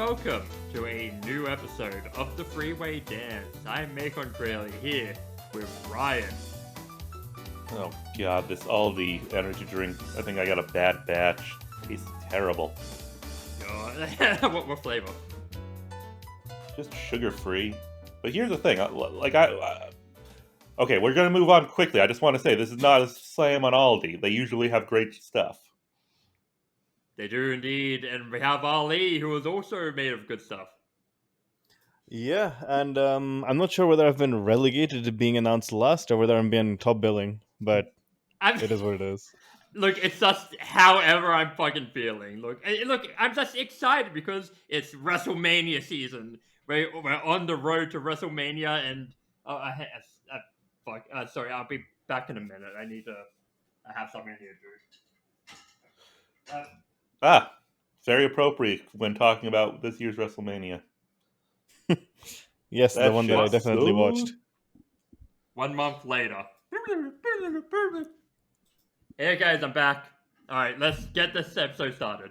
welcome to a new episode of the Freeway Dance. I'm MakonCrayley here with Ryan. Oh god, this Aldi energy drink. I think I got a bad batch. Tastes terrible. What flavor? Just sugar-free. But here's the thing, okay, we're gonna move on quickly. I just want to say, this is not a slam on Aldi. They usually have great stuff. They do indeed, and we have Ali, who is also made of good stuff. Yeah, and I'm not sure whether I've been relegated to being announced last or whether I'm being top billing, but it is what it is. Look, it's just however I'm fucking feeling. Look, I'm just excited because it's WrestleMania season. We're on the road to WrestleMania, and sorry, I'll be back in a minute. I need to have something here to do. Very appropriate when talking about this year's WrestleMania. Yes, the one that I definitely watched. 1 month later. Hey guys, I'm back. Alright, let's get this episode started.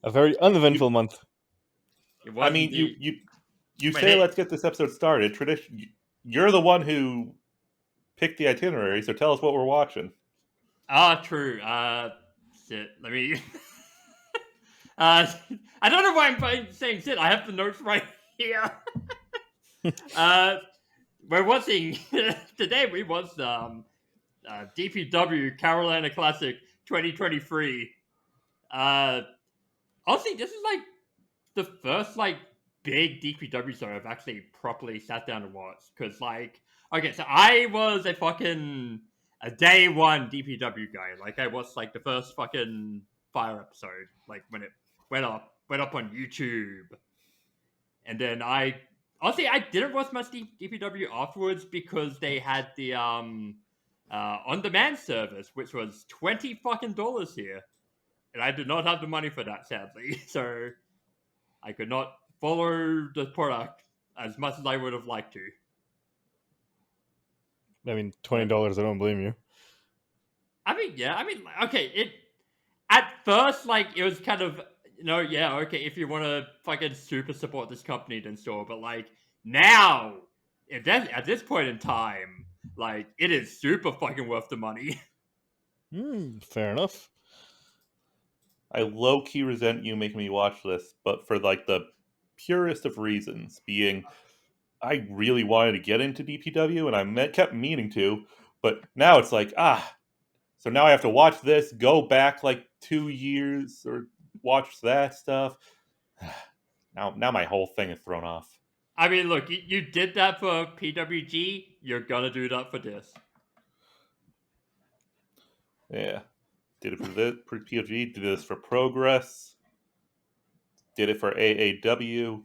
A very uneventful month. I mean, you say let's get this episode started. You're the one who picked the itinerary, so tell us what we're watching. True. Shit. Let me... I don't know why I'm saying shit. I have the notes right here. We're watching... Today we watched DPW Carolina Classic 2023. Honestly, this is like the first big DPW show I've actually properly sat down and watched. Because okay, so I was a day one DPW guy. I watched the first fucking Fire episode, when it went up on YouTube. And then I didn't watch much DPW afterwards because they had the on-demand service, which was $20 here. And I did not have the money for that, sadly. So I could not follow the product as much as I would have liked to. I mean, $20, I don't blame you. Okay, at first, it was kind of, okay, if you want to fucking super support this company, then sure, but, now, at this point in time, it is super fucking worth the money. Fair enough. I low-key resent you making me watch this, but for, the purest of reasons, being... I really wanted to get into DPW, and I kept meaning to, but now it's so now I have to watch this, go back 2 years, or watch that stuff. Now my whole thing is thrown off. I mean, look, you did that for PWG, you're gonna do that for this. Yeah. Did it for PWG, did this for Progress, did it for AAW.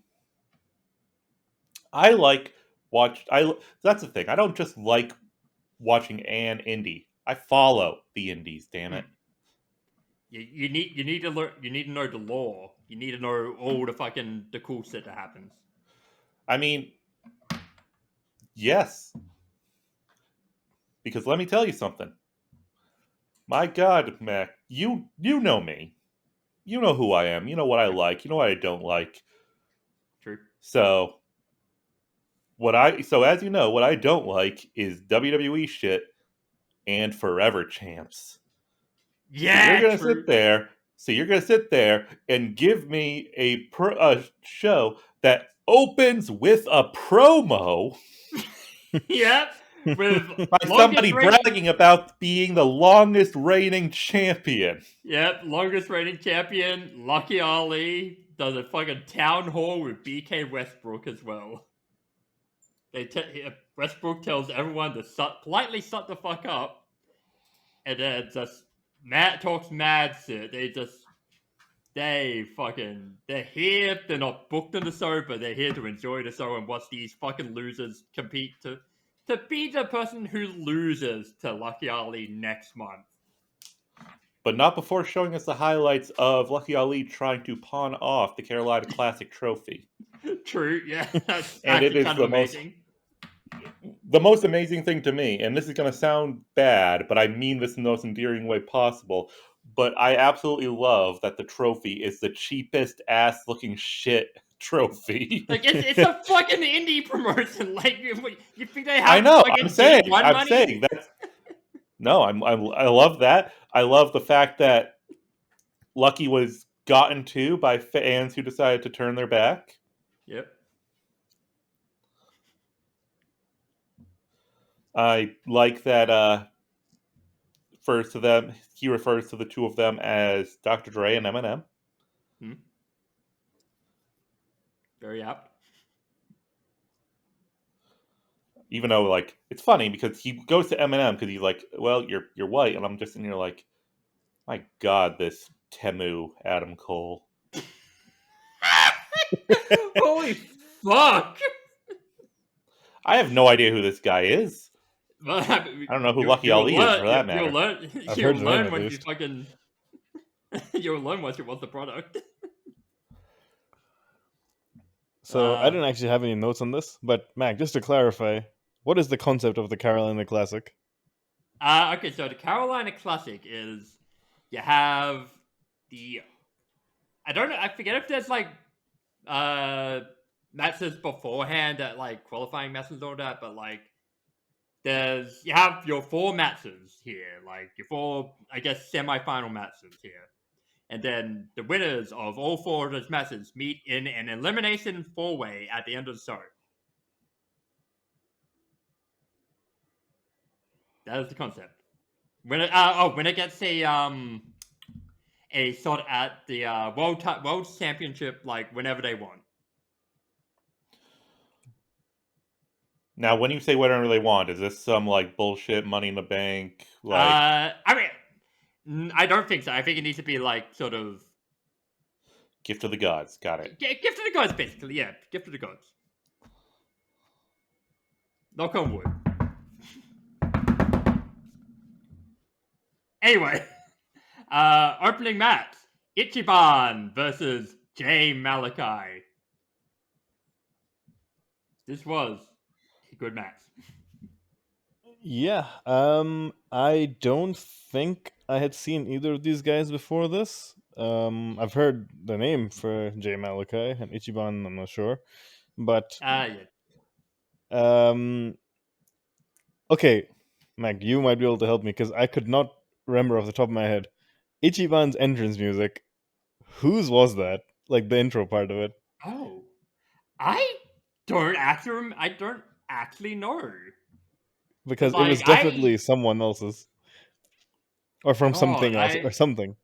That's the thing. I don't just like watching an indie. I follow the indies, damn it. You need to learn. You need to know the lore. You need to know all the cool shit that happens. I mean, yes. Because let me tell you something. My God, Mac, you know me. You know who I am. You know what I like. You know what I don't like. True. So as you know, what I don't like is WWE shit and Forever Champs. Yeah, so you're gonna sit there and give me a show that opens with a promo. Yep. By somebody bragging about being the longest reigning champion. Yep, longest reigning champion. Lucky Ali does a fucking town hall with BK Westbrook as well. Westbrook tells everyone to politely shut the fuck up, and then just Matt talks mad shit. They're here. They're not booked in the show, but they're here to enjoy the show and watch these fucking losers compete to be the person who loses to Lucky Ali next month. But not before showing us the highlights of Lucky Ali trying to pawn off the Carolina Classic trophy. True, yeah. That's and it is kind of amazing. The most amazing thing to me, and this is going to sound bad, but I mean this in the most endearing way possible, but I absolutely love that the trophy is the cheapest ass looking shit trophy. Like it's a fucking indie promotion. Like you think they have I know. fucking day one I'm money? saying that's no. I love that. I love the fact that Lucky was gotten to by fans who decided to turn their back. Yep. I like that. Refers to them. He refers to the two of them as Dr. Dre and Eminem. Very apt. Even though, like, it's funny because he goes to Eminem because he's like, "Well, you're white," and I'm just in here like, "My God, this Temu Adam Cole." Holy fuck! I have no idea who this guy is. Well, I don't know who Lucky Ali is, for that matter. You'll learn. I've You'll heard the name, learn at when you least. fucking. You'll learn once you want the product. So I didn't actually have any notes on this, but Mac, just to clarify, what is the concept of the Carolina Classic? Okay, so the Carolina Classic is you have the I don't know, I forget if there's like matches beforehand at like qualifying matches and all that, but like you have your 4 matches here, like your 4 I guess semi-final matches here. And then the winners of all 4 of those matches meet in an elimination 4-way at the end of the show. That is the concept. Winner gets a shot at the world championship like whenever they want. Now, when you say whatever they want, is this some like bullshit Money in the Bank? Like, I mean, I don't think so. I think it needs to be like sort of gift of the gods. Got it. gift to the gods, basically. Yeah, gift to the gods. Knock on wood. Anyway, opening match: Ichiban versus J Malachi. This was a good match. Yeah, I don't think I had seen either of these guys before this. I've heard the name for J Malachi and Ichiban, I'm not sure, but Yeah. okay, Mac, you might be able to help me because I could not remember off the top of my head. Ichiban's entrance music, whose was that? Like the intro part of it. Oh, I don't actually know. Because it Like, was definitely someone else's. Or from something else, or something.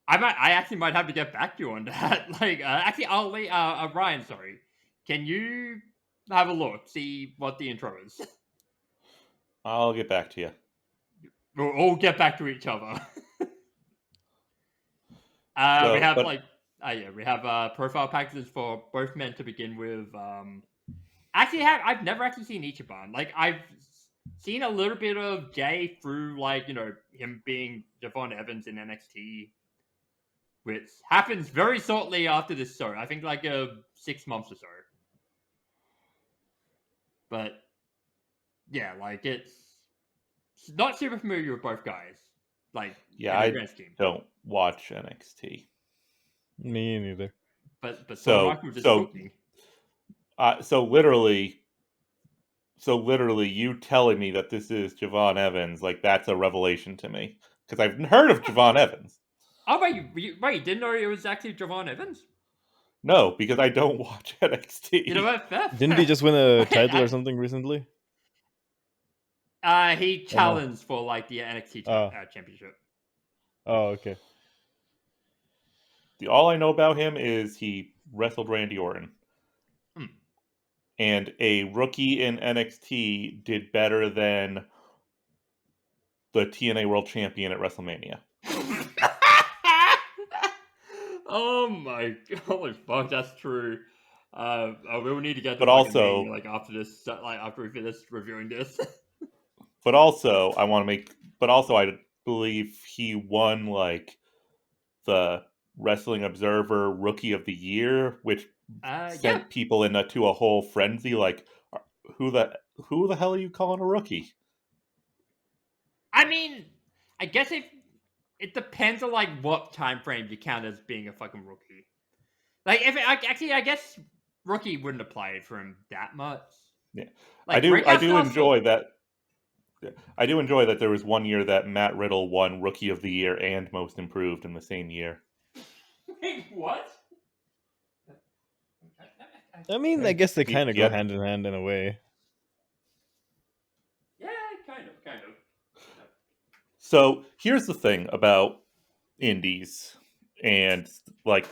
I actually might have to get back to you on that. Like, actually, I'll let Ryan. Sorry, can you have a look, see what the intro is? I'll get back to you. We'll all get back to each other. So, we have but- we have profile packages for both men to begin with. Actually, I've never actually seen Ichiban. Like, I've seen a little bit of Jay through, like, you know, him being Javon Evans in NXT, which happens very shortly after this show. I think like 6 months or so. But yeah, like it's not super familiar with both guys. Like, yeah, in the I grand scheme. don't watch NXT. Me neither. But So- Rock was just so- cooking. So literally, you telling me that this is Javon Evans, like that's a revelation to me because I've heard of Javon Evans. Oh wait, you didn't know it was actually Javon Evans? No, because I don't watch NXT. You know what? Fair. Didn't he just win a title or something recently? He challenged for like the NXT championship. Oh, okay. All I know about him is he wrestled Randy Orton. And a rookie in NXT did better than the TNA World Champion at WrestleMania. Oh my god! Holy fuck, that's true. We will need to get to But also- Mania, like after this, like after we finish reviewing this. But also, I believe he won like the Wrestling Observer Rookie of the Year, which sent people into a whole frenzy. Like, who the hell are you calling a rookie? I mean, I guess it depends on like what time frame you count as being a fucking rookie. Like if actually, I guess rookie wouldn't apply for him that much. Yeah, Like I do enjoy that. I do enjoy that there was one year that Matt Riddle won Rookie of the Year and Most Improved in the same year. Wait, what? I mean, I guess they kind of go Yep. hand in hand in a way. Yeah, kind of. So here's the thing about indies, and like,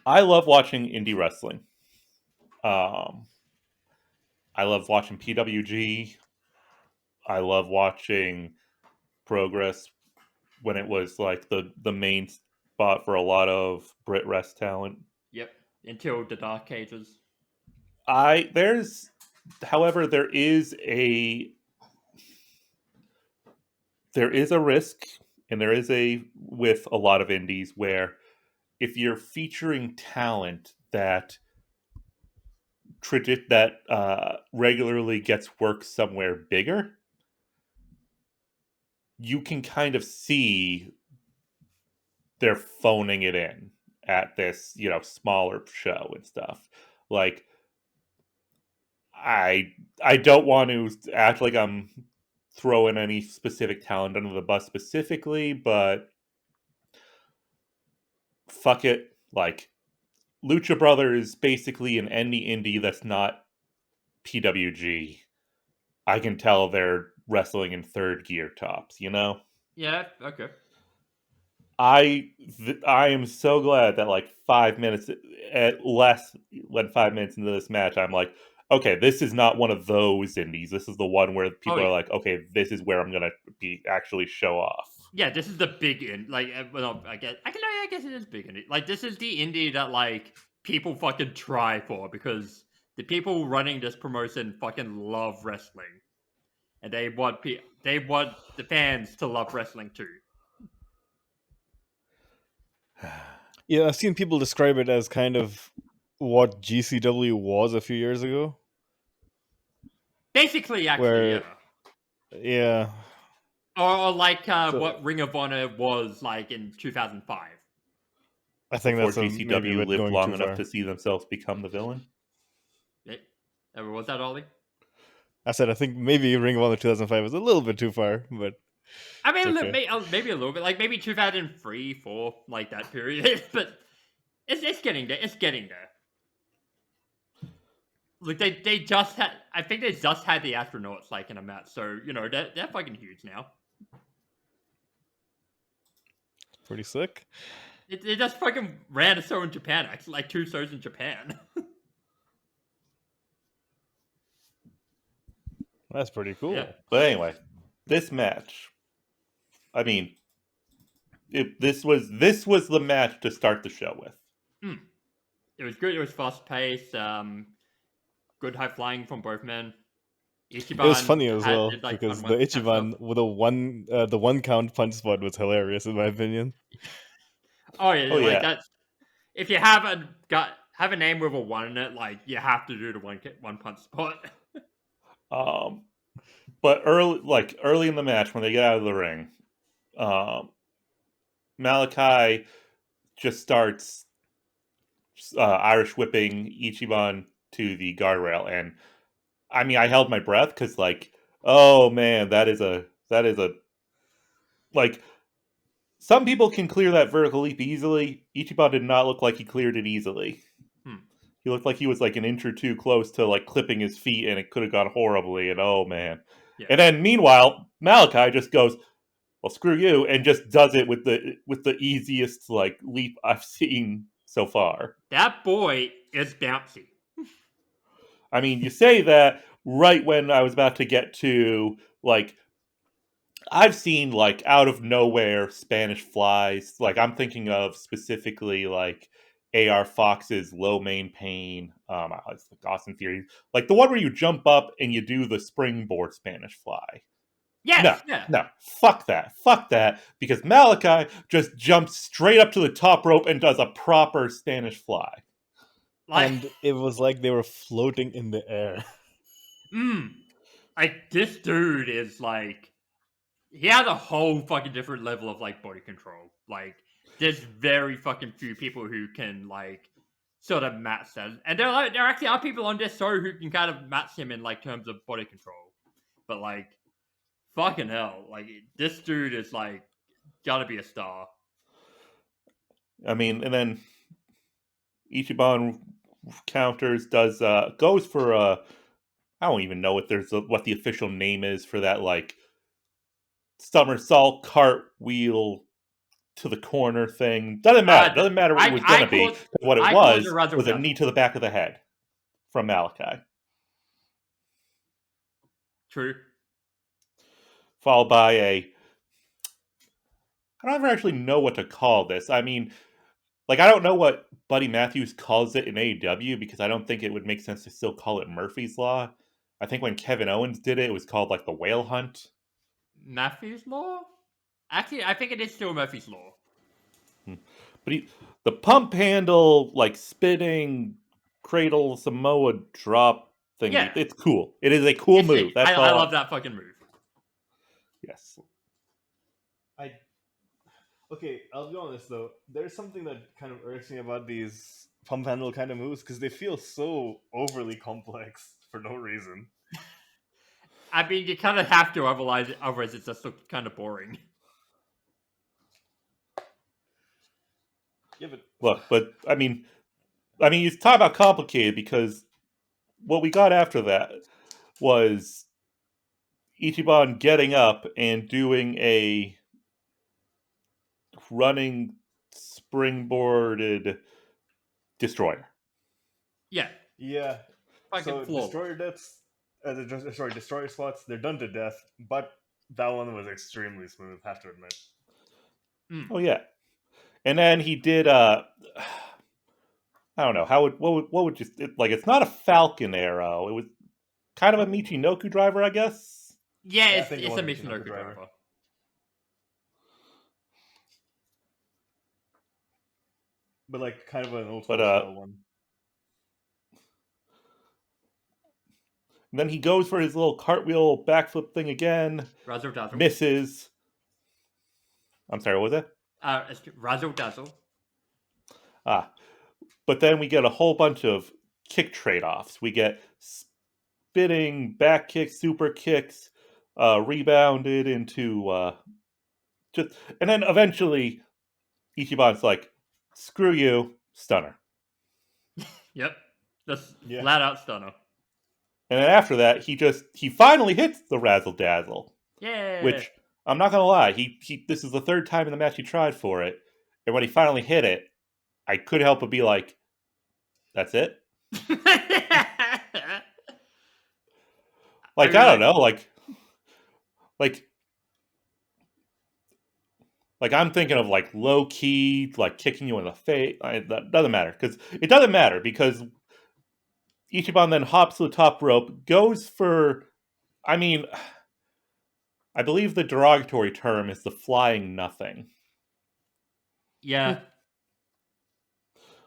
I love watching indie wrestling. I love watching PWG. I love watching Progress when it was like the main spot for a lot of Brit Rest talent. Yep. Until the Dark Ages. However, there is a risk, and there is a with a lot of indies where if you're featuring talent that regularly gets work somewhere bigger, you can kind of see they're phoning it in at this, smaller show and stuff. Like, I don't want to act like I'm throwing any specific talent under the bus specifically, but fuck it. Like, Lucha Brothers is basically an indie that's not PWG. I can tell they're wrestling in third gear tops, Yeah, okay. I am so glad that like 5 minutes at less than 5 minutes into this match, I'm like, okay, this is not one of those indies. This is the one where people are like, okay, this is where I'm gonna be actually show off. Yeah, this is the big indie. Like, well, I guess it is big indie. Like, this is the indie that like people fucking try for because the people running this promotion fucking love wrestling, and they want the fans to love wrestling too. Yeah, I've seen people describe it as kind of what GCW was a few years ago. Basically, actually, yeah. Or like what Ring of Honor was like in 2005. I think Before that's maybe a GCW bit lived going long too enough far. to see themselves become the villain. Was that Ollie? I said I think maybe Ring of Honor 2005 is a little bit too far, but I mean, it's okay. maybe a little bit, like maybe 2003, 4, like that period. But it's getting there. It's getting there. Like they just had, I think they just had the astronauts like in a match, so they're fucking huge now. Pretty sick. They just fucking ran a show in Japan, actually, like 2 shows in Japan. That's pretty cool. Yeah. But anyway, this match, I mean, this was the match to start the show with. It was good. It was fast paced. Good high flying from both men. Ichiban It was funny as well did, like, because fun the one-count Ichiban stuff. with the one count punch spot was hilarious in my opinion. Oh yeah, Oh, like yeah. that's if you have a name with a 1 in it, like you have to do the one punch spot. But early in the match when they get out of the ring, Malachi just starts Irish whipping Ichiban to the guardrail, and I mean I held my breath because like, oh man, that is a like, some people can clear that vertical leap easily. Ichiban did not look like he cleared it easily. He looked like he was like an inch or two close to like clipping his feet, and it could have gone horribly. And oh man! Yeah. And then meanwhile, Malachi just goes, "Well, screw you," and just does it with the easiest like leap I've seen so far. That boy is bouncy. I mean, you say that right when I was about to get to like, I've seen like out of nowhere Spanish flies. Like, I'm thinking of specifically like AR Fox's Low Main Pain, it's like Austin Theory, like the one where you jump up and you do the springboard Spanish fly. Yes, yeah. No, fuck that, because Malachi just jumps straight up to the top rope and does a proper Spanish fly. And it was like they were floating in the air. Like this dude is like he has a whole fucking different level of like body control. Like, there's very fucking few people who can like sort of match that, and there actually are people on this show who can kind of match him in like terms of body control. But like, fucking hell, like this dude is like gotta be a star. I mean, and then Ichiban counters, goes for I don't even know what what the official name is for that, like somersault cartwheel to the corner thing. Doesn't matter. Doesn't matter what it was going to be. What it was a knee to the back of the head from Malachi. True. Followed by I don't ever actually know what to call this. I mean, like, I don't know what Buddy Matthews calls it in AEW because I don't think it would make sense to still call it Murphy's Law. I think when Kevin Owens did it, it was called like the Whale Hunt. Murphy's Law? Actually, I think it is still Murphy's Law. But the pump handle, like spinning cradle Samoa drop thing, it's cool. It is a cool move. I love that fucking move. Yes. Okay, I'll be honest though. There's something that kind of irks me about these pump handle kind of moves because they feel so overly complex for no reason. I mean, you kind of have to, otherwise it's just kind of boring. Yeah, but look, but I mean, you talk about complicated because what we got after that was Ichiban getting up and doing a running springboarded destroyer. Yeah. So destroyer deaths, destroyer spots, they're done to death, but that one was extremely smooth, have to admit. Oh yeah. And then he did I don't know, what would just like, it's not a Falcon Arrow. It was kind of a Michinoku driver, I guess. Yeah, it's a Michinoku driver. But like kind of an old style one. And then he goes for his little cartwheel backflip thing again. Razzle dazzle. Misses. I'm sorry, what was that? Razzle dazzle. But then we get a whole bunch of kick trade-offs. We get spinning back kicks, super kicks, rebounded into and then eventually Ichiban's like, screw you, stunner. Yep. Just flat out stunner. And then after that, he finally hits the razzle dazzle. Yeah. Which, I'm not gonna lie, this is the third time in the match he tried for it, and when he finally hit it, I couldn't help but be like, that's it? Like, I don't know, like I'm thinking of like low key, like kicking you in the face. That doesn't matter because Ichiban then hops to the top rope, goes for, I mean, I believe the derogatory term is the flying nothing. Yeah.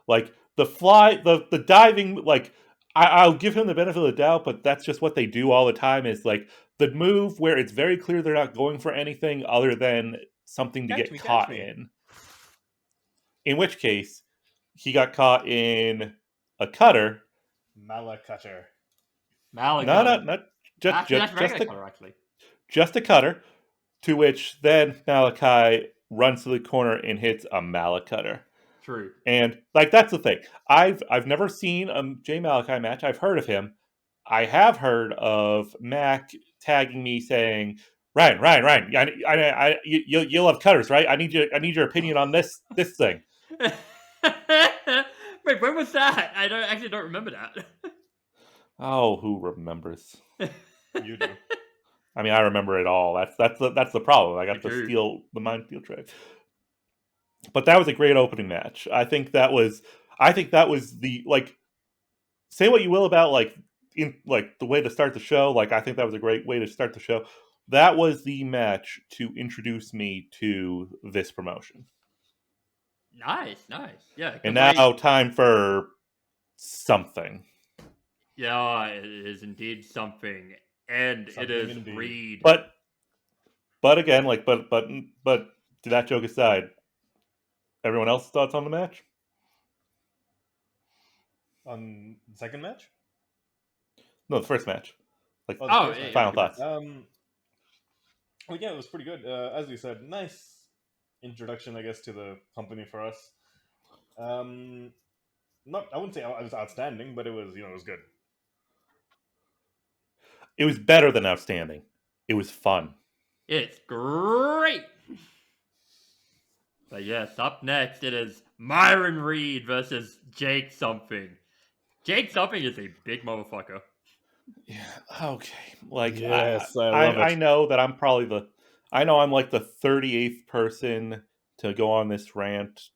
Like the diving, like I'll give him the benefit of the doubt, but that's just what they do all the time. Is like the move where it's very clear they're not going for anything other than something to get caught in. In which case, he got caught in a cutter. Malacutter. No, not just a cutter. To which then Malachi runs to the corner and hits a Malacutter. True. And like that's the thing. I've never seen a Jay Malachi match. I've heard of him. I have heard of Mac tagging me saying, Ryan, you love cutters, right? I need your opinion on this thing. Wait, when was that? I don't remember that. Oh, who remembers? You do. I mean, I remember it all. That's the problem. I got to steal the minefield tray. But that was a great opening match. I think that was the, like, say what you will about like in like the way to start the show. Like, I think that was a great way to start the show. That was the match to introduce me to this promotion. Nice. Yeah. And now time for something. Yeah, it is indeed something. And it is indeed. Reed. But But again, like, but to that joke aside, everyone else's thoughts on the match? On the second match? No, the first match. Like, Oh, the Oh, first match. final thoughts. Well, yeah, it was pretty good. As you said, nice introduction, I guess, to the company for us. Not, I wouldn't say it was outstanding, but it was, it was good. It was better than outstanding. It was fun. it's great. But yes, up next it is Myron Reed versus Jake something. Jake something is a big motherfucker. Yeah. Okay. Like, Yes, I love I it. know that I'm probably I know I'm like the 38th person to go on this rant,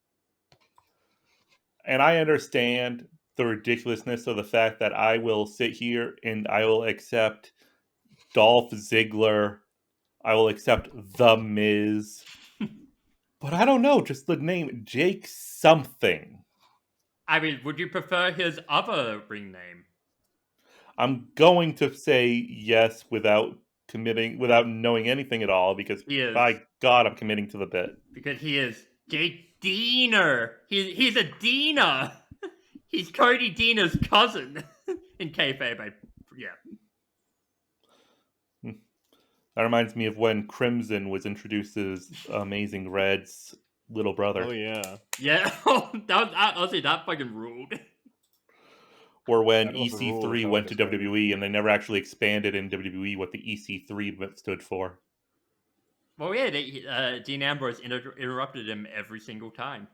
and I understand the ridiculousness of the fact that I will sit here and I will accept Dolph Ziggler, I will accept The Miz, but I don't know, just the name Jake something. I mean, would you prefer his other ring name? I'm going to say yes without knowing anything at all, because He is by God, I'm committing to the bit. because he is Jake Diener. He's a Diener. He's Cody Diener's cousin in kayfabe. Yeah. That reminds me of when Crimson was introduced as Amazing Red's little brother. Oh, yeah. Yeah, honestly, that fucking ruled. Or when That was a rule, EC3 how went to describe it. WWE and they never actually expanded in WWE what the EC3 stood for. Well, yeah, Dean Ambrose interrupted him every single time.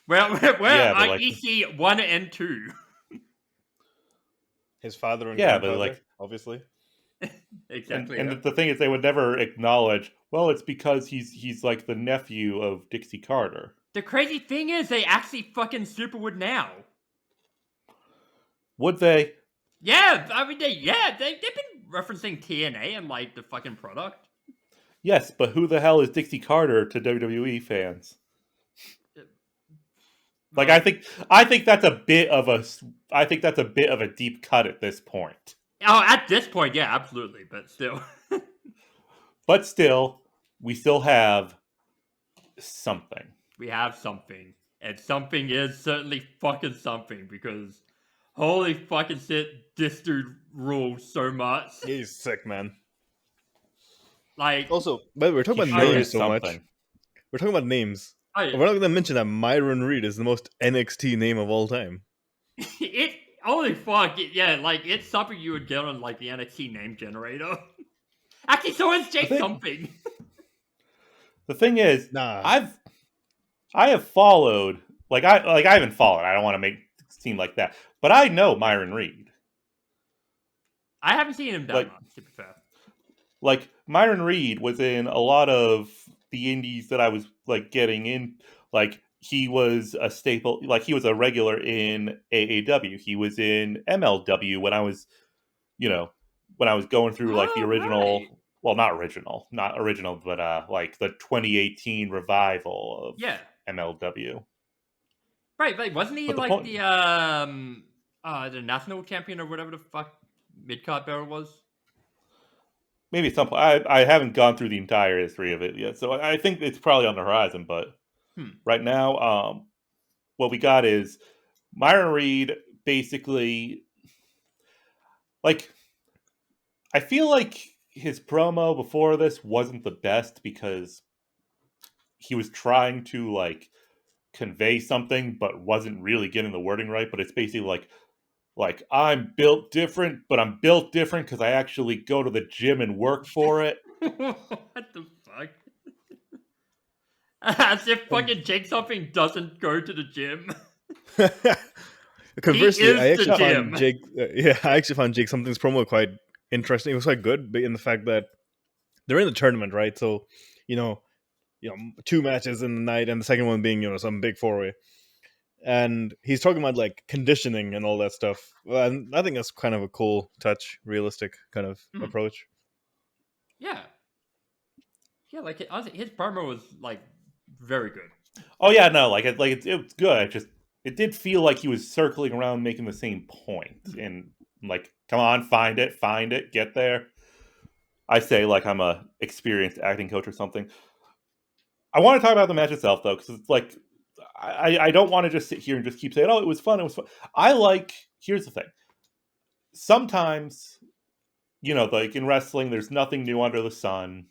Where Yeah, but are like- EC 1 and 2? His father and Yeah, but grandfather, like- Exactly. obviously. And yeah. the thing is, they would never acknowledge, well, it's because he's like the nephew of Dixie Carter. The crazy thing is, they actually fucking super would now. Would they? Yeah, I mean, they've been referencing TNA and like the fucking product. Yes, but who the hell is Dixie Carter to WWE fans? Like, Well, I think that's a bit of a deep cut at this point. oh, at this point, yeah, absolutely, but still. But still, we still have something. We have something. And something is certainly fucking something, because holy fucking shit, this dude rules so much. He's sick, man. Like, Also, by the way, we're talking He about sure names is so much. something. We're talking about names. I, We're not going to mention that Myron Reed is the most NXT name of all time. it, holy fuck, yeah, like, it's something you would get on, like, the NXT name generator. Actually, so is Jake something. The thing is, Nah. I have followed, I haven't followed. I don't want to make it seem like that, but I know Myron Reed. I haven't seen him that Like- much, to be fair. Like, Myron Reed was in a lot of the indies that I was like getting in. Like, he was a staple. Like, he was a regular in AAW. He was in MLW when I was, when I was going through like the Oh, original. right. Well, not original, but like the 2018 revival of Yeah. MLW. Right, wasn't he But the like point- the national champion or whatever the fuck mid-card bearer was? Maybe at some point. I haven't gone through the entire history of it yet, so I think it's probably on the horizon. But right now, what we got is Myron Reed basically, like, I feel like his promo before this wasn't the best because he was trying to like convey something but wasn't really getting the wording right. But it's basically like I'm built different, but I'm built different because I actually go to the gym and work for it. What the fuck? As if fucking Jake something doesn't go to the gym. Conversely, is I actually the found gym. Jake. I actually found Jake something's promo quite interesting. It was quite good, but in the fact that they're in the tournament, right? So, two matches in the night, and the second one being some big four-way. And he's talking about like conditioning and all that stuff. And I think that's kind of a cool touch, realistic kind of approach. Yeah. Yeah, like honestly, his promo was like very good. Oh yeah, no, it was good. It did feel like he was circling around making the same point, and like, come on, find it, get there. I say like I'm a experienced acting coach or something. I want to talk about the match itself though, because it's like I don't want to just sit here and just keep saying, "Oh, it was fun. It was fun." Here's the thing. Sometimes, like in wrestling, there's nothing new under the sun.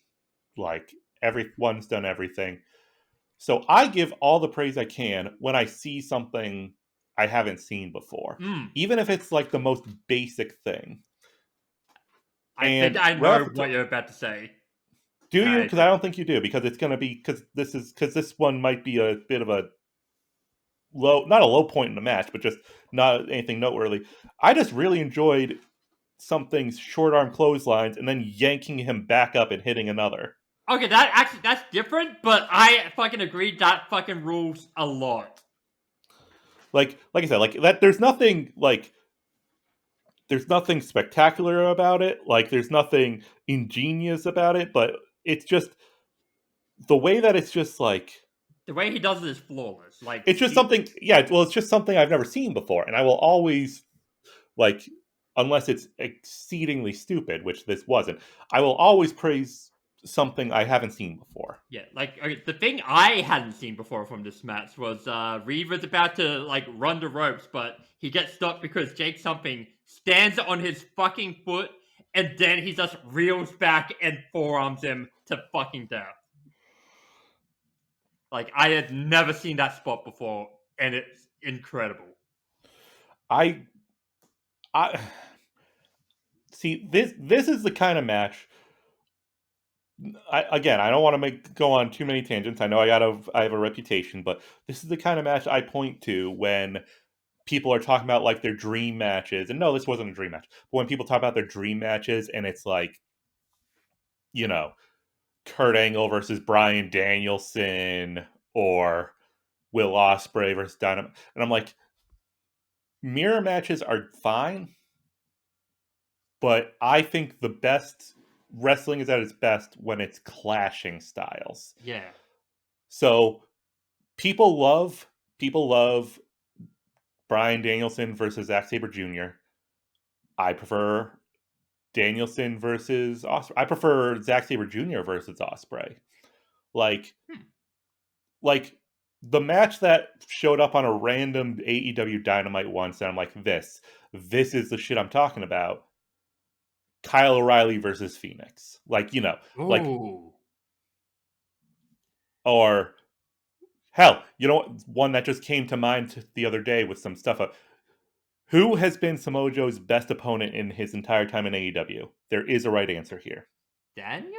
Like everyone's done everything. So I give all the praise I can when I see something I haven't seen before, even if it's like the most basic thing. I And think I know what you're about to say. Do you? Because I don't think you do. Because it's going to be because this one might be a bit of a not a low point in the match, but just not anything noteworthy. I just really enjoyed something's short arm clotheslines and then yanking him back up and hitting another. Okay, that's different, but I fucking agree that fucking rules a lot. Like I said, like that. There's nothing spectacular about it. Like there's nothing ingenious about it, but it's just the way that it's just like the way he does it is flawless. Like it's just something. Yeah, well, it's just something I've never seen before, and I will always like, unless it's exceedingly stupid, which this wasn't. I will always praise something I haven't seen before. Yeah, like the thing I hadn't seen before from this match was Reed was about to like run the ropes, but he gets stopped because Jake something stands on his fucking foot, and then he just reels back and forearms him to fucking death. Like I had never seen that spot before, and it's incredible. I see this is the kind of match. I don't want to go on too many tangents. I know I have a reputation, but this is the kind of match I point to when people are talking about like their dream matches. And no, this wasn't a dream match. But when people talk about their dream matches and it's like, Kurt Angle versus Bryan Danielson or Will Ospreay versus Dynamite. And I'm like, mirror matches are fine, but I think the best wrestling is at its best when it's clashing styles. Yeah. So people love Bryan Danielson versus Zack Sabre Jr. I prefer Danielson versus Ospreay. I prefer Zack Sabre Jr. versus Ospreay. Like the match that showed up on a random AEW Dynamite once, and I'm like, this is the shit I'm talking about. Kyle O'Reilly versus Phoenix. Or hell, one that just came to mind the other day with some stuff. Who has been Samoa Joe's best opponent in his entire time in AEW? There is a right answer here. Daniels?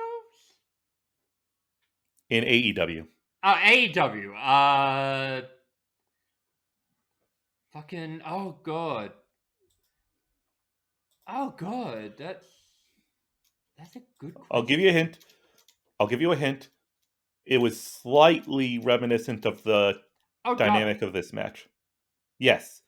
In AEW. Oh, AEW. Fucking, oh god. Oh god, that's a good question. I'll give you a hint. It was slightly reminiscent of the dynamic of this match. Yes.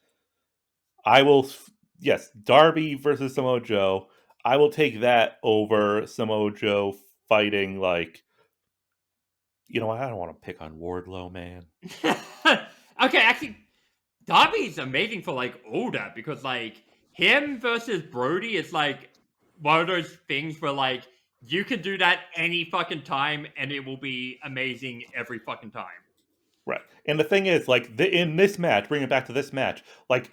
Darby versus Samoa Joe. I will take that over Samoa Joe fighting like, I don't want to pick on Wardlow, man. Okay, actually, Darby's amazing for like all that because like him versus Brody is like one of those things where like you can do that any fucking time and it will be amazing every fucking time. Right. And the thing is, like, in this match, bring it back to this match, like,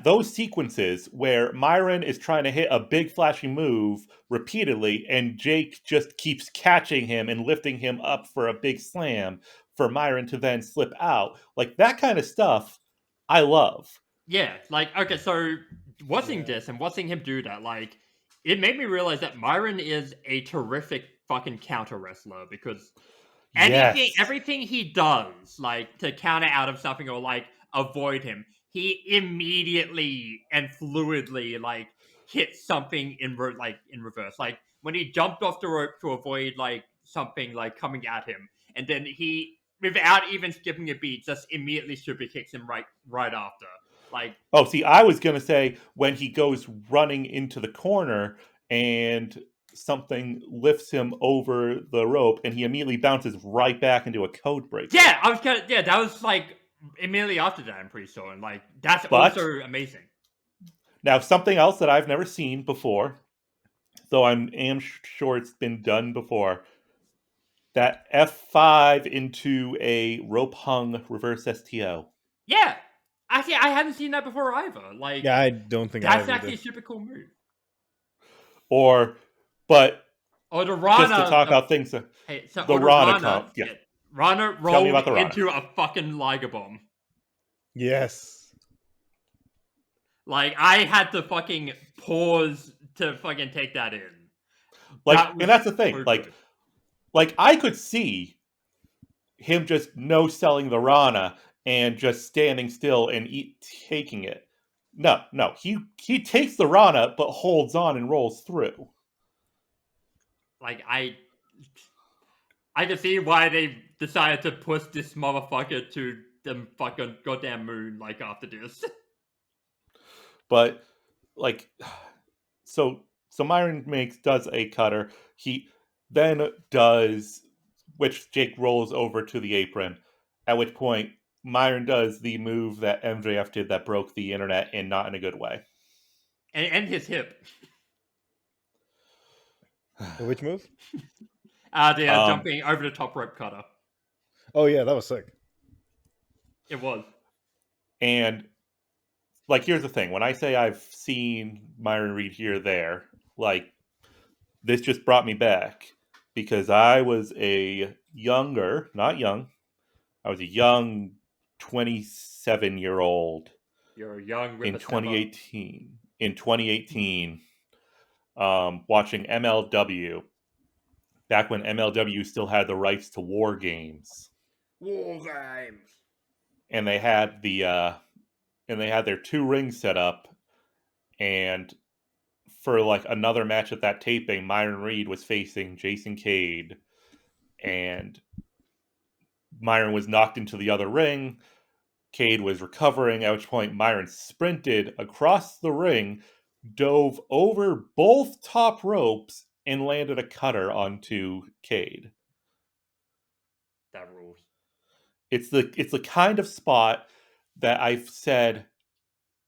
those sequences where Myron is trying to hit a big flashy move repeatedly and Jake just keeps catching him and lifting him up for a big slam for Myron to then slip out, like that kind of stuff I love. Yeah, like, okay, so watching this and watching him do that, like, it made me realize that Myron is a terrific fucking counter wrestler because everything he does, like, to counter out of something or, like, avoid him, he immediately and fluidly, like, hits something in reverse. Like, when he jumped off the rope to avoid, like, something, like, coming at him, and then he, without even skipping a beat, just immediately super kicks him right after. Like, oh, see, I was gonna say when he goes running into the corner and something lifts him over the rope and he immediately bounces right back into a code break. Yeah, that was like immediately after that, I'm pretty sure. And like that's also amazing. Now, something else that I've never seen before though am sure it's been done before, that F5 into a rope hung reverse STO. Yeah. Actually, I haven't seen that before either. Like, Yeah, I don't think I that's have actually either. a super cool move. But Or the just to Rana. talk how things, Hey, so the or the Rana Rana. comp, yeah. Rana Tell me rolled about the Rana. into a fucking Liger bomb. Yes. Like, I had to fucking pause to fucking take that in. Like, and that's the thing. So Like, good. like I could see him just no selling the Rana and just standing still and taking it. No, he takes the Rana but holds on and rolls through. Like, I can see why they decided to push this motherfucker to the fucking goddamn moon, like, after this. But like, so Myron does a cutter. He then does, which Jake rolls over to the apron. At which point Myron does the move that MJF did that broke the internet, and not in a good way. And his hip. Which move? The jumping over the top rope cutter. Oh yeah, that was sick. It was. And like, here's the thing: when I say I've seen Myron Reed here, there, like, this just brought me back because I was a younger, not young, I was a young 27-year-old You're young with in a step up. 2018. In 2018, watching MLW back when MLW still had the rights to War Games, War games. and they had their 2 rings set up, and for like another match at that taping, Myron Reed was facing Jason Cade, and Myron was knocked into the other ring. Cade was recovering, at which point Myron sprinted across the ring, dove over both top ropes, and landed a cutter onto Cade. That rules. It's the kind of spot that I've said,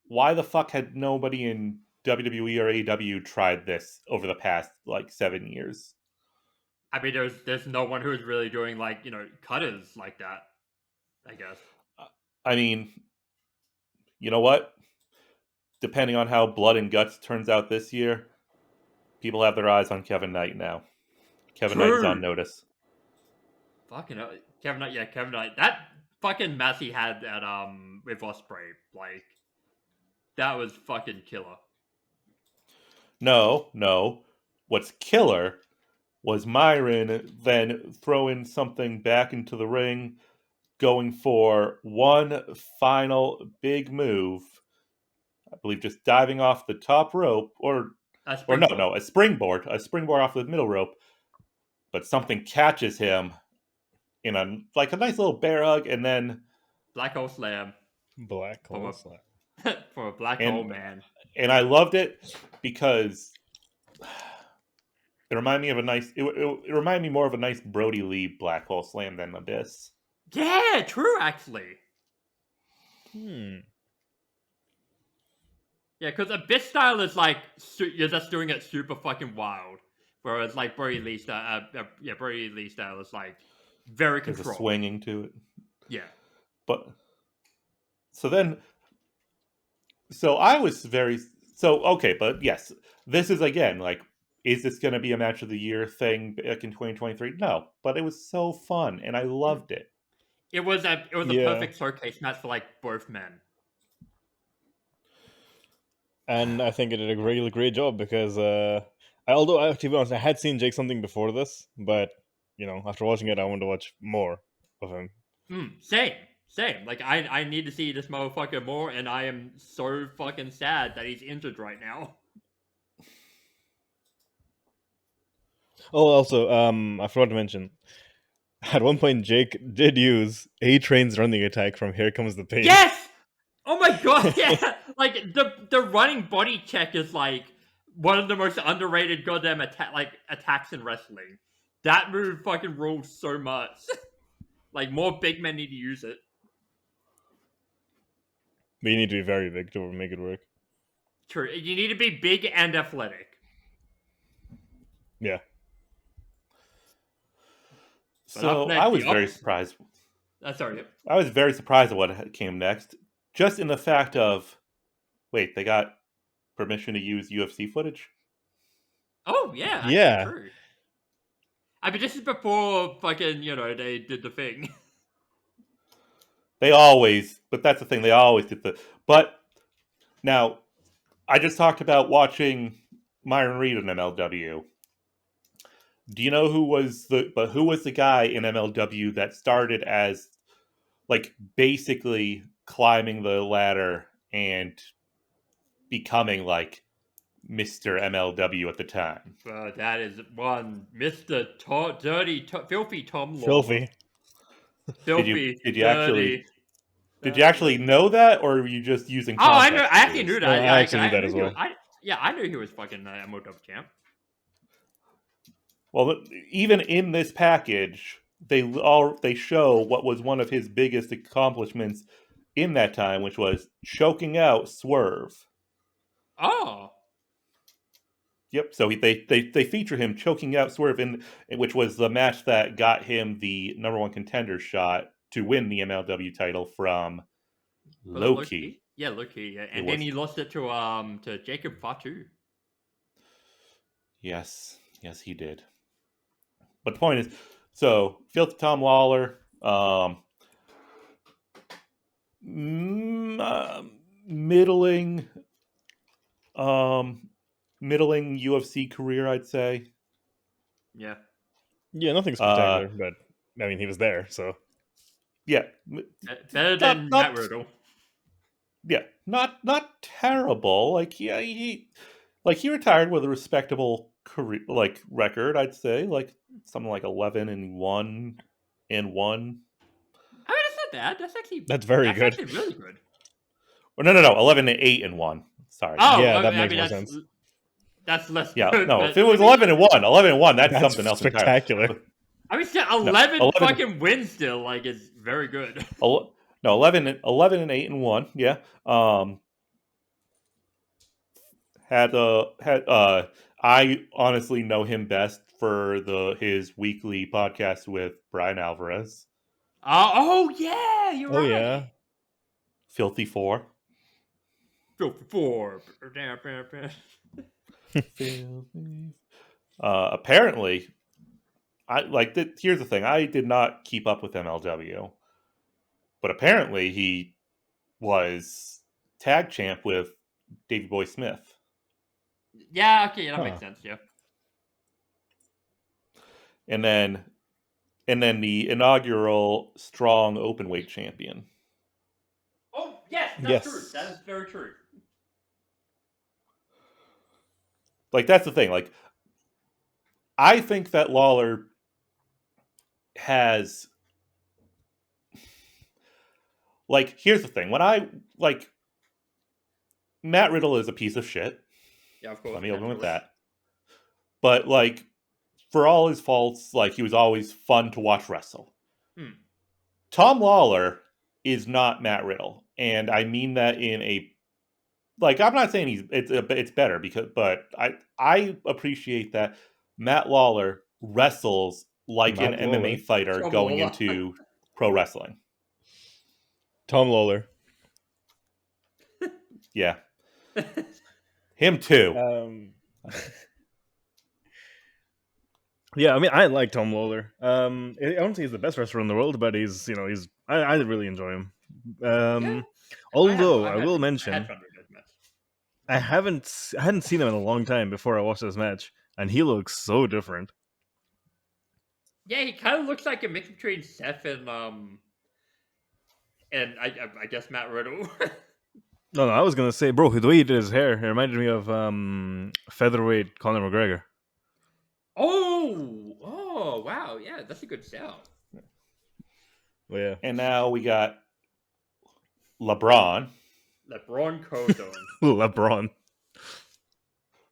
why the fuck had nobody in WWE or AEW tried this over the past like 7 years? I mean, there's no one who's really doing, like, cutters like that, I guess. I mean, you know what? Depending on how Blood and Guts turns out this year, people have their eyes on Kevin Knight now. Kevin Knight is on notice. Fucking Kevin Knight, yeah, Kevin Knight. That fucking match he had at with Ospreay, like, that was fucking killer. No. What's killer was Myron then throwing something back into the ring, going for one final big move. I believe just diving off the top rope, or a springboard off the middle rope. But something catches him in a nice little bear hug, and then Black hole slam. Black hole slam. For a black hole man. And I loved it because it reminded me of a nice. It reminded me more of a nice Brody Lee black hole slam than Abyss. Yeah, true, actually. Hmm. Yeah, because Abyss style is like you're just doing it super fucking wild, whereas like Brody Lee style, Brody Lee style is like very controlled. There's a swinging to it. Yeah. But so I was okay, but yes, this is again like, is this going to be a match of the year thing back in 2023? No, but it was so fun and I loved it. It was a perfect showcase match for like both men. And I think it did a really great job because although to be honest, I had seen Jake something before this, but after watching it, I want to watch more of him. Same. Like, I need to see this motherfucker more, and I am so fucking sad that he's injured right now. Oh, also, I forgot to mention, at one point, Jake did use A-Train's running attack from Here Comes the Pain. Yes! Oh my god, yeah! Like, the running body check is, like, one of the most underrated goddamn attacks in wrestling. That move fucking rules so much. Like, more big men need to use it. But you need to be very big to make it work. True. You need to be big and athletic. Yeah. But up So next, I was the very ups- surprised. sorry. I was very surprised at what came next. Just in the fact of, wait, they got permission to use UFC footage? Oh yeah, actually Yeah. true. I mean, this is before fucking they did the thing. They always, but that's the thing, they always did the. But now, I just talked about watching Myron Reed in MLW. Do you know who was the guy in MLW that started as like basically climbing the ladder and becoming like Mr. MLW at the time? That is one Mister Filthy Tom Lawler. Filthy. Filthy, Did you dirty. actually know that, or were you just using Oh, I context know. I actually clues? knew No, that. I Yeah, actually knew that knew as he was, well. I knew he was fucking MOW champ. Well, even in this package, they show what was one of his biggest accomplishments in that time, which was choking out Swerve. Oh, Yep. So they feature him choking out Swerve in which was the match that got him the #1 contender shot to win the MLW title from was it Loki. Yeah, Loki. Yeah, It and then was. he lost it to Jacob Fatu. Yes, he did. But the point is, so Filthy Tom Lawler, middling, middling UFC career, I'd say. Yeah, Yeah, nothing Uh, spectacular, but I mean, he was there, so. yeah, better than Matt Riddle. yeah, not terrible. Like yeah, he retired with a respectable career, like record. I'd say like something like 11-1 and 1. I mean, that's not bad. That's very good. actually really good. Or no, 11-8 and 1. Sorry. Oh, Yeah, that I makes mean more sense. that's less Yeah, good. no. But, If it was 11-1, that's That's something else entirely. spectacular. I mean, still, No, 11 fucking wins still is very good. No, 11-8 and 1. Yeah. I honestly know him best for his weekly podcast with Brian Alvarez, Oh yeah, you're Oh, right. yeah. Filthy 4. Filthy 4. Apparently, here's the thing: I did not keep up with MLW, but apparently he was tag champ with Davey Boy Smith. Yeah, okay, that Huh. makes sense. Yeah. And then the inaugural strong openweight champion. Oh yes, that's Yes. true. That is very true. Like that's the thing. Like I think that Lawler has like here's the thing. When I like Matt Riddle is a piece of shit. Yeah, of course. Let me open with naturally. that. But like for all his faults, like he was always fun to watch wrestle. Tom Lawler is not Matt Riddle, and I mean that in a like I'm not saying it's better but I appreciate that Matt Lawler wrestles like an Matt MMA Lawler. fighter Tom going Lawler. into pro wrestling. Tom Lawler. Yeah, him too. Yeah, I mean, I like Tom Lawler. I don't think he's the best wrestler in the world, but I really enjoy him. Yeah. Although I I had will fun mention, with this match. I hadn't seen him in a long time before I watched this match, and he looks so different. Yeah, he kind of looks like a mix between Seth and I guess Matt Riddle. No, I was gonna say, bro, the way he did his hair, it reminded me of featherweight Conor McGregor. Oh, wow, yeah, that's a good shout. Well, yeah, And now we got LeBron, Cozone. LeBron.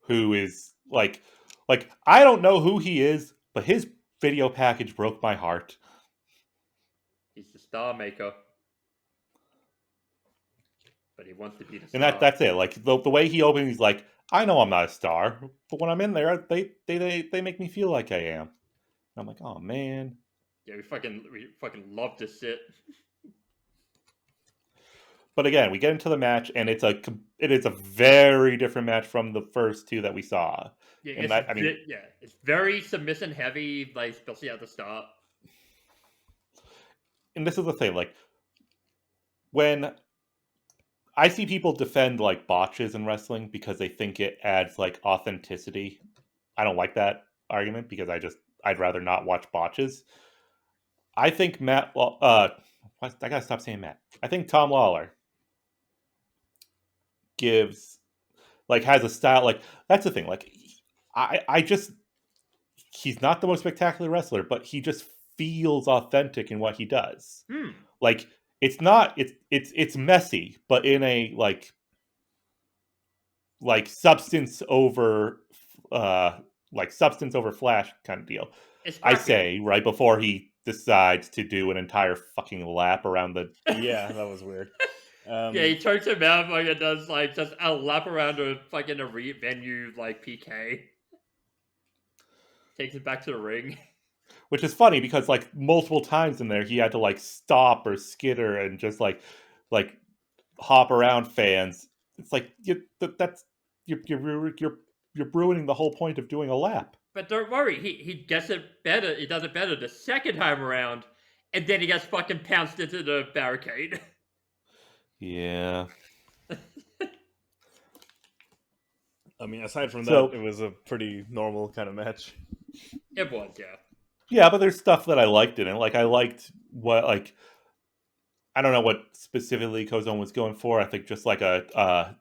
who is like I don't know who he is, but his video package broke my heart. He's the star maker. But he wants to be the star. And that's it. Like the way he opens, he's like, I know I'm not a star, but when I'm in there, they make me feel like I am. And I'm like, oh man. Yeah, we fucking love this shit. But again, we get into the match, and it is a very different match from the first two that we saw. Yeah, And that, I mean, it's very submission heavy, like especially at the start. and this is the thing, like when I see people defend like botches in wrestling because they think it adds like authenticity, I don't like that argument because I'd rather not watch botches. I think I gotta stop saying Matt. I think Tom Lawler gives has a style that's the thing. Like I just he's not the most spectacular wrestler, but he just feels authentic in what he does. Like it's not it's messy, but in a substance over substance over flash kind of deal. I say right before he decides to do an entire fucking lap around the Yeah, that was weird. Yeah, he chokes him out, like it does just a lap around a fucking arena venue like PK. Takes it back to the ring. Which is funny because multiple times in there he had to stop or skitter and just hop around fans. It's like you're ruining the whole point of doing a lap. But don't worry, he gets it better. He does it better the second time around, and then he gets fucking pounced into the barricade. Yeah. I mean, aside from that, it was a pretty normal kind of match. It was, yeah. Yeah, but there's stuff that I liked in it. I liked what I don't know what specifically Kozone was going for. I think just a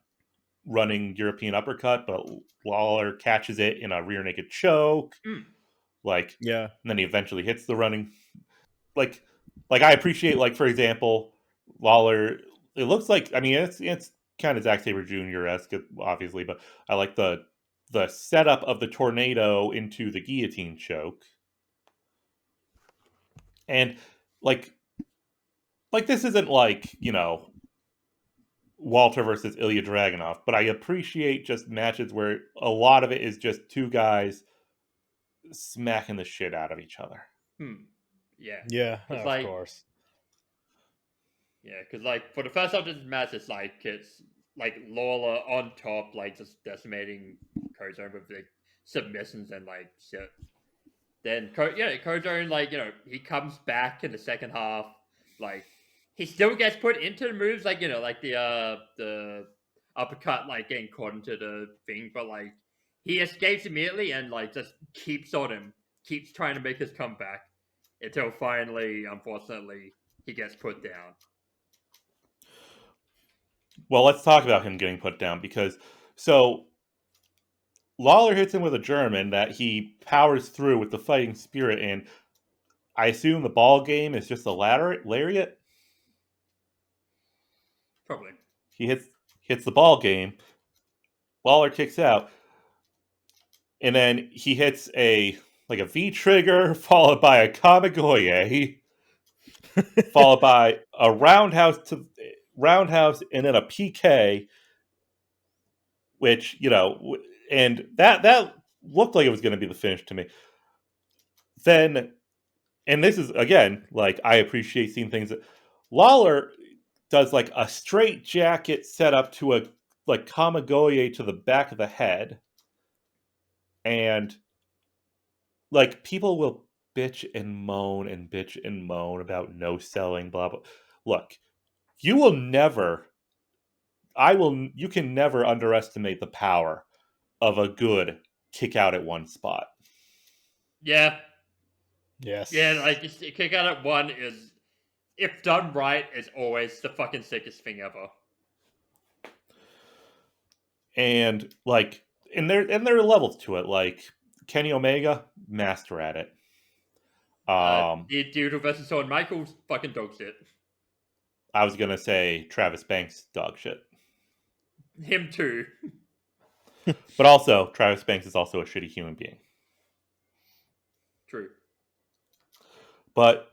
running European uppercut, but Lawler catches it in a rear naked choke. Yeah. And then he eventually hits the running. I appreciate for example, Lawler. It looks like it's kind of Zack Sabre Jr.-esque, obviously, but I like the setup of the tornado into the guillotine choke. And this isn't Walter versus Ilya Dragunov, but I appreciate just matches where a lot of it is just two guys smacking the shit out of each other. Yeah. Yeah, of course. Yeah, because for the first half of this match, it's Lawler on top, just decimating Kozone with submissions and shit. Then Kozone, he comes back in the second half. He still gets put into the moves, the uppercut, getting caught into the thing, but he escapes immediately and just keeps on him, keeps trying to make his comeback until finally, unfortunately, he gets put down. Well, let's talk about him getting put down because Lawler hits him with a German that he powers through with the fighting spirit, and I assume the ball game is just a lariat. Probably. He hits the ball game. Lawler kicks out, and then he hits a V trigger followed by a Kamigoye, followed by a roundhouse and then a PK, which and that looked like it was going to be the finish to me. Then, and this is again I appreciate seeing things that Lawler does a straight jacket setup to a Kamigoye to the back of the head, and people will bitch and moan about no selling, blah blah. Look, you can never underestimate the power of a good kick out at one spot. Yeah. Yes. Yeah, kick out at one is, if done right, is always the fucking sickest thing ever. And there are levels to it. Kenny Omega, master at it. The dude versus Shawn Michaels, fucking dog shit. I was gonna say Travis Banks, dog shit. Him too. But also, Travis Banks is also a shitty human being. True. But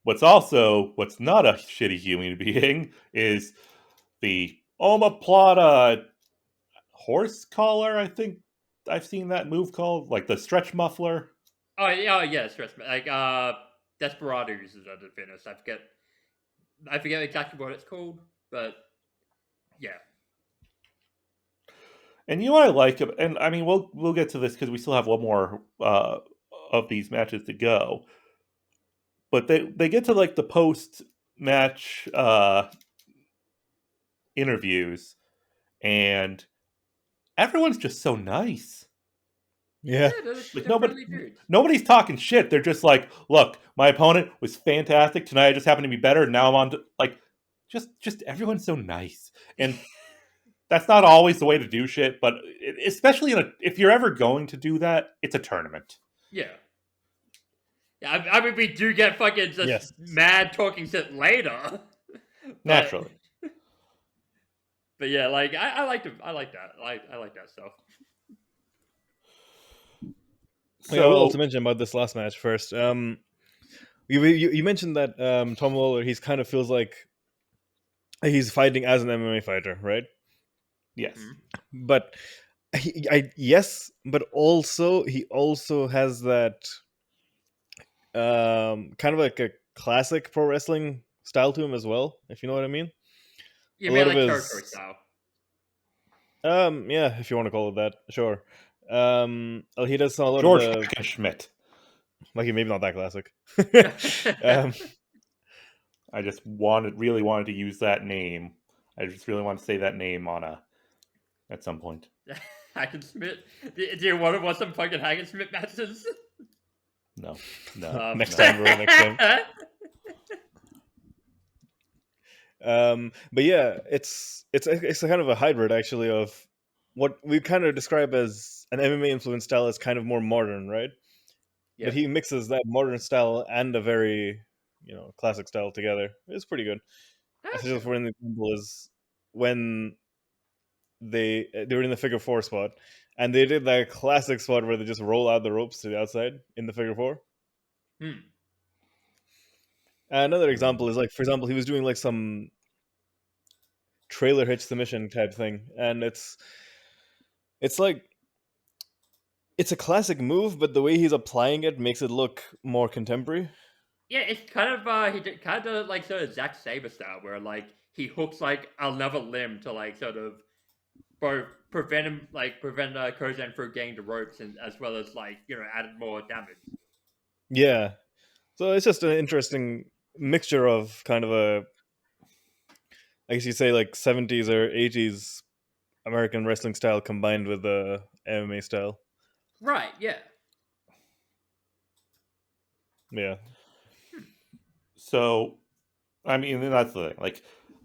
what's not a shitty human being is the omoplata horse collar. I think I've seen that move called like the stretch muffler. Oh yeah, stress like Desperado uses that to finish. I forget exactly what it's called, but yeah. And you know what I like, and I mean we'll get to this because we still have one more of these matches to go. But they get to like the post match interviews, and everyone's just so nice. Yeah. Like They're friendly dudes. nobody's talking shit. They're just like, look, my opponent was fantastic tonight. I just happened to be better, and now I'm on to like, just everyone's so nice, and that's not always the way to do shit. But especially if you're ever going to do that, it's a tournament. Yeah. Yeah, I mean, we do get fucking just mad talking shit later. Naturally. But yeah, like I like that. I like that stuff. So, I will also mention about this last match first. You mentioned that Tom Lawler, he's kind of feels like he's fighting as an MMA fighter, right? Yes. But yes, but also he also has that kind of like a classic pro wrestling style to him as well, if you know what I mean. You mean like territory style? Yeah, if you want to call it that, sure. Well, he does a lot George of the Schmidt. Like, maybe not that classic. I just really wanted to use that name. I just really want to say that name at some point. Hagensmith? Do you want to watch some fucking Hagensmith matches? No. Next time, bro. Next time. But yeah, it's a kind of a hybrid actually of what we kind of describe as an MMA influenced style is kind of more modern, right? Yeah. But he mixes that modern style and a very, classic style together. It's pretty good. Just for an example is when they were in the figure 4 spot, and they did that classic spot where they just roll out the ropes to the outside in the figure 4. Another example is like, for example, he was doing like some trailer hitch submission type thing, and it's like it's a classic move, but the way he's applying it makes it look more contemporary. Yeah, it's kind of he kind of like sort of Zack Sabre style, where like he hooks like another limb to like sort of both prevent Kozan from getting the ropes, and as well as like added more damage. Yeah, so it's just an interesting mixture of kind of I guess you'd say like 70s or 80s American wrestling style combined with the MMA style. Right. Yeah. Yeah. So, I mean, that's the thing.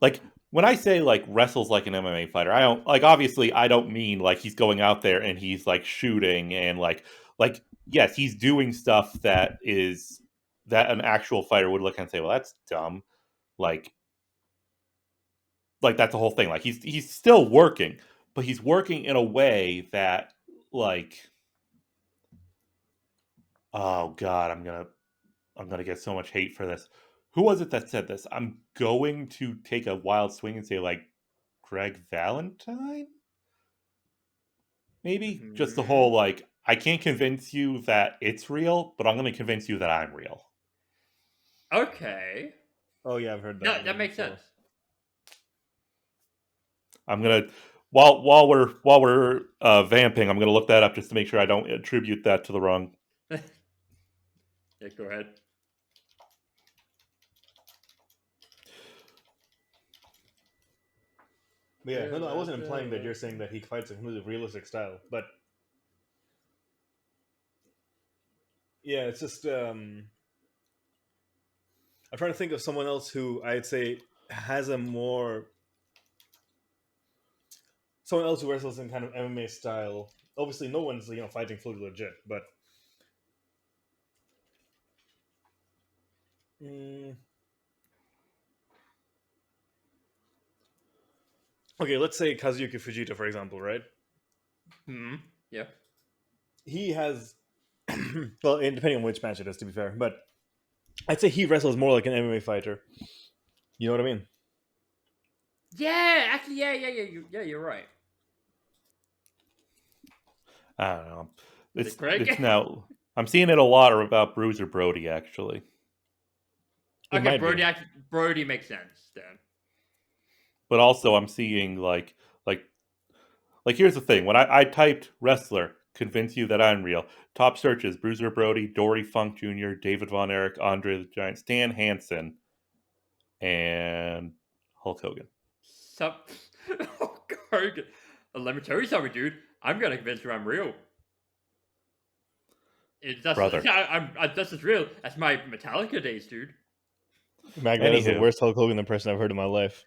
Like when I say like wrestles like an MMA fighter, I don't obviously I don't mean like he's going out there and he's like shooting and like yes, he's doing stuff that an actual fighter would look and say, well, that's dumb. Like that's the whole thing. Like he's still working, but he's working in a way that like, oh god, I'm gonna get so much hate for this. Who was it that said this? I'm going to take a wild swing and say like Greg Valentine? Maybe? Just the whole like, I can't convince you that it's real, but I'm going to convince you that I'm real. Okay. Oh yeah, I've heard that. That makes sense. I'm gonna while we're vamping, I'm gonna look that up just to make sure I don't attribute that to the wrong. Yeah, go ahead. But yeah, no, I wasn't implying that you're saying that he fights a completely realistic style, but yeah, it's just I'm trying to think of someone else who I'd say has someone else who wrestles in kind of MMA style. Obviously, no one's fighting fully legit, but okay, let's say Kazuyuki Fujita, for example, right? Yeah. He has, well, depending on which match it is, to be fair, but I'd say he wrestles more like an MMA fighter. You know what I mean? Yeah, actually, yeah, you're right. I don't know. Is it Greg? It's now. I'm seeing it a lot about Bruiser Brody actually. It Okay, might be. Brody makes sense then. But also, I'm seeing like here's the thing. When I typed wrestler, convince you that I'm real. Top searches: Bruiser Brody, Dory Funk Jr., David Von Erich, Andre the Giant, Stan Hansen, and Hulk Hogan. Oh, God. Let me tell you something, dude. I'm gonna convince you I'm real. Brother. This is real. That's my Metallica days, dude. Mac, that is the Anywho. worst Hulk Hogan impression I've heard in my life.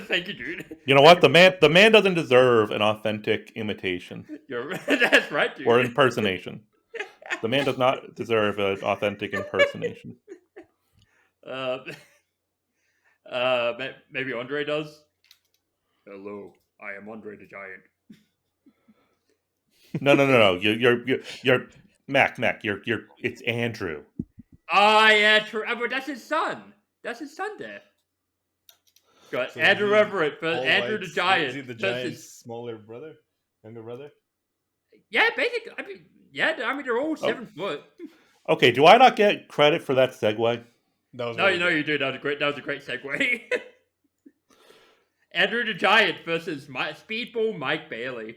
Thank you, dude. You know what? The man doesn't deserve an authentic imitation That's right, dude. or impersonation. The man does not deserve an authentic impersonation. Maybe Andre does. Hello, I am Andre the Giant. No. You're Mac. It's Andrew. Oh yeah, true. But that's his son. That's his son there. Got So Andrew is he Everett, but Paul Andrew the White's- Giant. Is he the versus- Giant's smaller brother? Younger brother? Yeah, basically. I mean, they're all 7 foot. Okay, do I not get credit for that segue? That was No, really good. you do. That was a great segue. Andrew the Giant versus Speedball Mike Bailey.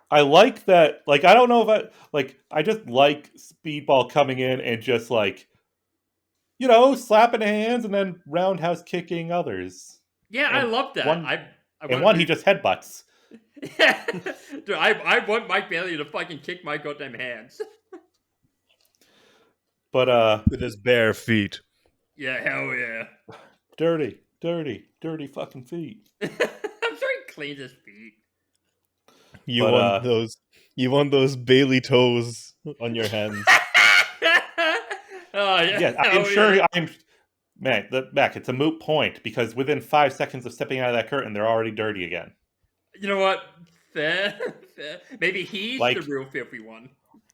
I like that. Like, I don't know if I just like Speedball coming in and just like, slapping hands and then roundhouse kicking others. Yeah, And I love that. he just headbutts. Dude, I want Mike Bailey to fucking kick my goddamn hands. But With his bare feet. Yeah, hell yeah. dirty fucking feet. I'm sure he cleans his feet. You But, want those Bailey toes on your hands. Oh yeah. Yeah, I'm hell sure. yeah. Mac, it's a moot point because within 5 seconds of stepping out of that curtain, they're already dirty again. You know what? Fair. Maybe he's Like- the real filthy one.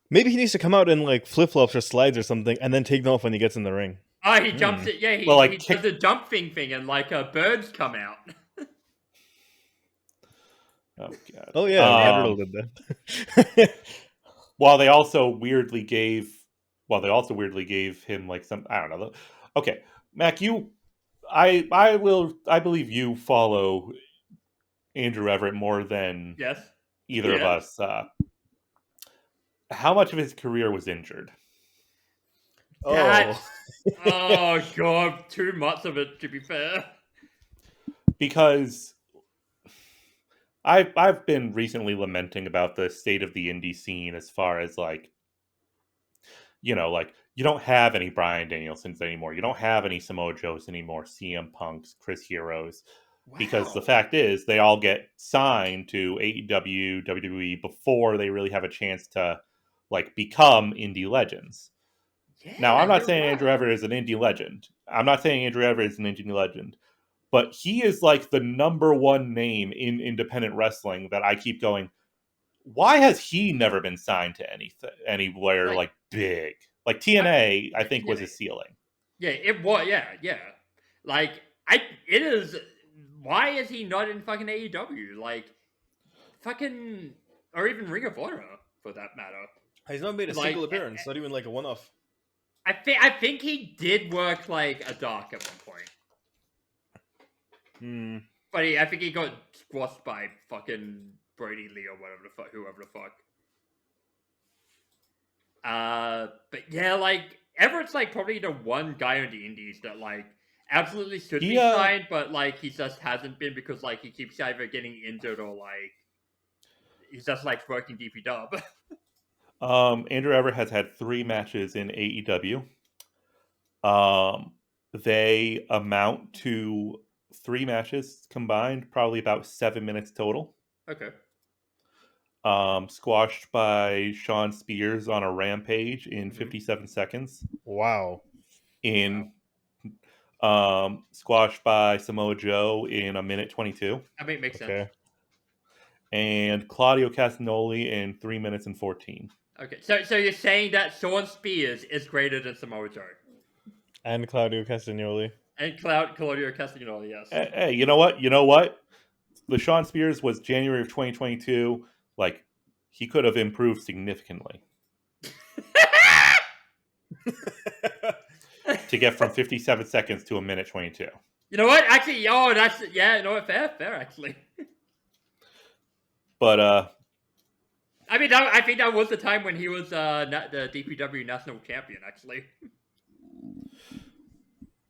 Maybe he needs to come out in like flip flops or slides or something, and then take them off when he gets in the ring. Oh, he jumps it. Yeah, he does the jump thing, and like birds come out. Oh god. Oh yeah, Matt Riddle did that. While they also weirdly gave him like some, I don't know. Okay, Mac, I believe you follow Andrew Everett more than Yes. either of us. How much of his career was injured? Oh god, too much of it, to be fair. Because I've been recently lamenting about the state of the indie scene as far as like you don't have any Bryan Danielsons anymore. You don't have any Samoa Joes anymore, CM Punks, Chris Heroes. Wow. Because the fact is they all get signed to AEW, WWE before they really have a chance to like become indie legends. Yeah, Now, I'm not saying Andrew Everett is an indie legend. But he is like the number one name in independent wrestling that I keep going, why has he never been signed to anywhere like big? Like TNA, I think, was his ceiling. Yeah, it was. Yeah. Like, it is. Why is he not in fucking AEW? Like, fucking, or even Ring of Honor, for that matter. He's not made a single appearance, not even like a one-off. I think he did work like a Dark at one point. But I think he got squashed by fucking Brody Lee or whoever the fuck. But yeah, like Everett's like probably the one guy on the indies that like absolutely should be signed, but like he just hasn't been because like he keeps either getting injured or like he's just like working DPW. Andrew Everett has had 3 matches in AEW. They amount to 3 matches combined, probably about 7 minutes total. Okay. Squashed by Sean Spears on a rampage in 57 seconds. Wow. Squashed by Samoa Joe in 1:22. I mean, it makes sense. And Claudio Castagnoli in 3 minutes and 14. Okay, so you're saying that Sean Spears is greater than Samoa Joe? And Claudio Castagnoli. And Claudio Castagnoli, yes. Hey, you know what? The Sean Spears was January of 2022. Like, he could have improved significantly to get from 57 seconds to a minute 22. You know what? Actually, that's you know what? Fair. Actually, But I mean, I think that was the time when he was the DPW national champion. Actually,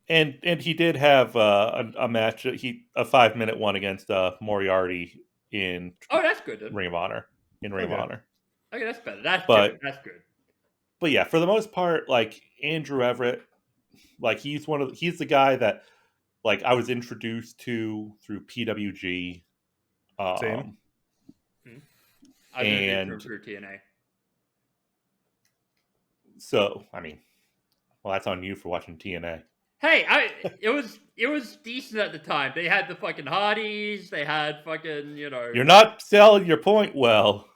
and he did have a match. A 5-minute one against Moriarty in that's good. Then. Ring of Honor. Okay. Okay, that's better. That's But- good. That's good. But yeah, for the most part, like Andrew Everett, like he's the guy that like I was introduced to through PWG. Same. I And- through TNA. So I mean, well, that's on you for watching TNA. Hey, it was decent at the time. They had the fucking Hardys. They had fucking You're not selling your point well.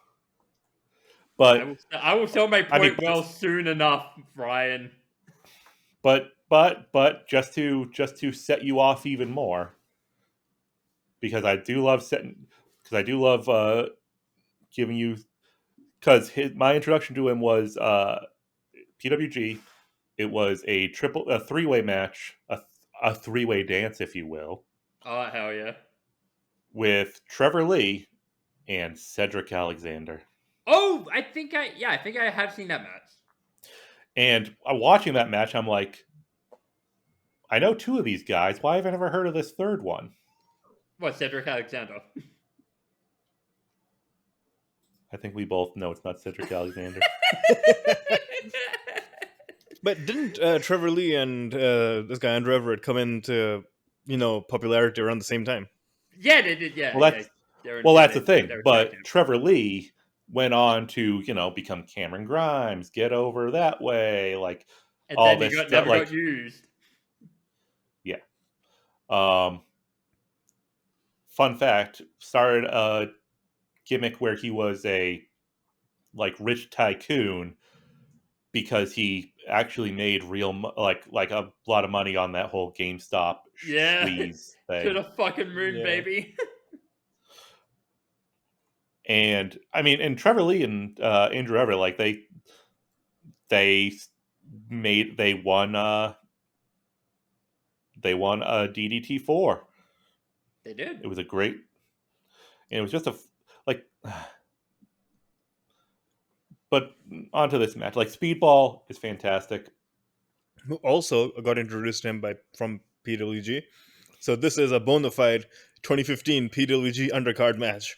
But I will sell my I mean, point well soon enough, Brian. but just to set you off even more, because I do love giving you, because my introduction to him was PWG. It was a three-way match, a three-way dance, if you will, Oh hell yeah! with Trevor Lee and Cedric Alexander. Oh, I think I have seen that match. And watching that match, I'm like, I know two of these guys. Why have I never heard of this third one? What, Cedric Alexander? I think we both know it's not Cedric Alexander. But didn't Trevor Lee and this guy Andrew Everett come into popularity around the same time? Yeah, they did. Yeah. Well, that's the thing. But champions. Trevor Lee went on to, become Cameron Grimes, get over that way, like And all then this he stuff. never Like, got used. fun fact: started a gimmick where he was a rich tycoon because he actually made like a lot of money on that whole GameStop Yeah. squeeze To thing. the fucking moon, Yeah. baby. And I mean, and Trevor Lee and Andrew Everett, like they won a DDT4. They did. It was a great, and it was just like. But onto this match, like Speedball is fantastic. Who also got introduced to him from PWG. So this is a bona fide 2015 PWG undercard match.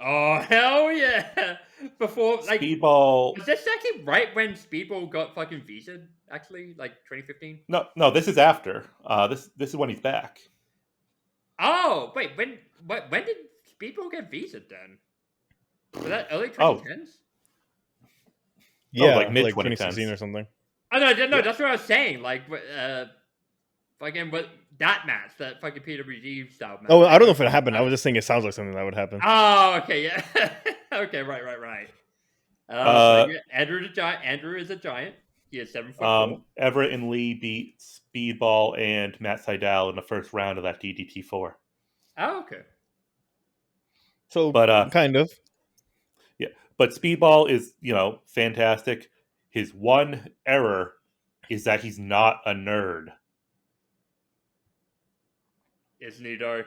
Oh hell yeah! Before Speedball. was this actually right when Speedball got fucking visa? Actually, like 2015. No, this is after. This is when he's back. Oh wait, when did Speedball get visa then? Was that early 2010s? Oh. Yeah, like mid 2016 or something. Oh no, Yeah. that's what I was saying. Like, fucking what that match, that fucking PWG style match. Oh, I don't know if it happened. I was just saying it sounds like something that would happen. Oh, okay, yeah. Okay, right. So, yeah, Andrew is a giant. He is 7'4". Everett and Lee beat Speedball and Matt Sydal in the first round of that DDT4. Oh, okay. So, But kind of. But Speedball is, fantastic. His one error is that he's not a nerd. Isn't he though?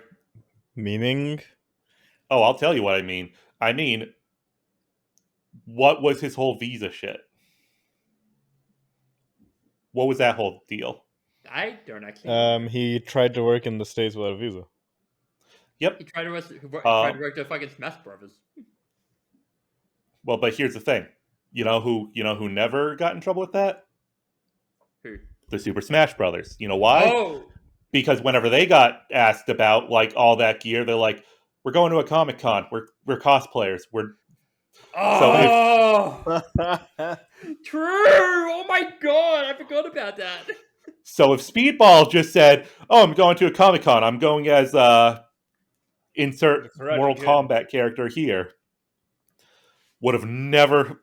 Meaning? Oh, I'll tell you what I mean. I mean, what was his whole visa shit? What was that whole deal? I don't actually. He tried to work in the States without a visa. Yep. He tried to work the fucking Smash Brothers. Well, but here's the thing. You know who never got in trouble with that? Who? The Super Smash Brothers. You know why? Oh, Because whenever they got asked about like all that gear, they're like, "We're going to a Comic-Con. We're cosplayers. oh, true. Oh my god, I forgot about that. So if Speedball just said, "Oh, I'm going to a Comic-Con. I'm going as insert The Karate Mortal Kid. Kombat character here," would have never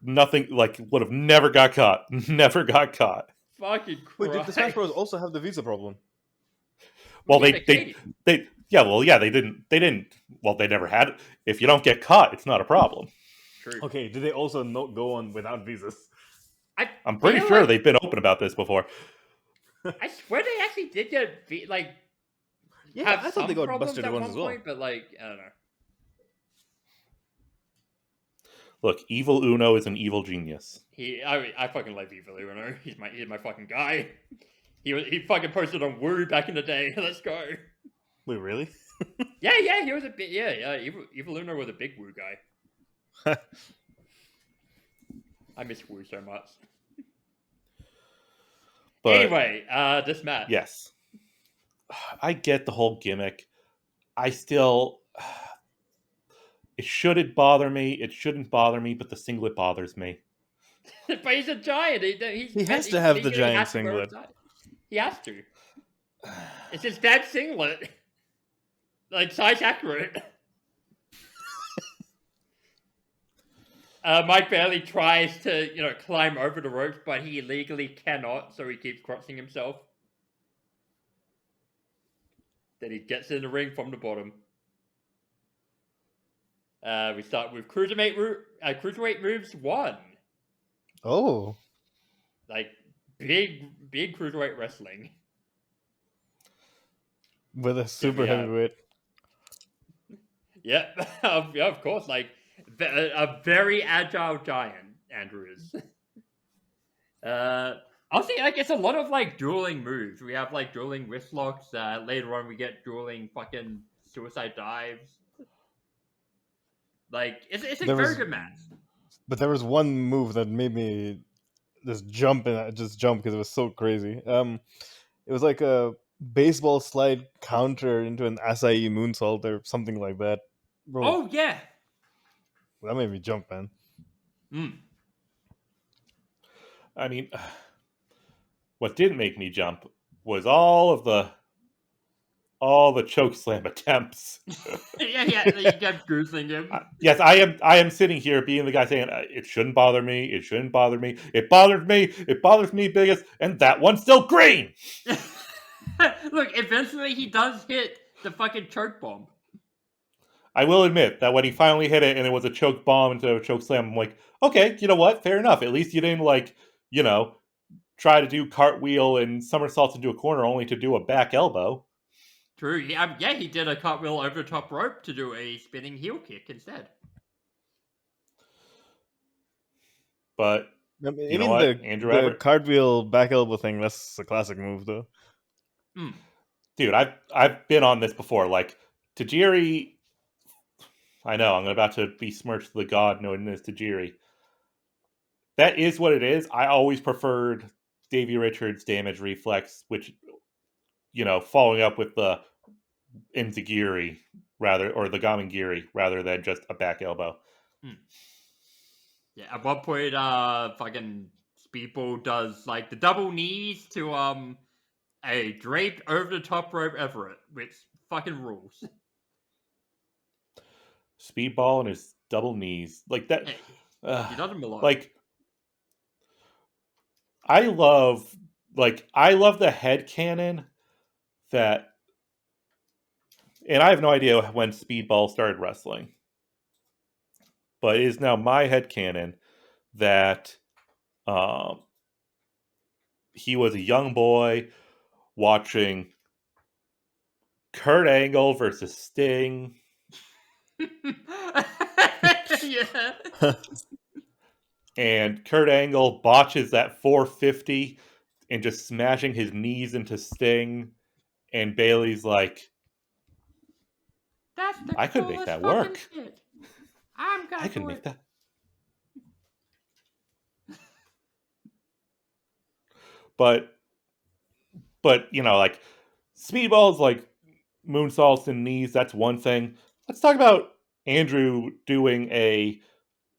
got caught. Never got caught. Fucking Christ. Wait, did the Smash Bros. Also have the visa problem? Well, Yeah, they didn't. Well, they never had it. If you don't get caught, it's not a problem. True. Okay, did they also go on without visas? I'm pretty feel sure like- they've been open about this before. I swear they actually did get Yeah, have I thought some they got problems busted at once one as well. point, but I don't know. Look, Evil Uno is an evil genius. I fucking love Evil Uno. He's my fucking guy. He fucking posted on Woo back in the day. Let's go. Wait, really? Yeah, he was a bit. Yeah. Evil Uno was a big Woo guy. I miss Woo so much. But anyway, this match. yes, I get the whole gimmick. I still, it shouldn't bother me. It shouldn't bother me, but the singlet bothers me. But he's a giant. He has to have the giant has to wear singlet. a giant. He has to. It's his dad's singlet. Like, size accurate. Mike Bailey tries to, climb over the ropes, but he legally cannot, so he keeps crossing himself. Then he gets in the ring from the bottom. We start with Cruiserweight Moves 1. Oh. Like, big Cruiserweight wrestling. With a super Yeah. heavyweight. Yeah, yeah, of course. Like, a very agile giant, Andrew is. I'll say, it's a lot of, dueling moves. We have, dueling wrist locks. Later on, we get dueling fucking suicide dives. It's a very good match. But there was one move that made me just jump because it was so crazy. It was like a baseball slide counter into an acai moonsault or something like that. Bro, Oh, yeah. that made me jump, man. I mean, what didn't make me jump was all the choke slam attempts. yeah, you kept goosing him. Yes, I am sitting here being the guy saying it shouldn't bother me. It shouldn't bother me. It bothers me. It bothers me biggest, and that one's still green. Look, eventually he does hit the fucking choke bomb. I will admit that when he finally hit it and it was a choke bomb instead of a choke slam, I'm like, okay, you know what? Fair enough. At least you didn't try to do cartwheel and somersaults into a corner only to do a back elbow. True. Yeah, he did a cartwheel over the top rope to do a spinning heel kick instead. But I mean, the cartwheel back elbow thing, that's a classic move, though. Dude, I've been on this before. Like, Tajiri, I know, I'm about to besmirch the god known as Tajiri. That is what it is. I always preferred Davey Richards' damage reflex, which, following up with the Enzigiri or the Gamengiri rather than just a back elbow. Yeah, at one point, fucking Speedball does the double knees to a draped over the top rope Everett, which fucking rules. Speedball and his double knees like that. He does them a lot. I love the head cannon that, and I have no idea when Speedball started wrestling, but it is now my head cannon that he was a young boy watching Kurt Angle versus Sting. Yeah. And Kurt Angle botches that 450 and just smashing his knees into Sting. And Bailey's like, That's the I could make that work. Shit. I can make that. But Speedball's moonsaults and knees, that's one thing. Let's talk about Andrew doing a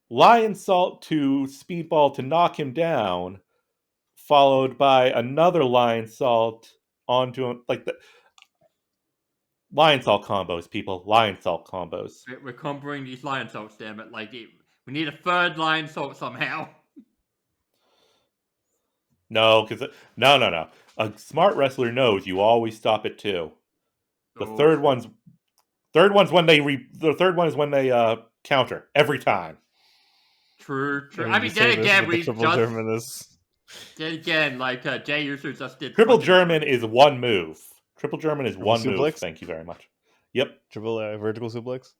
lion salt to Speedball to knock him down, followed by another lion salt onto him. Lion salt combos, people. Lion salt combos. We're comboing these lion salts, damn it. We need a third lion salt somehow. No, no. A smart wrestler knows you always stop at 2. The third one's when they counter every time. True. Let me I mean, just say then this, again, but the we triple just German is then again, like Jay Uso just did Triple fucking- German is one move. Triple German is Triple one move. suplex? Thank you very much. Yep. triple vertical suplex.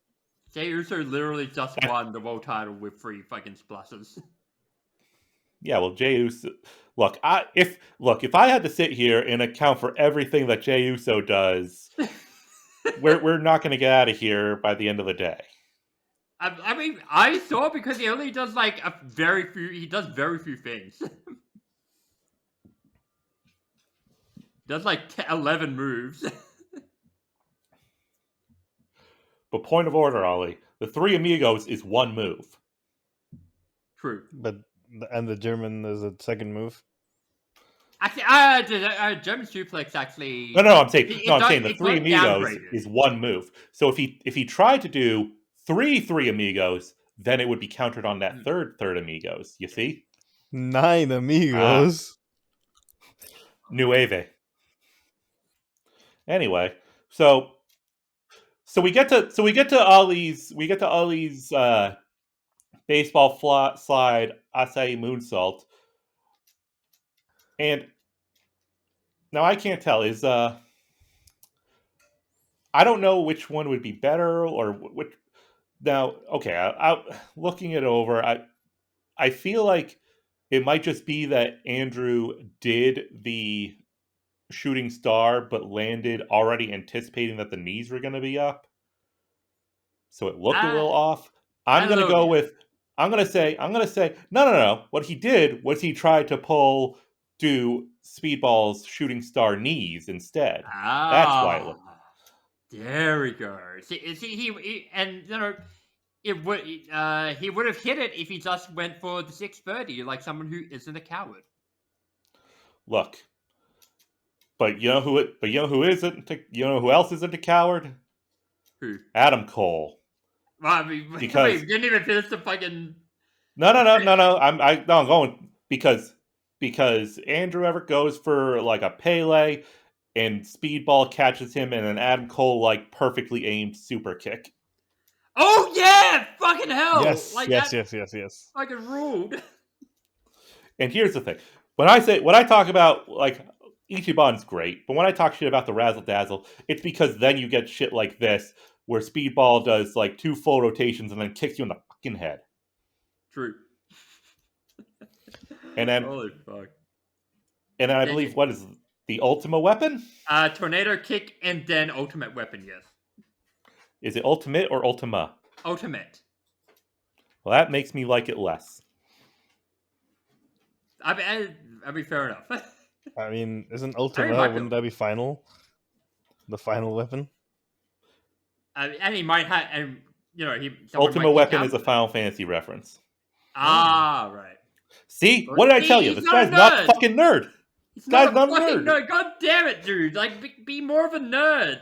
Jay Uso literally just won the world title with 3 fucking splashes. Yeah, well, Jey Uso. Look, if I had to sit here and account for everything that Jey Uso does, we're not going to get out of here by the end of the day. I mean, I saw because he only does like very few. He does very few things. Does like 11 moves. But point of order, Ollie, the Three Amigos is one move. True. But and the German is a second move. Actually, German suplex actually. No, I'm saying the it Three got Amigos downgraded. is one move. So if he tried to do three Amigos, then it would be countered on that third Amigos. You see? 9 amigos. Nueve. Anyway, so we get to Ali's baseball slide acai moonsault, and now I can't tell I don't know which one would be better or which. Now, okay, I looking it over, I feel like it might just be that Andrew did the shooting star but landed already anticipating that the knees were going to be up, so it looked a little off. I'm going to say no. What he did was he tried to do Speedball's shooting star knees instead. That's why it looked. There we go. See, he and it would he would have hit it if he just went for the 630 like someone who isn't a coward. Look, but you know who isn't? You know who else isn't a coward? Who? Adam Cole. Well, I mean, Because wait, didn't even finish the fucking. No. I'm going because Andrew Everett goes for like a Pele, and Speedball catches him, and an Adam Cole like perfectly aimed super kick. Oh yeah! Fucking hell! Yes, like yes. Fucking ruled. And here's the thing: when I talk about like Ichiban's great, but when I talk shit about the Razzle Dazzle, it's because then you get shit like this where Speedball does like 2 full rotations and then kicks you in the fucking head. True. And then holy fuck. And then I believe what is the Ultima weapon? Tornado kick and then ultimate weapon. Yes. Is it ultimate or Ultima? Ultimate. Well, that makes me like it less. I mean, fair enough. I mean, isn't Ultima, wouldn't that be final? The final weapon? And he might have, and Ultima weapon is a Final Fantasy reference. Ah, right. See? What did I tell you? This guy's not a fucking nerd. This guy's not a nerd. God damn it, dude. Like, be more of a nerd.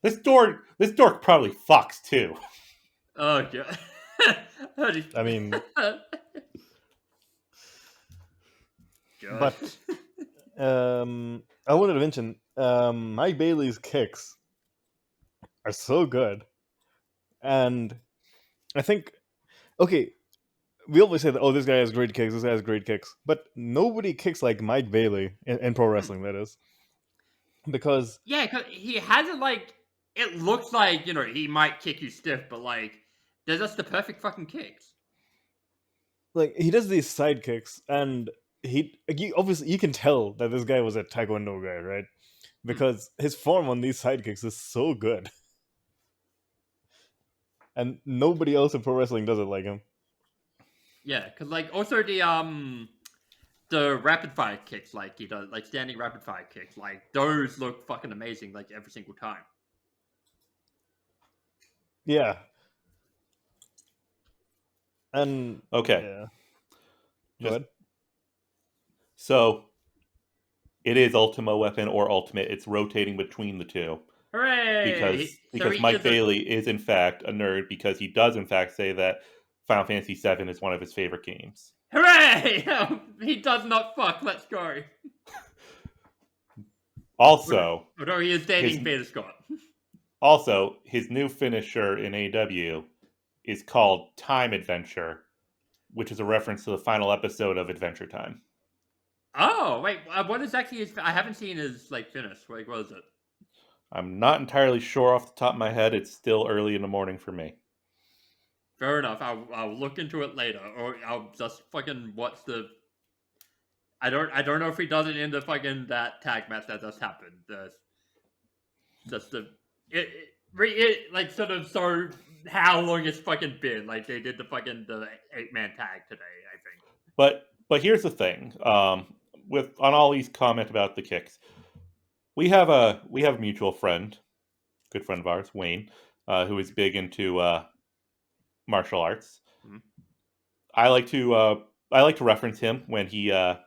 This dork probably fucks too. Oh, God. I mean... God. But, I wanted to mention, Mike Bailey's kicks are so good. And I think, okay, we always say that, oh, this guy has great kicks, but nobody kicks like Mike Bailey in pro wrestling, that is. Because... Yeah, because he hasn't, like, it looks like, he might kick you stiff, but, like, they're just the perfect fucking kicks. Like, he does these side kicks, and obviously, you can tell that this guy was a Taekwondo guy, right? Because his form on these side kicks is so good. And nobody else in pro wrestling does it like him. Yeah, because, like, also the rapid fire kicks, like, he does, like, standing rapid fire kicks, like, those look fucking amazing, like, every single time. Yeah. And... Okay. Yeah. Go ahead. So, it is Ultima weapon or Ultimate. It's rotating between the two. Hooray! Because Mike Bailey is in fact a nerd, because he does in fact say that Final Fantasy VII is one of his favorite games. Hooray! He does not fuck. Let's go. Also, although he is dating Beta Scott. Also, his new finisher in AEW is called Time Adventure, which is a reference to the final episode of Adventure Time. Oh wait, what exactly is? I haven't seen his like finish. Like, what is it? I'm not entirely sure off the top of my head. It's still early in the morning for me. Fair enough. I'll look into it later, or I'll just fucking watch the. I don't know if he does it in the fucking that tag match that just happened. Just the it like sort of so how long it's fucking been. Like they did the 8-man tag today, I think. But here's the thing. With on Ollie's comment about the kicks, we have a mutual friend, good friend of ours, Wayne, who is big into martial arts. Mhm. I like to reference him when he. I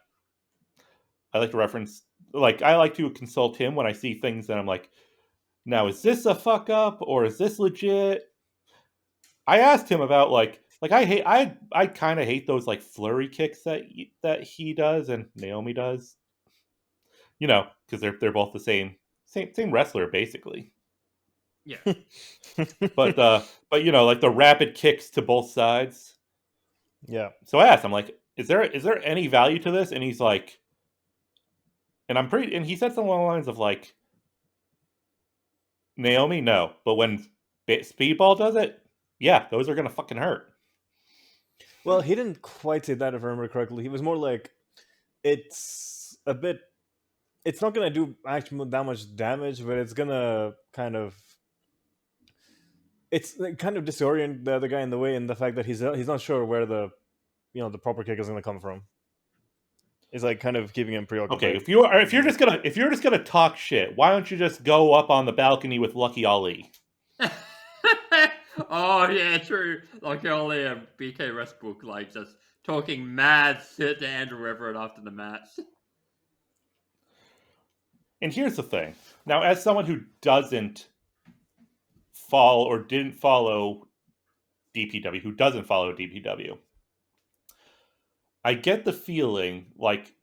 like to consult him when I see things that I'm like, now is this a fuck up or is this legit? I asked him about like I kind of hate those like flurry kicks that he does and Naomi does. You know, because they're both the same wrestler basically. Yeah. But you know, like the rapid kicks to both sides. Yeah. So I asked him like, is there any value to this? And he's like, and he said something along the lines of like, Naomi, no, but when Speedball does it, yeah, those are gonna fucking hurt. Well, he didn't quite say that if I remember correctly. He was more like, it's not gonna do actually that much damage, but it's gonna kind of disorient the other guy in the way, and the fact that he's not sure where the proper kick is gonna come from. It's like kind of keeping him preoccupied. Okay, if you're just gonna talk shit, why don't you just go up on the balcony with Lucky Ali? Oh yeah, true. Lucky Ali and BK Westbrook like just talking mad shit to Andrew Everett after the match. And here's the thing. Now, as someone who didn't follow DPW, I get the feeling like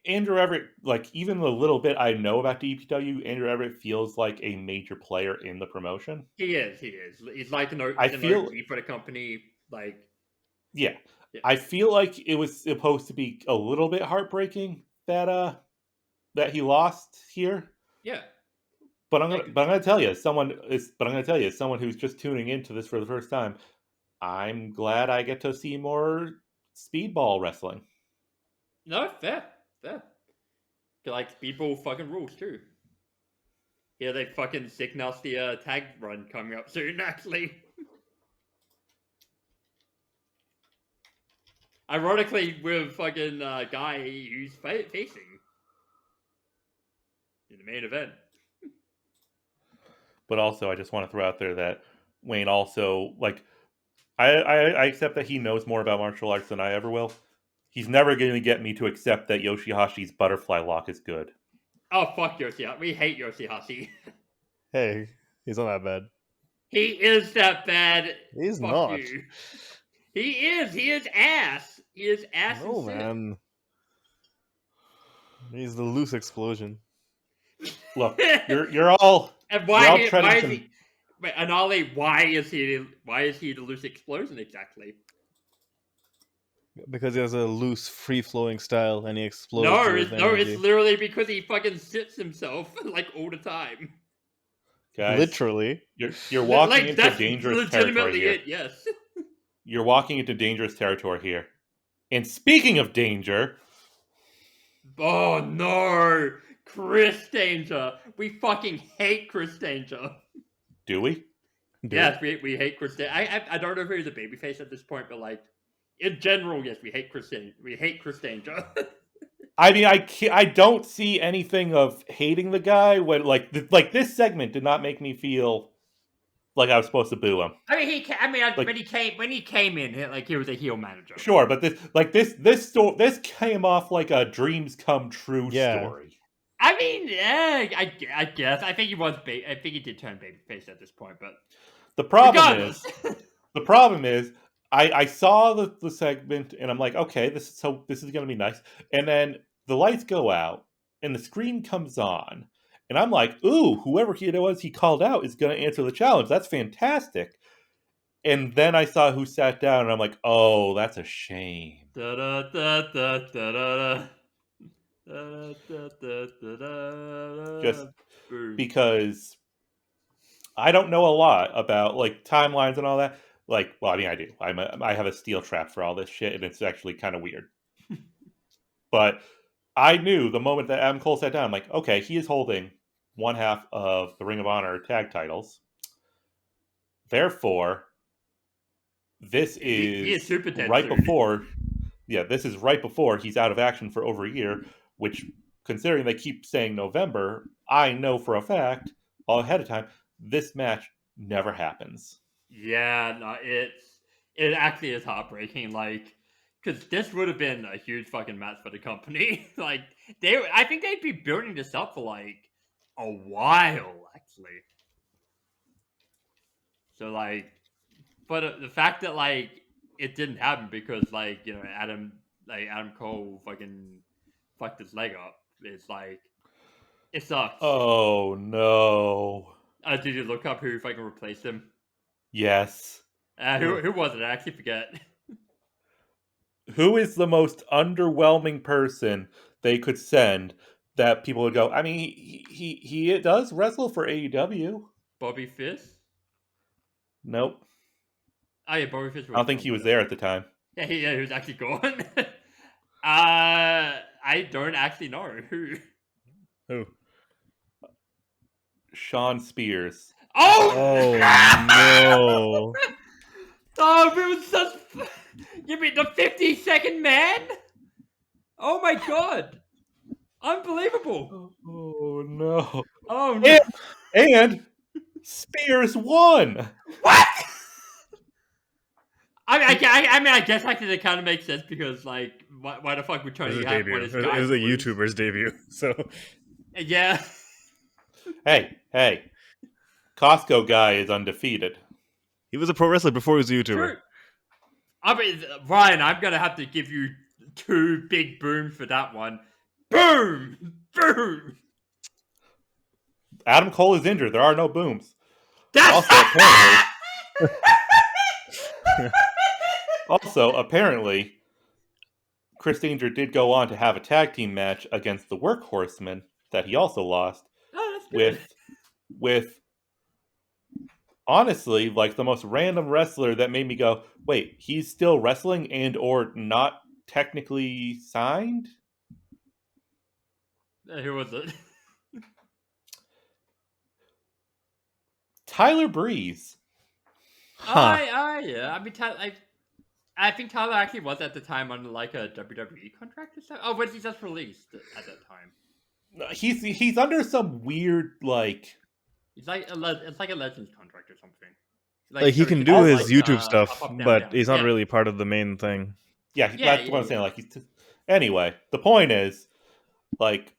Andrew Everett, like even the little bit I know about DPW, Andrew Everett feels like a major player in the promotion. He is. He's like an OG for the company. Like, yeah. I feel like it was supposed to be a little bit heartbreaking that he lost here. Yeah. But I'm gonna tell you, as someone who's just tuning into this for the first time, I'm glad I get to see more speedball wrestling. No, fair. Like speedball fucking rules too. Yeah, they fucking signals the tag run coming up soon. Actually, ironically, with fucking guy who's facing in the main event. But also, I just want to throw out there that Wayne also, like, I accept that he knows more about martial arts than I ever will. He's never going to get me to accept that Yoshihashi's butterfly lock is good. Oh, fuck Yoshihashi. We hate Yoshihashi. Hey, he's not that bad. He is that bad. He's fuck not. You. He is. He is ass. He is ass. No, man. He's the loose explosion. Look, you're all. And why is he? Wait, and Ollie, why is he the loose explosion exactly? Because he has a loose, free-flowing style, and he explodes. It's literally because he fucking sits himself like all the time. Guys, literally, you're walking into dangerous territory here. Yes. You're walking into dangerous territory here. And speaking of danger, oh no, Chris Danger. We fucking hate Chris Danger. Do we? Yes, we hate Chris Danger. I don't know if he's a babyface at this point, but like in general, yes, we hate Chris Danger. We hate Chris Danger. I mean, I don't see anything of hating the guy when like this segment did not make me feel like I was supposed to boo him. I mean, when he came in, like he was a heel manager. Sure, but this came off like a dreams come true story. I mean, yeah, I guess. I think he was. I think he did turn babyface at this point, but the problem is, I saw the segment and I'm like, okay, this is going to be nice. And then the lights go out and the screen comes on, and I'm like, ooh, whoever he called out is going to answer the challenge. That's fantastic. And then I saw who sat down, and I'm like, oh, that's a shame. Da da da da da da. Da, da, da, da, da, Just boom. because I don't know a lot about like timelines and all that. Like, well, I mean, I do. I have a steel trap for all this shit, and it's actually kind of weird. But I knew the moment that Adam Cole sat down, I'm like, okay, he is holding one half of the Ring of Honor tag titles. Therefore, this He is is super dead right soon. before. Yeah, this is right before he's out of action for over a year. Which, considering they keep saying November, I know for a fact all ahead of time this match never happens. Yeah, no, it actually is heartbreaking. Like, because this would have been a huge fucking match for the company. Like, I think they'd be building this up for like a while, actually. So like, but the fact that like it didn't happen because like Adam Cole fucking fucked his leg up is like it sucks. Oh no. Did you look up who fucking replaced him? Yes. Who was it? I actually forget. Who is the most underwhelming person they could send that people would go, I mean, he does wrestle for AEW. Bobby Fish? Nope. Oh yeah, Bobby Fish. I don't think he was there at the time. Yeah, he was actually gone. I don't actually know who. Who? Sean Spears. Oh no! Oh, it was such. You mean the 50-second man? Oh my god! Unbelievable! Oh no! Oh no! And Spears won. What? I guess actually that kind of makes sense because like, why the fuck would It Tony was a have debut. one of his guys It was a lose? YouTuber's debut. So Yeah. Hey! Costco guy is undefeated. he was a pro wrestler before he was a YouTuber. True. I mean, Ryan, I'm gonna have to give you 2 big booms for that one. Boom! Boom! Adam Cole is injured. There are no booms. That's Also, apparently, Chris Danger did go on to have a tag team match against the Workhorsemen that he also lost that's good. with honestly like the most random wrestler that made me go, wait, he's still wrestling and or not technically signed? Who was it? Tyler Breeze. Huh. Yeah. I mean, I think Tyler actually was at the time on like a WWE contract or something. Oh, was he just released at that time? He's under some weird like It's like it's like a Legends contract or something. Like he can do his YouTube stuff, but he's not really part of the main thing. Yeah, that's what I'm saying. Like anyway, the point is, like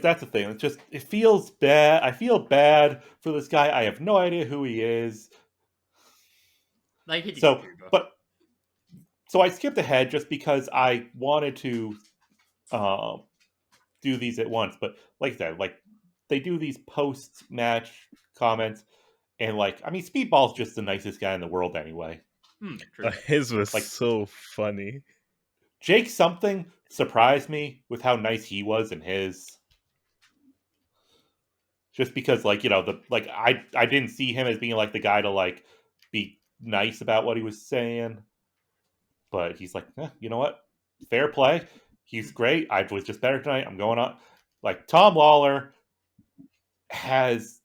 that's the thing. It's just it feels bad. I feel bad for this guy. I have no idea who he is. Like he's so I skipped ahead just because I wanted to do these at once. But like I said, like they do these post-match comments, and like I mean, Speedball's just the nicest guy in the world anyway. His was like so funny. Jake something surprised me with how nice he was in his. Just because, like, I didn't see him as being like the guy to like be nice about what he was saying, but he's like, you know what, fair play. He's great. I was just better tonight. I'm going on. Like Tom Lawler has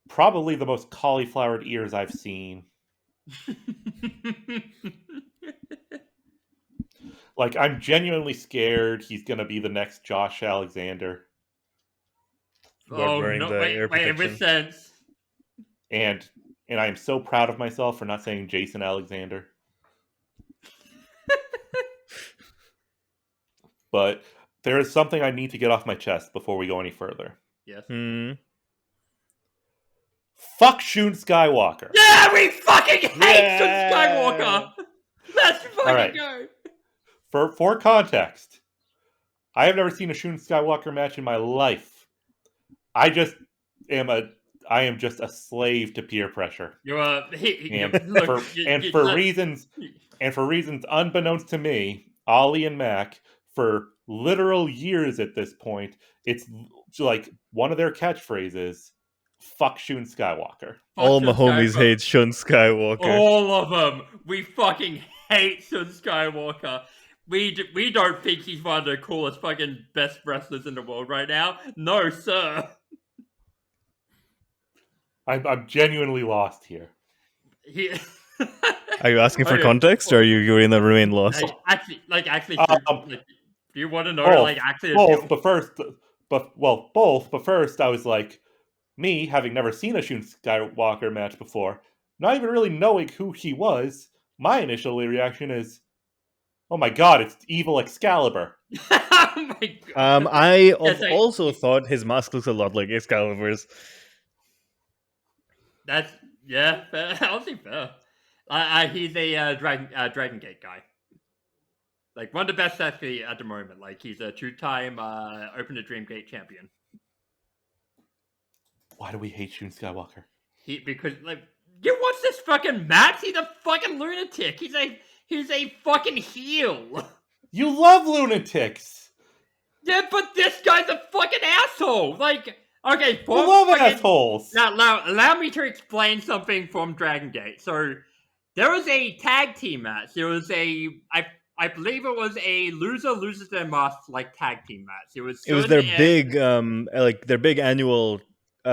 probably the most cauliflowered ears I've seen. Like I'm genuinely scared he's gonna be the next Josh Alexander. Oh no! Wait, with sense. And I am so proud of myself for not saying Jason Alexander. But there is something I need to get off my chest before we go any further. Yes. Fuck Shun Skywalker. Yeah, we fucking hate Shun Skywalker. Let's fucking go. For context, I have never seen a Shun Skywalker match in my life. I just am a I am just a slave to peer pressure. You're And look, for reasons unbeknownst to me, Ollie and Mac, for literal years at this point, it's like one of their catchphrases, "Fuck Shun Skywalker." All Shun my homies Skywalker. hate Shun Skywalker. All of them. We fucking hate Shun Skywalker. We don't think he's one of the coolest fucking best wrestlers in the world right now. No, sir. I'm genuinely lost here. He. Are you asking for Okay, context, or are you going to remain lost? Actually, do you want to know? Both, Actually, both. But first, I was like, me having never seen a Shun Skywalker match before, not even really knowing who he was. My initial reaction is, "Oh my god, it's evil Excalibur." Oh my god. I Yes, also thought his mask looks a lot like Excalibur's. That's fair. I'll say fair. He's a Dragon Gate guy. Like one of the best actually at the moment. Like he's a two-time Open the Dream Gate champion. Why do we hate Shun Skywalker? Because like you watch this fucking match, he's a fucking lunatic. He's a fucking heel. You love lunatics. Yeah, but this guy's a fucking asshole. Like, okay, You love assholes. Now, allow me to explain something from Dragon Gate. So, there was a tag team match. There was I believe it was a loser loses their mask like tag team match. It was their big their big annual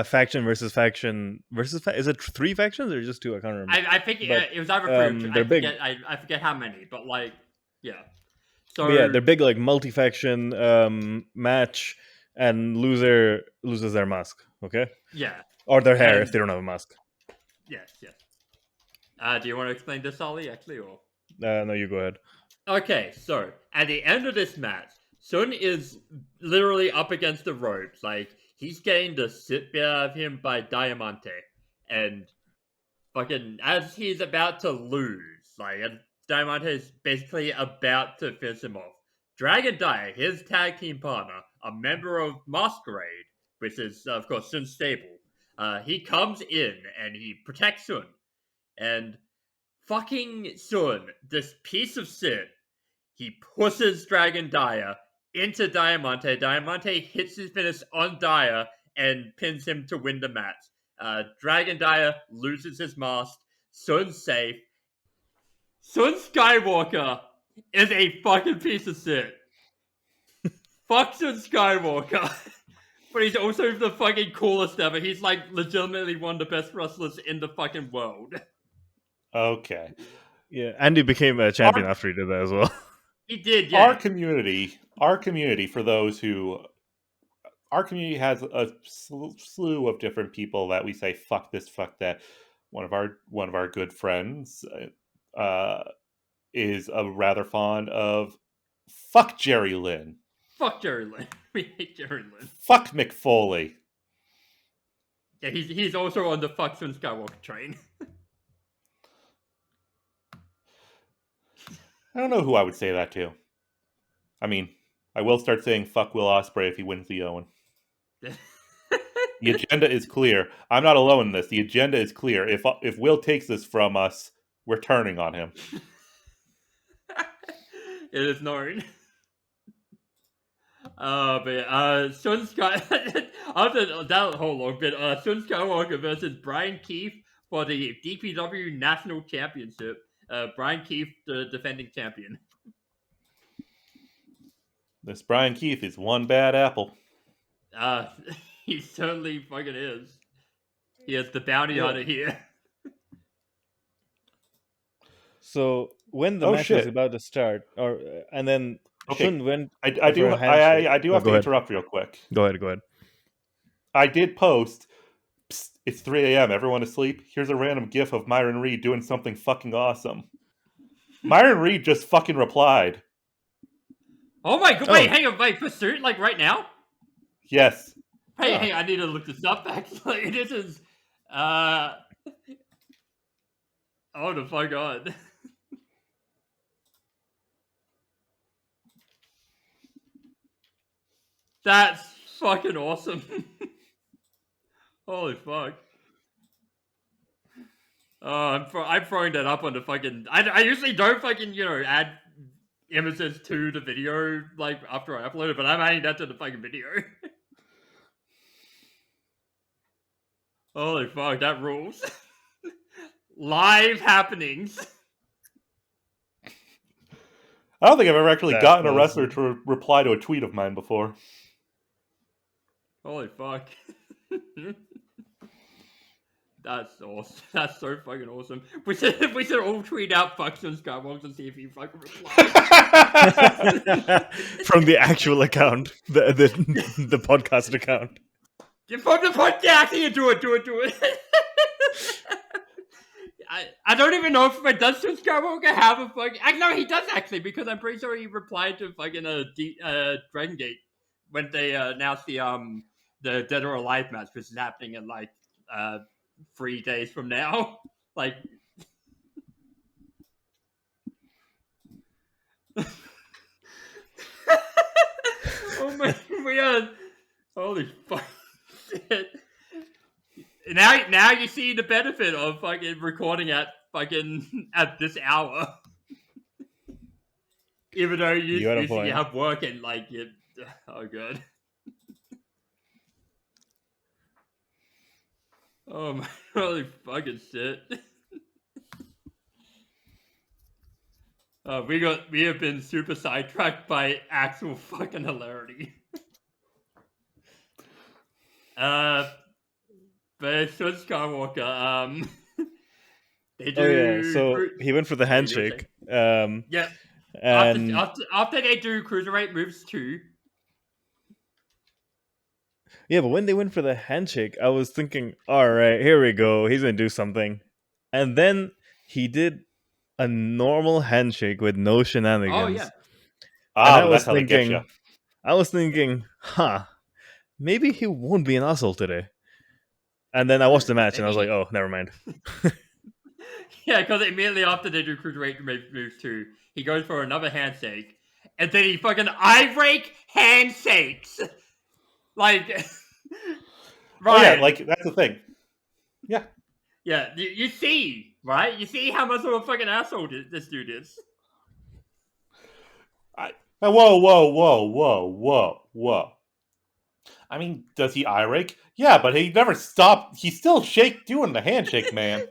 faction versus faction versus. Is it 3 factions or just 2? I can't remember. I think it was either 3. I forget how many, but like, yeah. So but yeah, they're big like multi-faction match, and loser loses their mask. Okay. Yeah. Or their hair if they don't have a mask. Yes. Do you want to explain this, Ollie? Actually, or No, you go ahead. okay. So at the end of this match, Sun is literally up against the ropes. Like he's getting the sit bit out of him by Diamante, and fucking as he's about to lose, like Diamante is basically about to finish him off. Dragon Dia, his tag team partner, a member of Masquerade, which is of course Sun's stable, he comes in and he protects Sun, and fucking Sun, this piece of shit, he pushes Dragon Dia into Diamante. Diamante hits his finish on Dia and pins him to win the match. Dragon Dia loses his mask. Sun's safe. Sun Skywalker is a fucking piece of shit. Fuck Sun Skywalker. But he's also the fucking coolest ever. He's like legitimately one of the best wrestlers in the fucking world. Okay. Yeah, Andy became a champion after he did that as well. He did, yeah. Our community, for those who... Our community has a slew of different people that we say, fuck this, fuck that. One of our good friends is rather fond of fuck Jerry Lynn. Fuck Jerry Lynn. We hate Jerry Lynn. Fuck Mick Foley. Yeah, he's also on the fuck Sun Skywalker train. I don't know who I would say that to. I mean, I will start saying fuck Will Ospreay if he wins the Owen. The agenda is clear. I'm not alone in this. The agenda is clear. If Will takes this from us, we're turning on him. It is known. But Sun Skywalker after that whole long bit, Sun Skywalker versus Brian Keefe for the DPW National Championship. Brian Keefe, the defending champion. This Brian Keefe is one bad apple. He certainly fucking is. He has the bounty on it here. So when the match was about to start, and then Shun went. I do have to interrupt real quick. Go ahead. I did post. Psst, it's 3 a.m. Everyone asleep. Here's a random GIF of Myron Reed doing something fucking awesome. Myron Reed just fucking replied. Oh my god! Wait, hang on, Pursuit, like right now? Yes. Hey, I need to look this up. Actually, this is oh the fuck god. That's fucking awesome. Holy fuck. I'm throwing that up on the fucking. I usually don't fucking add images to the video like after I upload it, but I'm adding that to the fucking video. Holy fuck, that rules. Live happenings. I don't think I've ever actually That's gotten a awesome. wrestler to reply to a tweet of mine before. Holy fuck. That's awesome. That's so fucking awesome. We should all tweet out fucks on Skywalker and see if he fucking replies. From the actual account, the podcast account. From the podcast, you do it. I don't even know if does Skywalker have a fucking. No, he does actually, because I'm pretty sure he replied to fucking Dragon Gate when they announced the Dead or Alive match, which is happening in like 3 days from now. Like, oh my, we are. Holy fuck! Shit. Now you see the benefit of fucking recording at this hour. Even though you have work and like oh good. Oh my holy fucking shit. We have been super sidetracked by actual fucking hilarity. But Son Skywalker, they do. So he went for the handshake. Yeah. And after they do cruiserweight moves too. Yeah, but when they went for the handshake, I was thinking, all right, here we go. He's going to do something. And then he did a normal handshake with no shenanigans. Oh, yeah. That's how they get you. I was thinking, maybe he won't be an asshole today. And then I watched the match and I was like, oh, never mind. Yeah, because immediately after they do cruiserweight moves too, he goes for another handshake. And then he fucking eye-rake handshakes. Like, right? Oh, yeah, like that's the thing. Yeah, yeah. You see, right? You see how much of a fucking asshole this dude is. Whoa. I mean, does he eye rake? Yeah, but he never stopped. He still doing the handshake, man.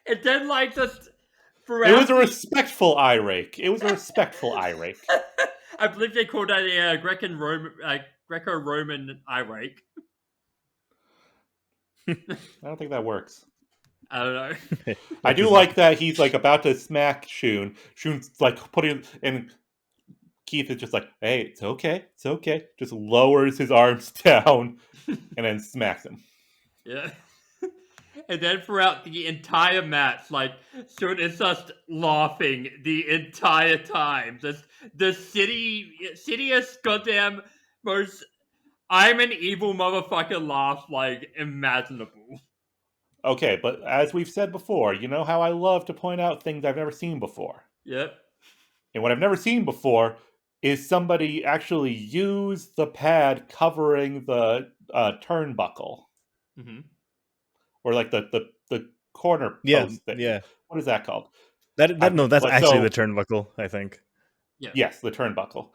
And then, like, just throughout. It was a respectful eye rake. I believe they called that a Greco-Roman eye rake. I don't think that works. I don't know. I do like that he's like about to smack Shun. Shun's like putting, and Keith is just like, "Hey, it's okay. Just lowers his arms down and then smacks him. Yeah. And then throughout the entire match, like, Shun is just laughing the entire time. Just the shittiest goddamn most I'm an evil motherfucker laugh, like, imaginable. Okay, but as we've said before, you know how I love to point out things I've never seen before. Yep. And what I've never seen before is somebody actually use the pad covering the turnbuckle. Mm-hmm. Or like the corner post thing. Yeah. What is that called? That's actually the turnbuckle, I think. Yeah. Yes, the turnbuckle.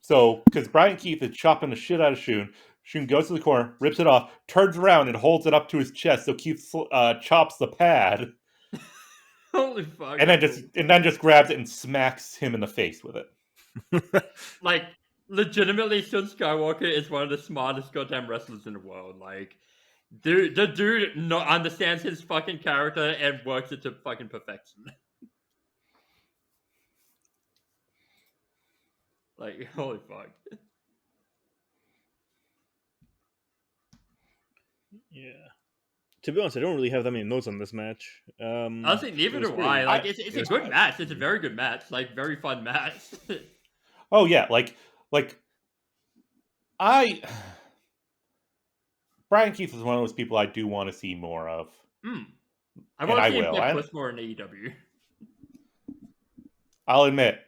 So, because Brian Keith is chopping the shit out of Shun. Shun goes to the corner, rips it off, turns around and holds it up to his chest so Keith chops the pad. Holy fuck. And then just grabs it and smacks him in the face with it. Like, legitimately, Son Skywalker is one of the smartest goddamn wrestlers in the world. Like, the dude understands his fucking character and works it to fucking perfection. Like, holy fuck. Yeah. To be honest, I don't really have that many notes on this match. Honestly, neither do I. Like, it's a good match. It's a very good match. Like, very fun match. Oh yeah, like Brian Keith is one of those people I do want to see more of. I want to see him get pushed more in AEW. I'll admit,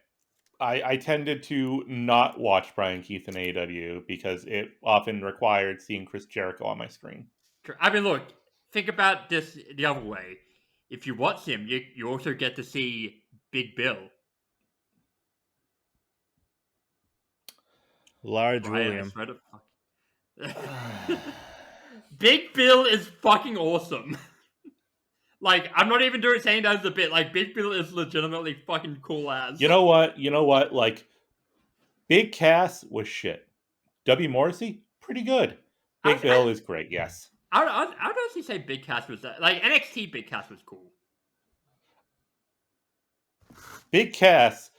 I tended to not watch Brian Keith in AEW because it often required seeing Chris Jericho on my screen. I mean, look, think about this the other way. If you watch him, you also get to see Big Bill. Large Brian, I William. swear to fuck. Big Bill is fucking awesome. Like, I'm not even saying that as a bit. Like, Big Bill is legitimately fucking cool as. You know what? Like, Big Cass was shit. W. Morrissey, pretty good. Big Bill is great, yes. I would honestly say Big Cass was that. Like, NXT Big Cass was cool. Big Cass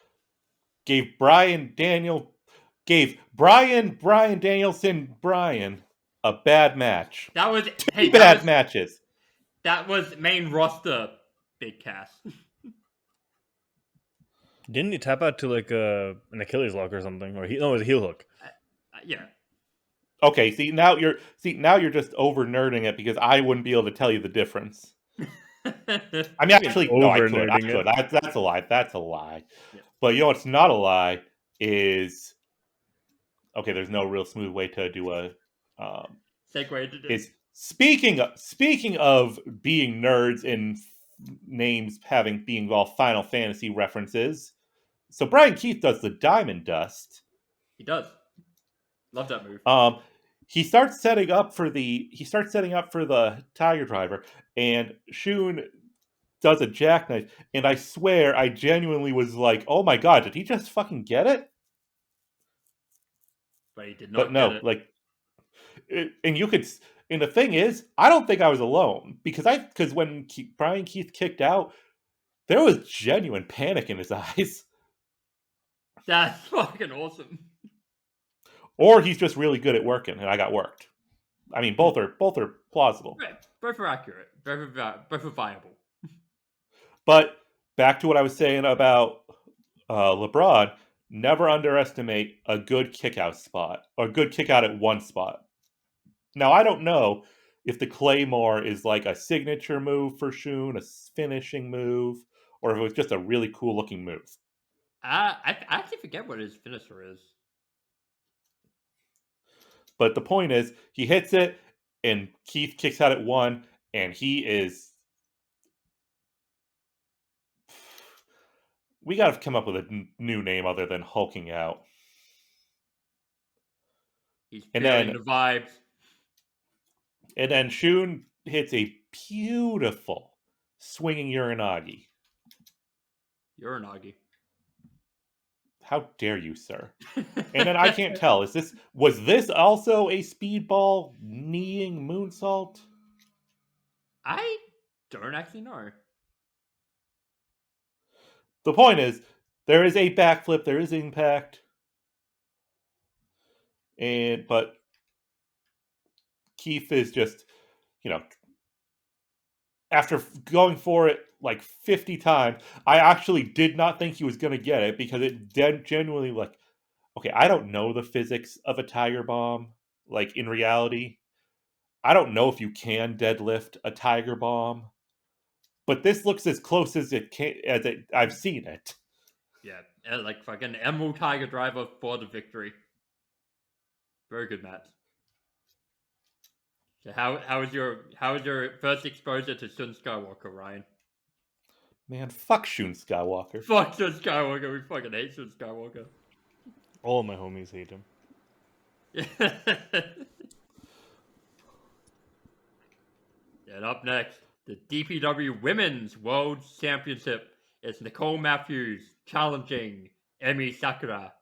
gave Brian Danielson a bad match. That was Two bad matches. That was main roster Big Cass. Didn't he tap out to like an Achilles lock or something? Or it was a heel hook. Yeah. Okay, now you're just over nerding it because I wouldn't be able to tell you the difference. I mean, actually, no, I could. That's a lie. That's a lie. Yeah. But you know what's not a lie is there's no real smooth way to do a segue to this. Is speaking of being nerds and names being all Final Fantasy references. So Brian Keith does the Diamond Dust. He does. Love that move. He starts setting up for the Tiger Driver, and Shun does a jackknife, and I swear I genuinely was like, "Oh my god, did he just fucking get it?" But he did not. But no, get it. like, and you could. And the thing is, I don't think I was alone because when Brian Keith kicked out, there was genuine panic in his eyes. That's fucking awesome. Or he's just really good at working, and I got worked. I mean, both are plausible. Right. Both are accurate. Both are viable. But back to what I was saying about LeBron, never underestimate a good kick-out spot, or a good kick-out at one spot. Now, I don't know if the Claymore is like a signature move for Shun, a finishing move, or if it was just a really cool-looking move. I actually forget what his finisher is. But the point is, he hits it, and Keith kicks out at one, and he is... We got to come up with a new name other than hulking out. He's feeling the vibes. And then Shun hits a beautiful swinging Uranagi. Uranagi. How dare you, sir? And then I can't tell. Was this also a speedball kneeing moonsault? I don't actually know. The point is, there is a backflip, there is impact. But Keith is just, after going for it like 50 times, I actually did not think he was going to get it because it genuinely, like, okay, I don't know the physics of a Tiger Bomb. Like, in reality, I don't know if you can deadlift a Tiger Bomb, but this looks as close as I've seen it. Yeah, like fucking Emerald Tiger Driver for the victory. Very good match. So how was your first exposure to Shun Skywalker, Ryan? Man, fuck Shun Skywalker. Fuck Shun Skywalker. We fucking hate Shun Skywalker. All my homies hate him. And up next, the DPW Women's World Championship. It's Nicole Matthews challenging Emi Sakura.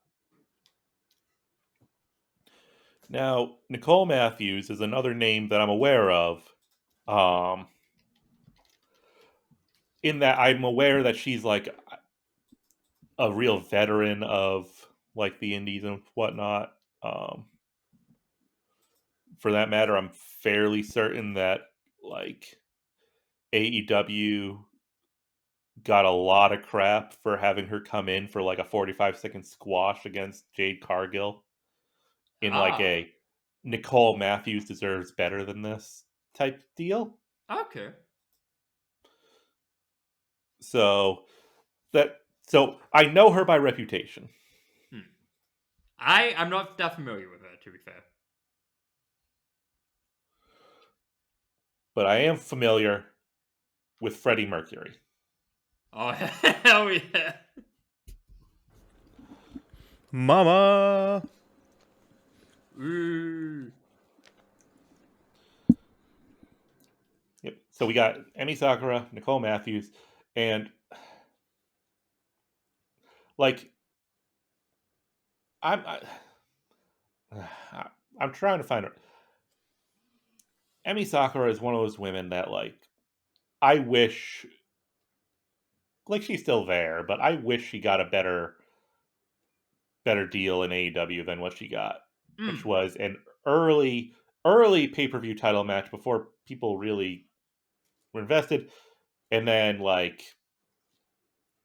Now, Nicole Matthews is another name that I'm aware of. In that I'm aware that she's like a real veteran of like the indies and whatnot. For that matter, I'm fairly certain that like AEW got a lot of crap for having her come in for like a 45-second squash against Jade Cargill in like a Nicole Matthews deserves better than this type deal. Okay. So So I know her by reputation. I'm not that familiar with her, to be fair. But I am familiar with Freddie Mercury. Oh, hell yeah. Mama. Ooh. Yep. So we got Emi Sakura, Nicole Matthews, and like I'm trying to find her. Emi Sakura is one of those women that like I wish like she's still there, but I wish she got a better deal in AEW than what she got, which was an early pay-per-view title match before people really were invested, and then like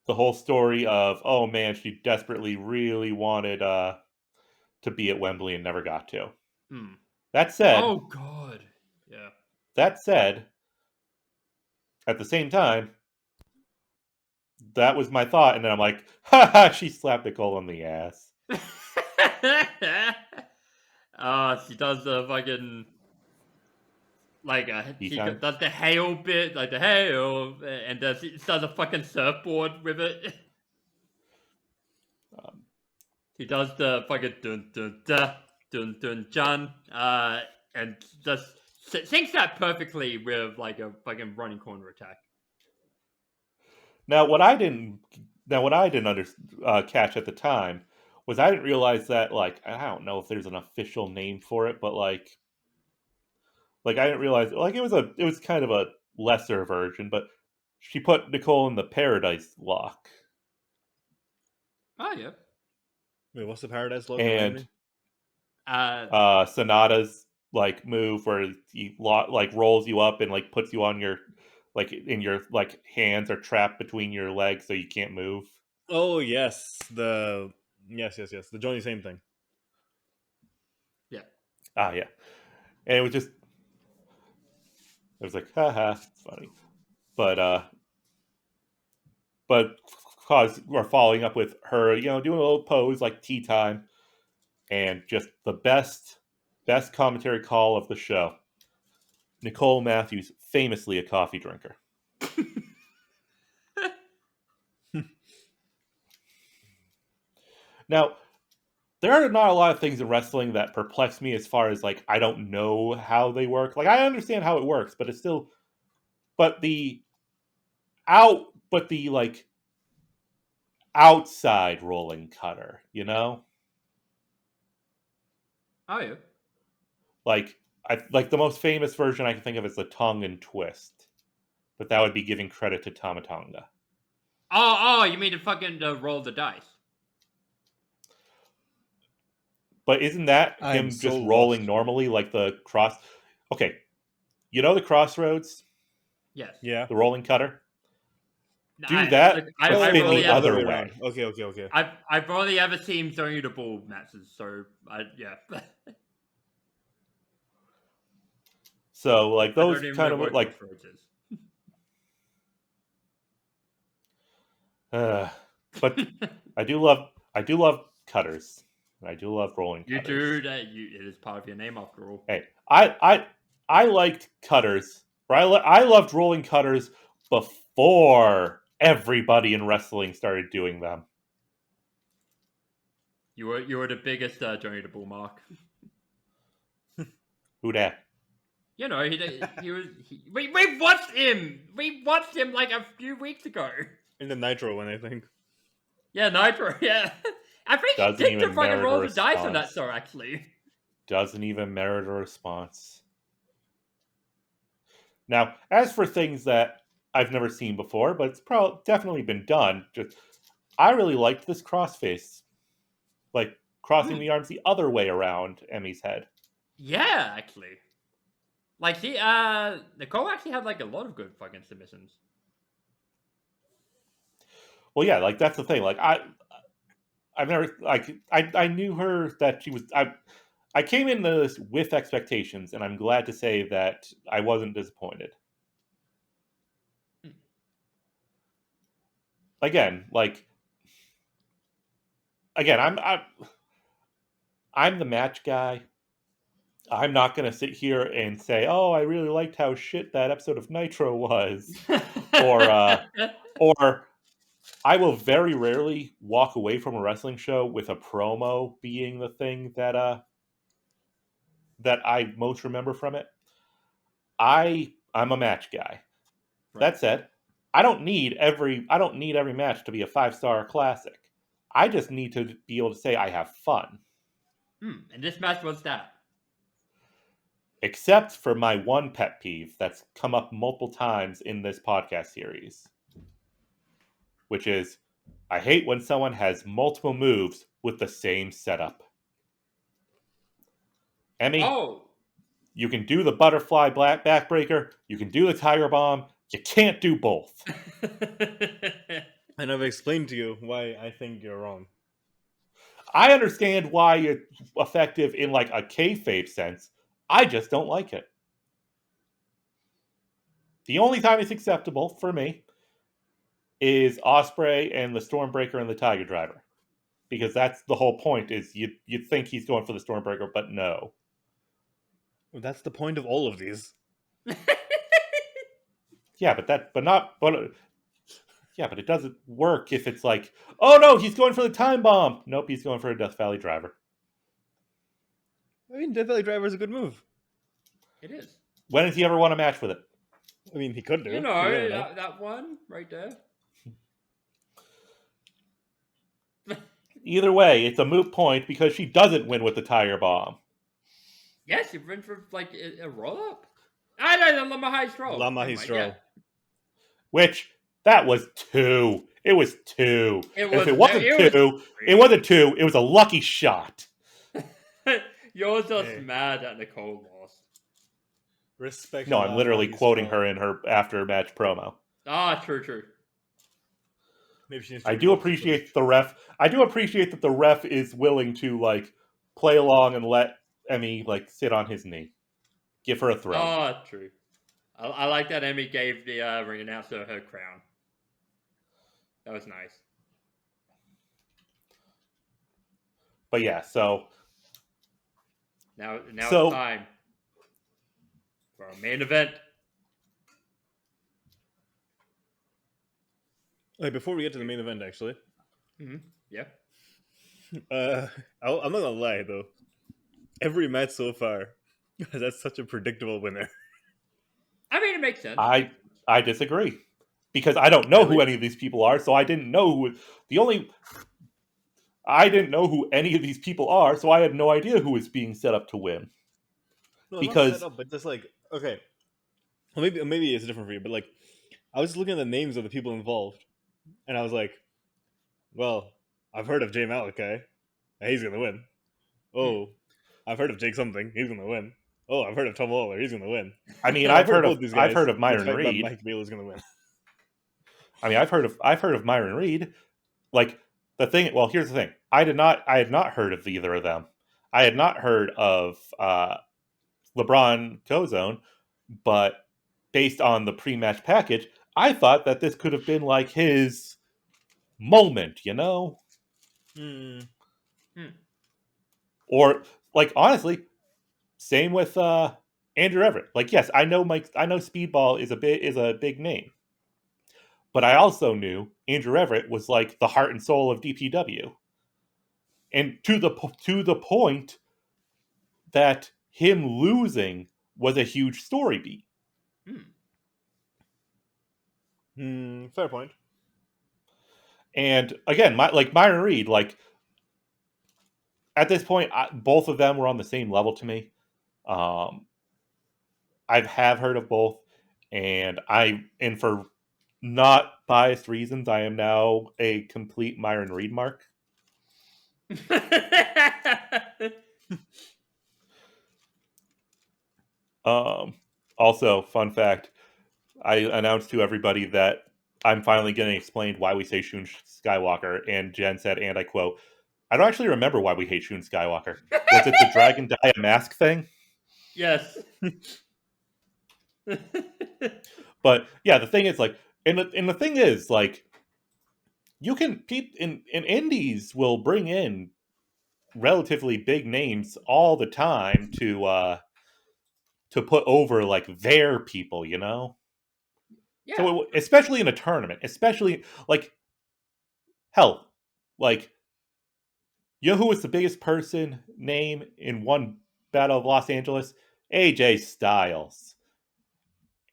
the whole story of oh man, she desperately really wanted to be at Wembley and never got to. That said, Oh god. Yeah. that said, at the same time, that was my thought, and then I'm like, haha, she slapped Nicole on the ass. She does the fucking like she time? does the hail bit, like the hail, and she does a fucking surfboard with it. He does the fucking dun dun da dun dun John, and just syncs that perfectly with like a fucking running corner attack. Now, what I didn't catch at the time was I didn't realize that like I don't know if there's an official name for it, but like I didn't realize like it was kind of a lesser version, but she put Nicole in the Paradise Lock. Oh yeah. Wait, what's the Paradise Lock? And Sonata's like move where he like rolls you up and like puts you on your like in your like hands are trapped between your legs so you can't move. Oh yes, yes, the Johnny Same thing. Yeah. Yeah, and it was like haha, it's funny, but cause we're following up with her, doing a little pose like tea time, and just the best commentary call of the show. Nicole Matthews, famously a coffee drinker. Now, there are not a lot of things in wrestling that perplex me as far as like I don't know how they work. Like I understand how it works, but it's still but the like outside rolling cutter, Oh yeah. Like the most famous version I can think of is the tongue and twist. But that would be giving credit to Tama Tonga. Oh, you mean to fucking roll the dice? But isn't that him just rolling normally like the cross? Okay, the crossroads? Yes. Yeah. The rolling cutter? Do I that, I but spin really the other way. Okay. I've only ever seen Zone the Ball matches, so yeah. So like those kind of like but I do love cutters. I do love rolling you cutters. do that. It is part of your name after all. Hey, I liked cutters. Or I loved rolling cutters before everybody in wrestling started doing them. You were the biggest Johnny the Ball mark. Who dat? He was. We watched him. We watched him like a few weeks ago. In the Nitro one, I think. Yeah, Nitro. Yeah, I think Doesn't he did even the fucking merit roll a the dice on that response. show. Actually, Doesn't even merit a response. Now, as for things that I've never seen before, but it's definitely been done. I really liked this crossface, like crossing the arms the other way around Emi's head. Yeah, actually. Like Nicole actually had like a lot of good fucking submissions. Well, yeah, like that's the thing. Like I've never like I knew her that she was I came into this with expectations, and I'm glad to say that I wasn't disappointed. Again, like again, I'm the match guy. I'm not going to sit here and say, "Oh, I really liked how shit that episode of Nitro was," or I will very rarely walk away from a wrestling show with a promo being the thing that I most remember from it. I'm a match guy. Right. That said, I don't need every match to be a 5-star classic. I just need to be able to say I have fun. And this match was that. Except for my one pet peeve that's come up multiple times in this podcast series, which is I hate when someone has multiple moves with the same setup. Emmy, Oh. you can do the butterfly black backbreaker, you can do the tiger bomb, you can't do both. And I've explained to you why I think you're wrong. I understand why it's effective in like a kayfabe sense. I just don't like it. The only time it's acceptable for me is Osprey and the Stormbreaker and the Tiger Driver. Because that's the whole point, is you'd think he's going for the Stormbreaker, but no. Well, that's the point of all of these. Yeah, but it doesn't work if it's like, oh no, he's going for the time bomb. Nope, he's going for a Death Valley Driver. I mean, Death Valley Driver is a good move. It is. When has he ever won a match with it? I mean, he could do. You know, that one right there. Either way, it's a moot point because she doesn't win with the tire bomb. Yes, you went for like a roll up. I know the Lama High Stroll. Lama Stroll. Yeah. Which, that was 2. It was 2. If it wasn't it 2, it was a lucky shot. You're just mad that Nicole lost. Respect. No, I'm literally quoting her in her after-match promo. Ah, true. Maybe she I do appreciate the ref. I do appreciate that the ref is willing to like play along and let Emmy like sit on his knee, give her a throne. Ah, true. I like that Emmy gave the ring announcer her crown. That was nice. But yeah, so now it's time for our main event. Wait, before we get to the main event, actually. Yeah. I'm not gonna lie though. Every match so far, that's such a predictable winner. I mean, it makes sense. I disagree because I don't know who any of these people are, so I didn't know who I didn't know who any of these people are, so I had no idea who was being set up to win. No, because not set up, but just like okay, well maybe it's different for you, but like I was just looking at the names of the people involved, and I was like, well, I've heard of Jay Malachi, he's gonna win. Oh, I've heard of Jake something, he's gonna win. Oh, I've heard of Tom Lawler, he's gonna win. I mean, No, I've heard of Myron Reed. Mike Bailey's gonna win. I mean, I've heard of Myron Reed. Like the thing. Well, here's the thing. I had not heard of either of them. I had not heard of LeBron Cozone, but based on the pre-match package, I thought that this could have been like his moment, you know? Or like honestly, same with Andrew Everett. Like, yes, I know Speedball is a big name. But I also knew Andrew Everett was like the heart and soul of DPW. And to the point that him losing was a huge story beat. Fair point. And again, Myron Reed, like at this point, both of them were on the same level to me. I have heard of both, and for not biased reasons, I am now a complete Myron Reed mark. Also, fun fact, I announced to everybody that I'm finally getting explained why we say Shun Skywalker, and Jen said, and I quote, I don't actually remember why we hate Shun Skywalker. Was it the dragon dye mask thing? Yes. But yeah, the thing is like, and the thing is like, you can in indies will bring in relatively big names all the time to put over like their people, you know. Yeah. So especially in a tournament, especially like hell, like you know who was the biggest person name in one Battle of Los Angeles? AJ Styles.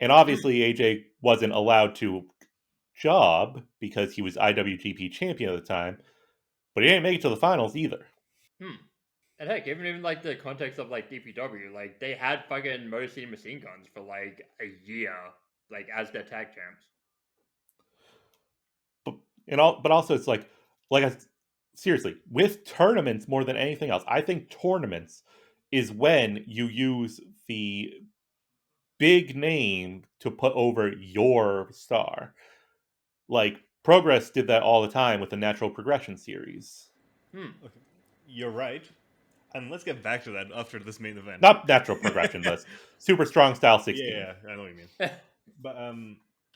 And obviously AJ wasn't allowed to job because he was IWGP champion at the time, but he didn't make it to the finals either. And heck, even like the context of like DPW, like they had fucking Motor City Machine Guns for like a year, like as their tag champs. But also it's like seriously, with tournaments more than anything else, I think tournaments is when you use the big name to put over your star. Like Progress did that all the time with the Natural Progression series. Okay. You're right. And let's get back to that after this main event. Not Natural Progression, but Super Strong Style 16. Yeah, I know what you mean. But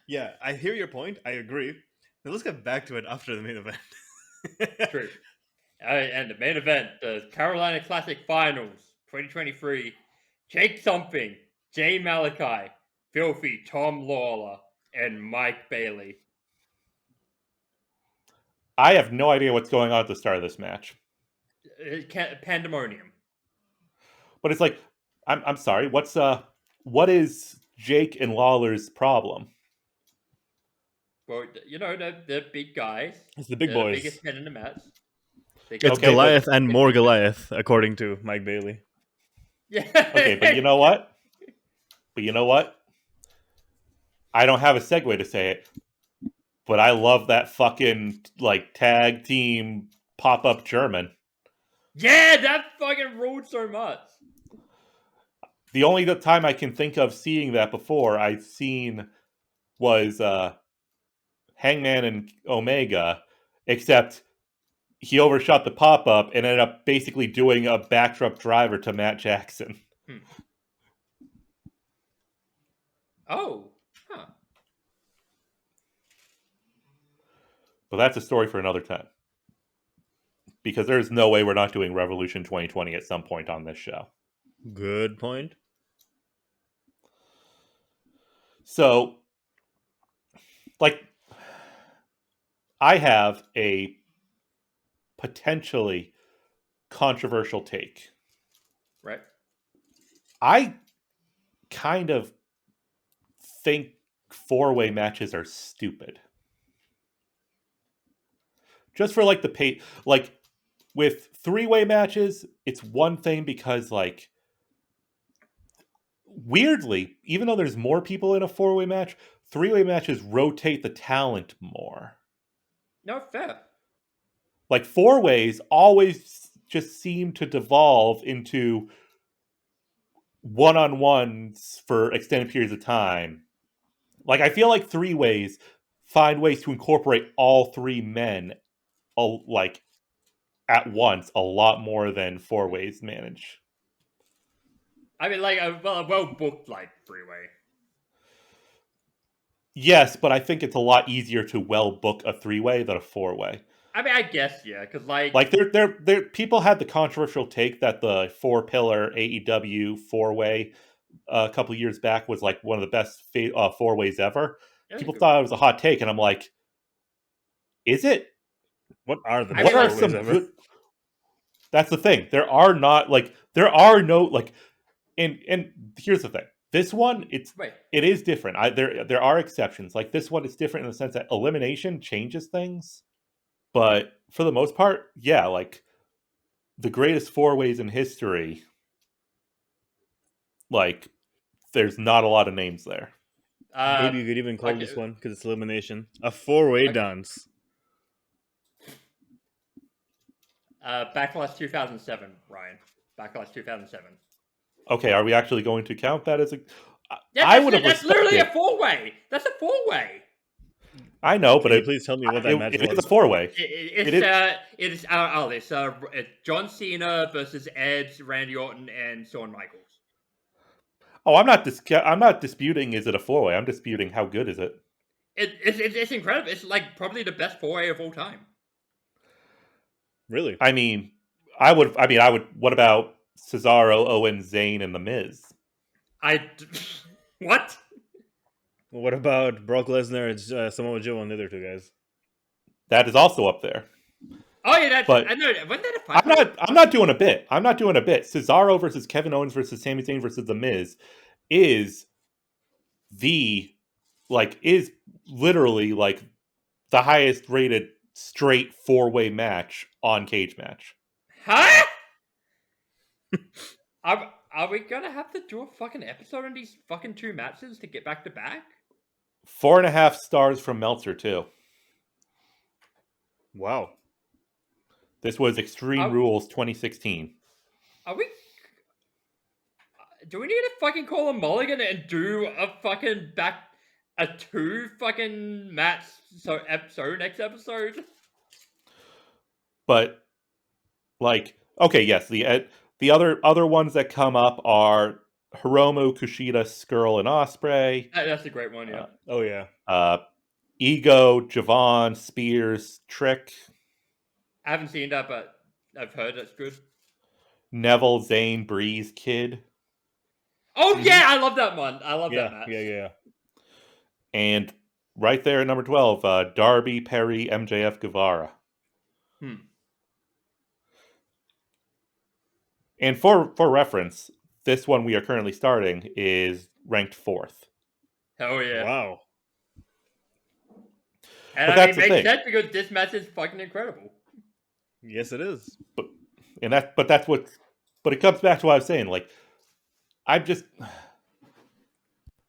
yeah, I hear your point. I agree. Now let's get back to it after the main event. True. And the main event, the Carolina Classic Finals 2023. Jake Something, Jay Malachi, Filthy Tom Lawler, and Mike Bailey. I have no idea what's going on at the start of this match. Pandemonium. But it's like, I'm sorry, what is Jake and Lawler's problem? Well, you know, they're big guys. It's the big They're boys. the biggest men in the match. It's Okay, Goliath and more Goliath, according to Mike Bailey. Yeah. Okay, but you know what? I don't have a segue to say it, but I love that fucking like tag team pop up German. Yeah, that fucking ruled so much. The only time I can think of seeing that before I've seen was Hangman and Omega, except he overshot the pop up and ended up basically doing a backdrop driver to Matt Jackson. Oh, huh. But that's a story for another time. Because there's no way we're not doing Revolution 2020 at some point on this show. Good point. So, like, I have a potentially controversial take. Right. I kind of think four-way matches are stupid. Just for like the pay, like with three-way matches, it's one thing because like weirdly, even though there's more people in a four-way match, three-way matches rotate the talent more. No, fair. Like four ways always just seem to devolve into one-on-ones for extended periods of time. Like I feel like three ways find ways to incorporate all three men like at once a lot more than four ways manage. I mean, like a well booked like three-way. Yes, but I think it's a lot easier to well book a three-way than a four-way. I mean, I guess yeah, because like there people had the controversial take that the four-pillar AEW four-way a couple years back was like one of the best four ways ever. People thought it was a hot take, and I'm like, is it? What are the what are some ever? good? That's the thing. There are no like, and here's the thing. This one, it is different. There are exceptions. Like this one, it's different in the sense that elimination changes things, but for the most part, yeah, like the greatest four ways in history. Like, there's not a lot of names there. Maybe you could even call this one, because it's elimination, a four-way dance. Backlash 2007, Ryan. Backlash 2007. Okay, are we actually going to count that as a? Yeah, I would have. That's literally a four-way. That's a four-way. I know, but please tell me what that match was. It is a four-way. It's John Cena versus Edge, Randy Orton, and Shawn Michaels. Oh, I'm not disputing. Is it a four-way? I'm disputing how good is it. It's incredible. It's like probably the best 4A of all time. Really? I mean, I would. What about Cesaro, Owen, Zayn, and The Miz? What? What about Brock Lesnar and Samoa Joe and the other two guys? That is also up there. Oh yeah, But I know. Wasn't that a fight? I'm not doing a bit. I'm not doing a bit. Cesaro versus Kevin Owens versus Sami Zayn versus The Miz is is literally like the highest rated straight 4-way match on Cage Match. Huh? Are we gonna have to do a fucking episode on these fucking two matches to get back to back? 4.5 stars from Meltzer too. Wow. This was Extreme Rules 2016. Are we? Do we need to fucking call a mulligan and do a two fucking match episode next episode? But like, okay, yes, the other ones that come up are Hiromu, Kushida, Skrull, and Ospreay. That's a great one, yeah. Oh yeah. Ego, Javon, Spears, Trick, I haven't seen that, but I've heard that's good. Neville, Zayn, Breeze, Kid. Oh yeah, I love that one. I love that match. Yeah. And right there at number 12, Darby, Perry, MJF, Guevara. And for reference, this one we are currently starting is ranked 4th. Hell yeah. Wow. And but I mean, makes sense because this match is fucking incredible. Yes, it is. But it comes back to what I was saying. Like, I'm just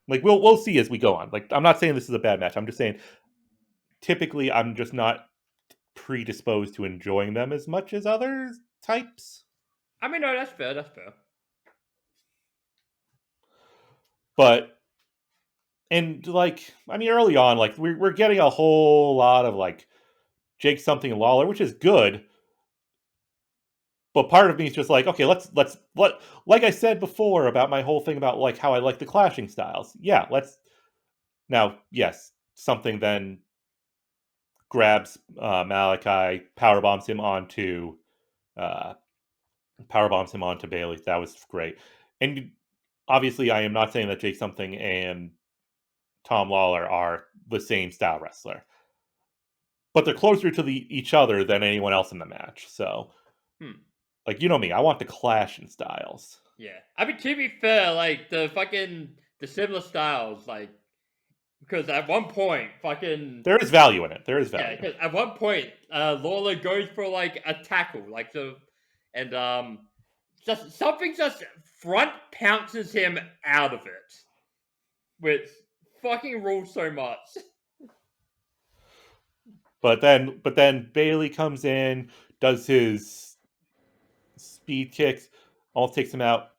like we'll see as we go on. Like, I'm not saying this is a bad match. I'm just saying typically I'm just not predisposed to enjoying them as much as other types. I mean, no, that's fair. That's fair. But early on, like we're getting a whole lot of like Jake something and Lawler, which is good. But part of me is just like, okay, let's like I said before about my whole thing about like how I like the clashing styles. Yeah, now, yes, something then grabs Malachi, powerbombs him onto Bailey. That was great. And obviously I am not saying that Jake something and Tom Lawler are the same style wrestler. But they're closer to each other than anyone else in the match. So like, you know me, I want the clash in styles. Yeah. I mean, to be fair, like, the similar styles, like, because at one point, there is value in it. There is value. Yeah, because at one point, Lawler goes for, like, a tackle, like, something just front pounces him out of it. Which fucking rules so much. But then Bailey comes in, does his speed kicks, almost takes him out.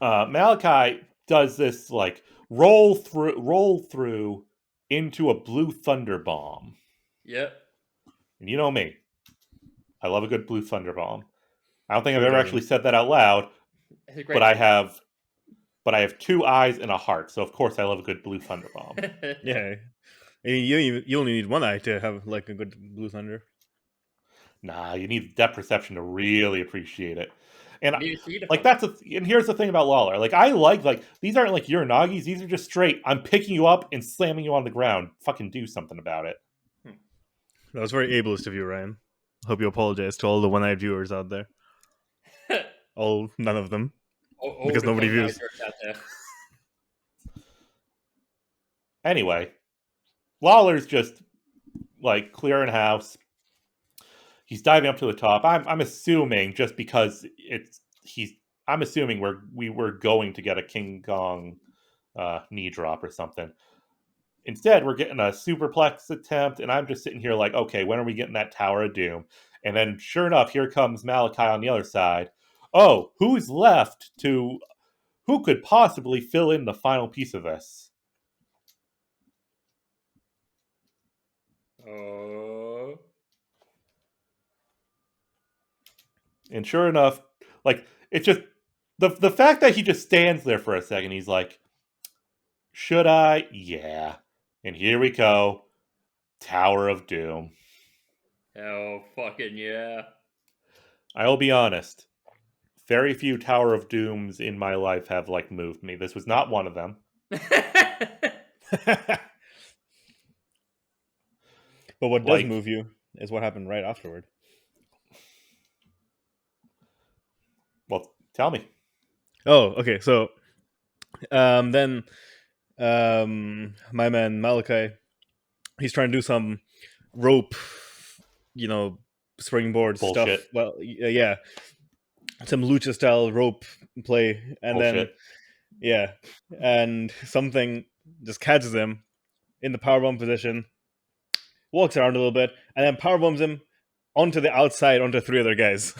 Malachi does this like roll through into a blue thunder bomb. Yep. And you know me, I love a good blue thunder bomb. I don't think I've ever actually said that out loud, but I have 2 eyes and a heart, so of course I love a good blue thunder bomb. Yeah. You only need one eye to have like a good blue thunder. Nah, you need depth perception to really appreciate it. And like and here's the thing about Lawler. Like I like these aren't like Uranagis, these are just straight. I'm picking you up and slamming you on the ground. Fucking do something about it. That was very ableist of you, Ryan. Hope you apologize to all the one-eyed viewers out there. None of them. Because nobody views. Anyway, Lawler's just like clearing house. He's diving up to the top. I'm assuming just because I'm assuming we were going to get a King Kong knee drop or something. Instead, we're getting a superplex attempt, and I'm just sitting here like, okay, when are we getting that Tower of Doom? And then, sure enough, here comes Malachi on the other side. Oh, who's left who could possibly fill in the final piece of this? And sure enough, like, it's just the fact that he just stands there for a second, he's like, should I? Yeah. And here we go. Tower of Doom. Hell fucking yeah. I will be honest. Very few Tower of Dooms in my life have like moved me. This was not one of them. But what does Like- move you is what happened right afterward. Well, tell me. Oh, okay. So, then, my man Malachi, he's trying to do some rope, springboard Bullshit. stuff. Well, yeah, some lucha style rope play, and Bullshit. and something just catches him in the powerbomb position, walks around a little bit, and then powerbombs him onto the outside onto 3 other guys.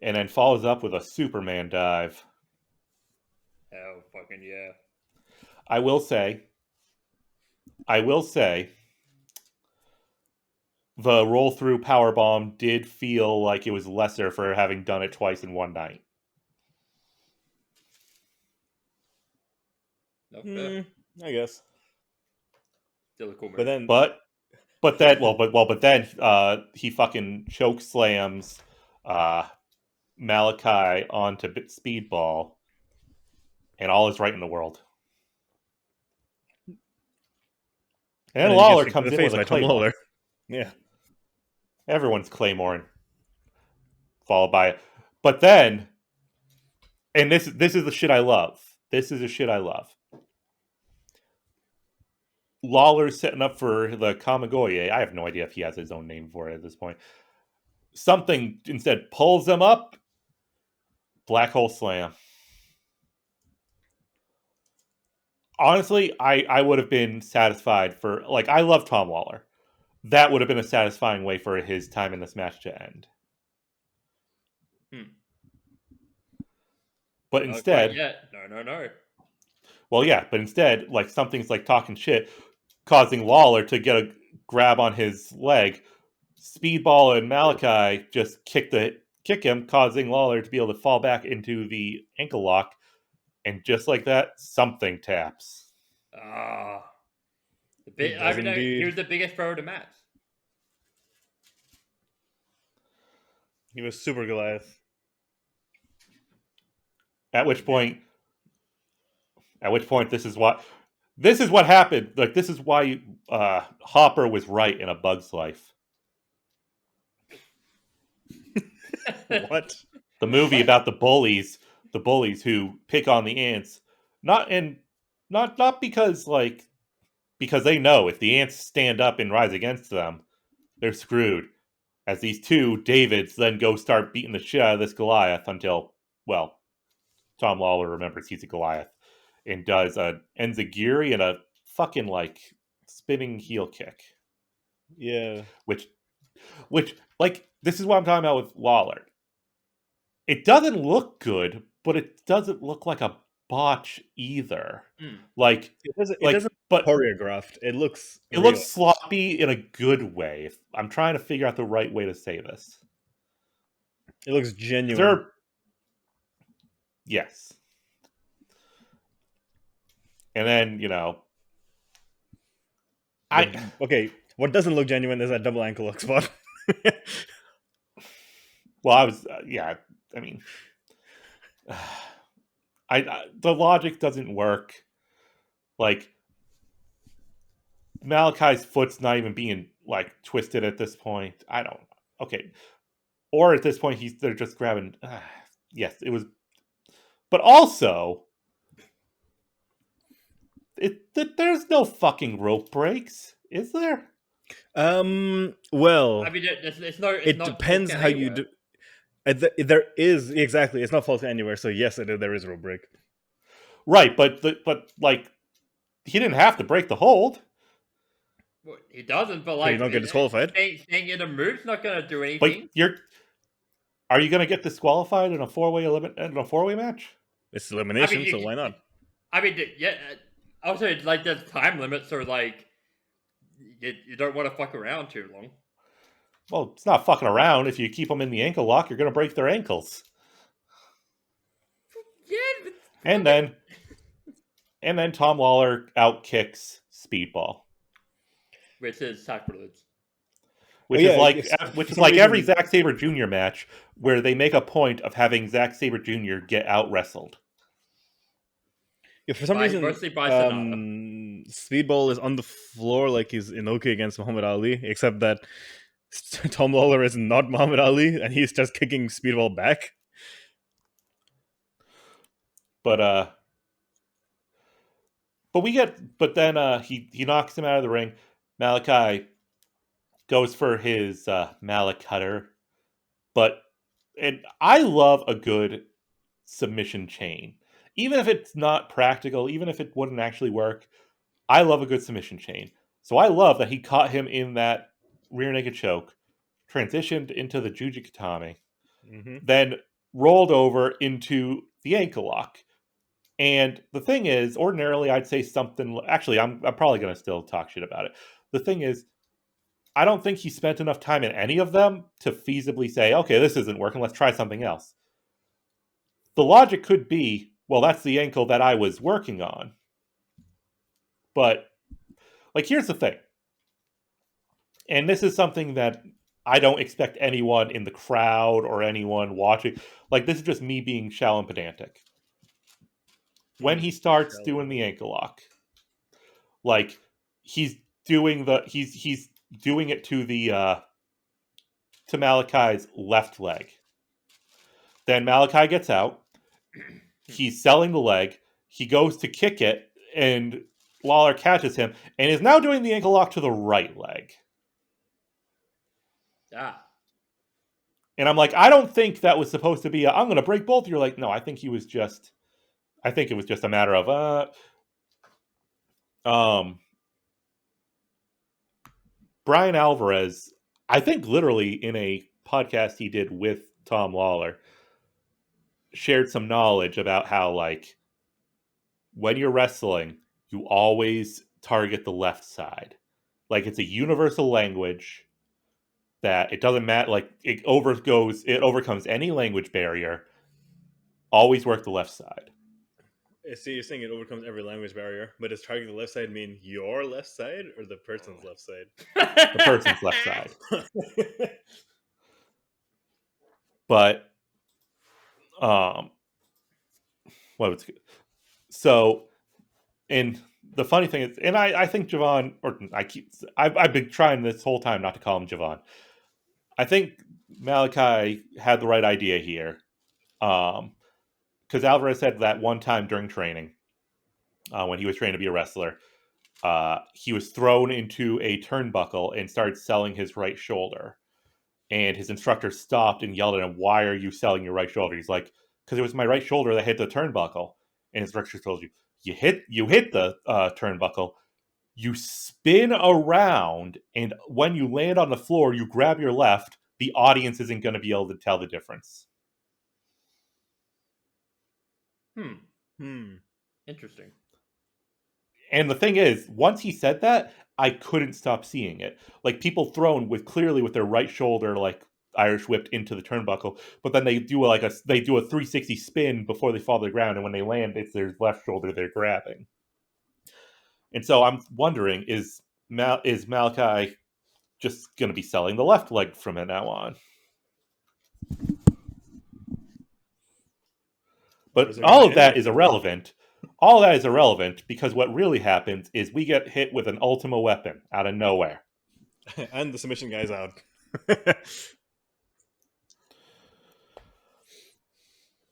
And then follows up with a Superman dive. Hell fucking yeah. I will say, the roll through powerbomb did feel like it was lesser for having done it twice in one night. No, fair. I guess. Still a cool move. But then, But then he fucking choke slams Malachi onto Speedball, and all is right in the world. And then he Lawler gets comes kicked in in the with face a by Tom claymore. Lawler. Yeah. Everyone's claymoring, followed by, but then, and this is the shit I love. This is the shit I love. Lawler's setting up for the Kamigoye. I have no idea if he has his own name for it at this point. Something instead pulls them up. Black hole slam. Honestly, I would have been satisfied for, like, I love Tom Lawler. That would have been a satisfying way for his time in this match to end. But instead, no. well, yeah, but instead, like, something's like talking shit, causing Lawler to get a grab on his leg. Speedball and Malachi just kick him, causing Lawler to be able to fall back into the ankle lock. And just like that, something taps. Ah. He does He indeed. was the biggest pro of the match. He was Super Goliath. At which point, this is what happened. Like, this is why Hopper was right in A Bug's Life. What? The movie about the bullies who pick on the ants, not because they know if the ants stand up and rise against them, they're screwed. As these two Davids then go start beating the shit out of this Goliath until, well, Tom Lawler remembers he's a Goliath and does a enziguri and a fucking like spinning heel kick. Yeah. Which like, this is what I'm talking about with Lawler. It doesn't look good, but it doesn't look like a botch either. Like, It doesn't but choreographed. It looks sloppy in a good way. I'm trying to figure out the right way to say this. It looks genuine. Yes. And then, okay, what doesn't look genuine is that double ankle lock spot. Well, I was, I mean, the logic doesn't work. Like, Malachi's foot's not even being, like, twisted at this point. I don't know. Okay. Or at this point, they're just grabbing. Yes, it was. But also, there's no fucking rope breaks, is there? Well, I mean, it depends how you do. There is, exactly. It's not false anywhere. So yes, there is a rope break. Right, but like, he didn't have to break the hold. Well, he doesn't, but So like, you don't get disqualified. Staying in a move's not gonna do anything. But are you gonna get disqualified in a four-way match? It's elimination, I mean, so why not? I mean, yeah. Also, like, there's time limits, so like, you don't want to fuck around too long. Well, it's not fucking around. If you keep them in the ankle lock, you're gonna break their ankles. Yeah. And then Tom Lawler outkicks Speedball, which is sacrilege. which yeah, is like it's- which for is some like every reason- Zack Sabre Jr. match where they make a point of having Zack Sabre Jr. get out wrestled. Yeah, for some By- reason, mostly by Sonata. Speedball is on the floor like he's Inoki against Muhammad Ali, except that Tom Lawler is not Muhammad Ali, and he's just kicking Speedball back. But then he knocks him out of the ring. Malachi goes for his Malak cutter, and I love a good submission chain, even if it's not practical, even if it wouldn't actually work. I love a good submission chain, so I love that he caught him in that rear naked choke, transitioned into the Juji Katami, then rolled over into the ankle lock. And the thing is, ordinarily I'd say something. Actually, I'm probably going to still talk shit about it. The thing is, I don't think he spent enough time in any of them to feasibly say, okay, this isn't working, let's try something else. The logic could be, well, that's the ankle that I was working on. But, like, here's the thing. And this is something that I don't expect anyone in the crowd or anyone watching. Like, this is just me being shallow and pedantic. When he starts doing the ankle lock, like, he's doing it to the to Malachi's left leg. Then Malachi gets out. He's selling the leg. He goes to kick it, and Lawler catches him and is now doing the ankle lock to the right leg. Ah. And I'm like, I don't think that was supposed to be I'm going to break both. You're like, no, I think it was just a matter of Brian Alvarez, I think literally in a podcast he did with Tom Lawler, shared some knowledge about how, like, when you're wrestling, you always target the left side. Like, it's a universal language that it doesn't matter. Like, it overcomes any language barrier. Always work the left side. See, you're saying it overcomes every language barrier, but does targeting the left side mean your left side or the person's left side? The person's left side. But what was it? So, and the funny thing is, and I think Javon, or I've been trying this whole time not to call him Javon. I think Malachi had the right idea here, because Alvarez said that one time during training, when he was trained to be a wrestler, he was thrown into a turnbuckle and started selling his right shoulder. And his instructor stopped and yelled at him, "Why are you selling your right shoulder?" He's like, "Because it was my right shoulder that hit the turnbuckle." And his instructor told you, you hit the turnbuckle, you spin around, and when you land on the floor, you grab your left. The audience isn't going to be able to tell the difference. Interesting. And the thing is, once he said that, I couldn't stop seeing it. Like, people thrown clearly with their right shoulder, like, Irish whipped into the turnbuckle, but then they do a 360 spin before they fall to the ground, and when they land, it's their left shoulder they're grabbing. And so I'm wondering, is Malachi just going to be selling the left leg from now on? But all of that is irrelevant. All that is irrelevant because what really happens is we get hit with an Ultima weapon out of nowhere. And the submission guy's out.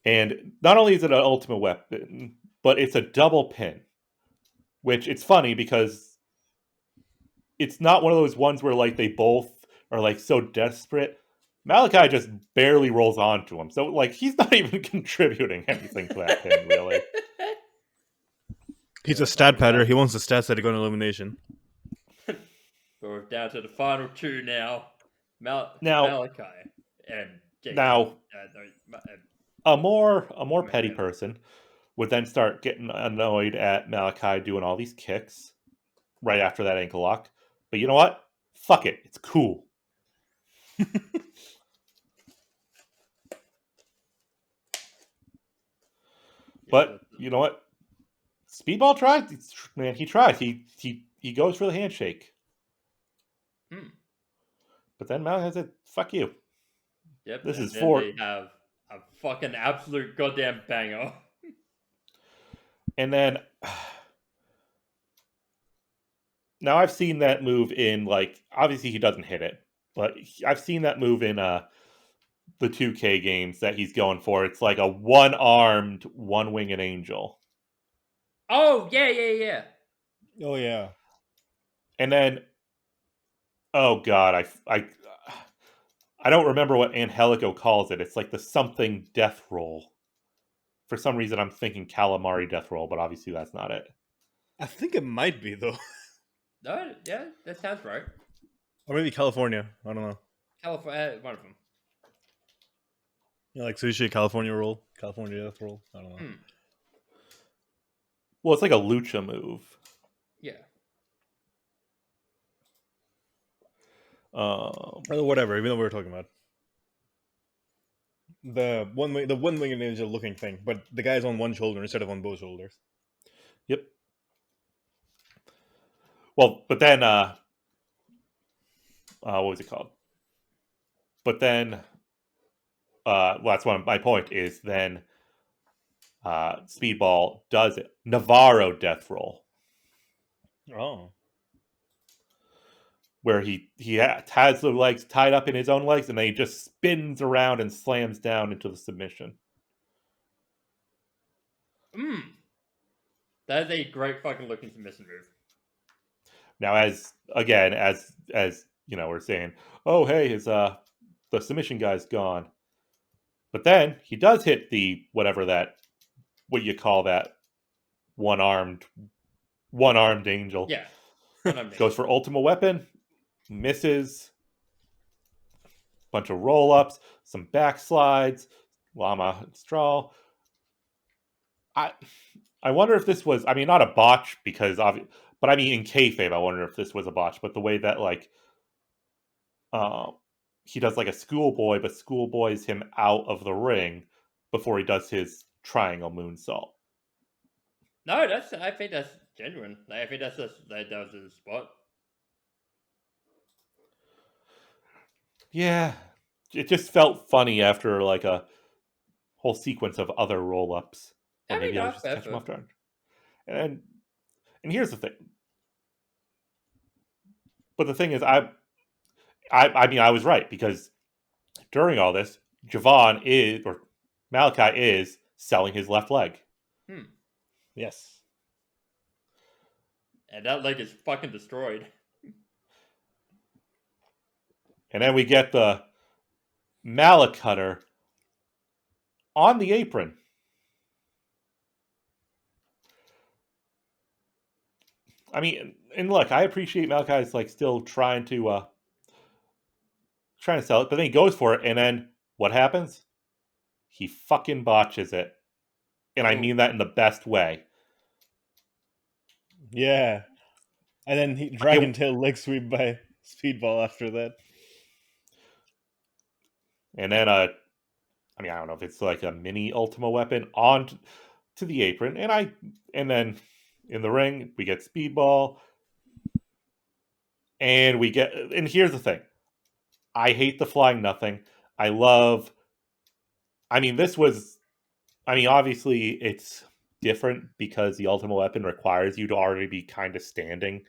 And not only is it an Ultima weapon, but it's a double pin. Which, it's funny because it's not one of those ones where, like, they both are, like, so desperate. Malachi just barely rolls onto him. So, like, he's not even contributing anything to that pin, really. He's a stat padder. He wants the stats that go in elimination. So we're down to the final two now. Malachi and Jason. Now, a more petty person would then start getting annoyed at Malachi doing all these kicks right after that ankle lock. But you know what? Fuck it. It's cool. But you know what? Speedball tries. Man, he tries. He he goes for the handshake. Hmm. But then Malachi said, "Fuck you." Yep. This and is then for, they have a fucking absolute goddamn banger. and then now I've seen that move in like obviously he doesn't hit it, but I've seen that move in the 2K games that he's going for. It's like a one-armed, one-winged angel. Oh yeah. Oh yeah. And then, oh god, I don't remember what Angelico calls it. It's like the something death roll. For some reason, I'm thinking calamari death roll, but obviously that's not it. I think it might be though, No, yeah, that sounds right. or maybe California. I don't know. California, one of them. Yeah, like sushi, California roll, California death roll. I don't know. Hmm. Well, it's like a lucha move. Yeah. Or whatever. Even though we were talking about the one winged ninja looking thing, but the guy's on one shoulder instead of on both shoulders. Yep. Well, but then, what was it called? But then, well, that's one. My point is then, Speedball does it. Navarro death roll, Oh. where he has the legs tied up in his own legs, and then he just spins around and slams down into the submission. That is a great fucking looking submission move. Now, as you know, we're saying, oh hey, his the submission guy's gone, but then he does hit the whatever that what you call that one armed angel. Yeah. Goes for ultimate weapon, misses. Bunch of roll ups, some backslides, llama straw. I wonder if this was, I mean, not a botch because but I mean in kayfabe, I wonder if this was a botch. But the way that like, he does like a schoolboy, but schoolboys him out of the ring before he does his triangle moonsault. No, I think that's genuine. Like, I think that was the spot. Yeah, it just felt funny after like a whole sequence of other roll ups. Or maybe I was just catch him off guard. And here's the thing. But the thing is, I mean, I was right because during all this, Malachi is selling his left leg. Yes. And that leg is fucking destroyed. And then we get the Malacutter on the apron. I mean, and look, I appreciate Malachi's like still trying to sell it, but then he goes for it, and then what happens? He fucking botches it. And I mean that in the best way. Yeah. And then he dragon tail leg sweep by Speedball after that. And then I mean, I don't know if it's like a mini Ultima weapon on to the apron, and then in the ring we get Speedball, and here's the thing, I hate the flying nothing. Obviously it's different because the Ultima weapon requires you to already be kind of standing,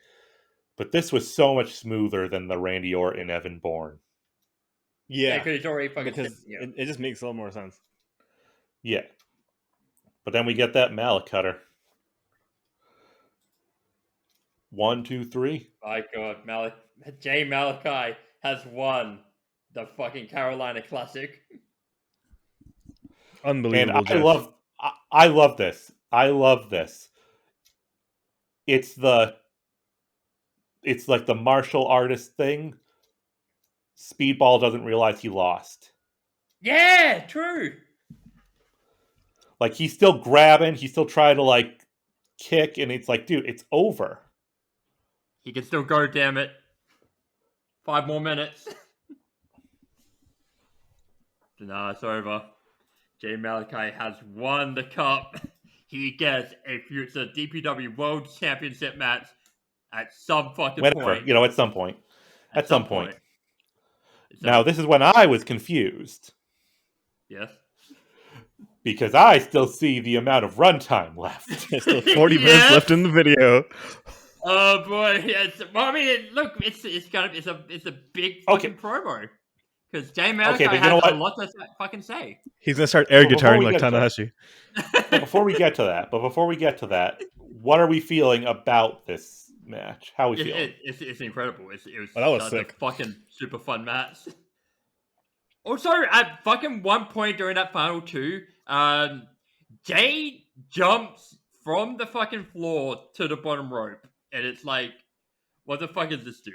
but this was so much smoother than the Randy Orton Evan Bourne. Yeah, because he's already fucking because it just makes a lot more sense. Yeah. But then we get that Malacutter. 1, 2, 3. My God, Jay Malachi has won the fucking Carolina Classic. Unbelievable. And I love this. I love this. It's like the martial artist thing. Speedball doesn't realize he lost. Yeah, true. Like he's still grabbing, he's still trying to like kick, and it's like, dude, it's over. He can still go, damn it. 5 more minutes. Nah, it's over. Jay Malachi has won the cup. He gets a future DPW World Championship match At some fucking Whenever, point. at some point. At some point. So, Now, this is when I was confused. yes. Because I still see the amount of runtime left. There's still 40 minutes left in the video. Oh boy, yes. Well, I mean, look, it's a big fucking promo because Jay Malachi has a lot to fucking say. He's gonna start air guitaring like Tanahashi. But before we get to that, what are we feeling about this match? How are we feeling? It's incredible. It was that was sick. A fucking super fun match. Also, at fucking one point during that final two, Jay jumps from the fucking floor to the bottom rope. And it's like, what the fuck is this dude?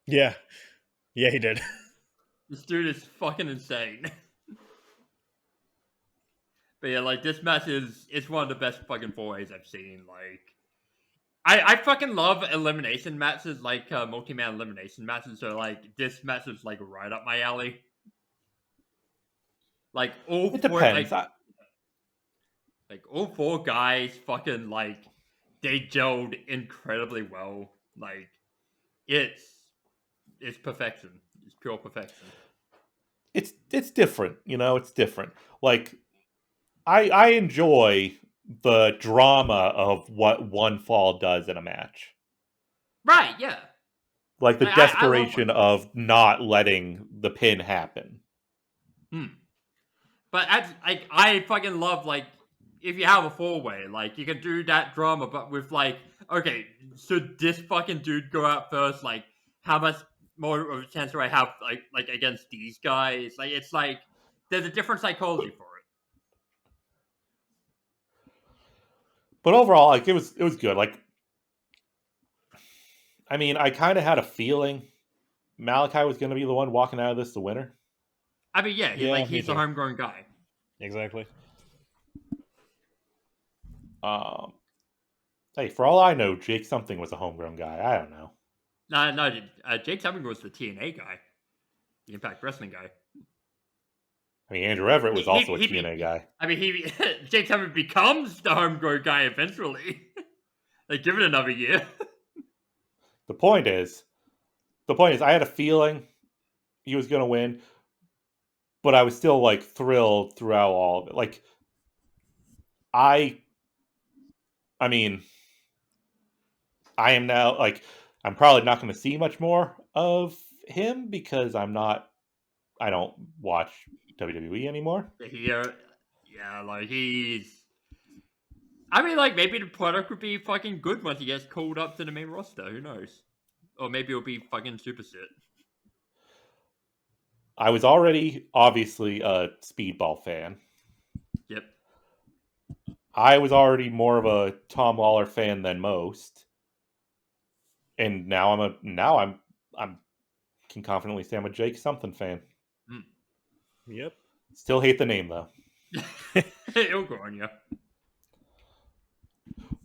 Yeah. Yeah, he did. This dude is fucking insane. But yeah, like, this match it's one of the best fucking 4-ways I've seen. Like, I fucking love elimination matches, like, multi-man elimination matches. So, like, this match is, like, right up my alley. Like, all it four, depends. like, all four guys fucking, like, they gelled incredibly well. Like, it's perfection. It's pure perfection. It's different, it's different. Like, I enjoy the drama of what one fall does in a match. Right, yeah. Like the desperation of not letting the pin happen. But I fucking love, like, if you have a 4-way, like, you can do that drama, but with, like, okay, should this fucking dude go out first? Like, how much more of a chance do I have, like against these guys? Like, it's like, there's a different psychology for it. But overall, like, it was good. Like, I mean, I kind of had a feeling Malachi was going to be the one walking out of this the winner. I mean, yeah, he's the homegrown guy. Exactly. Hey, for all I know, Jake Something was a homegrown guy. I don't know. No, Jake Something was the TNA guy, the Impact Wrestling guy. I mean, Andrew Everett was also a TNA guy. I mean, Jake Something becomes the homegrown guy eventually. Like, give it another year. The point is, I had a feeling he was going to win, but I was still, like, thrilled throughout all of it. Like, I mean, I am now, like, I'm probably not going to see much more of him because I don't watch WWE anymore. Yeah, like, I mean, like, maybe the product would be fucking good once he gets called up to the main roster. Who knows? Or maybe it'll be fucking super shit. I was already, obviously, a Speedball fan. Yep. I was already more of a Tom Lawler fan than most. And now I'm can confidently say I'm a Jake Something fan. Yep. Still hate the name, though. It'll go on you.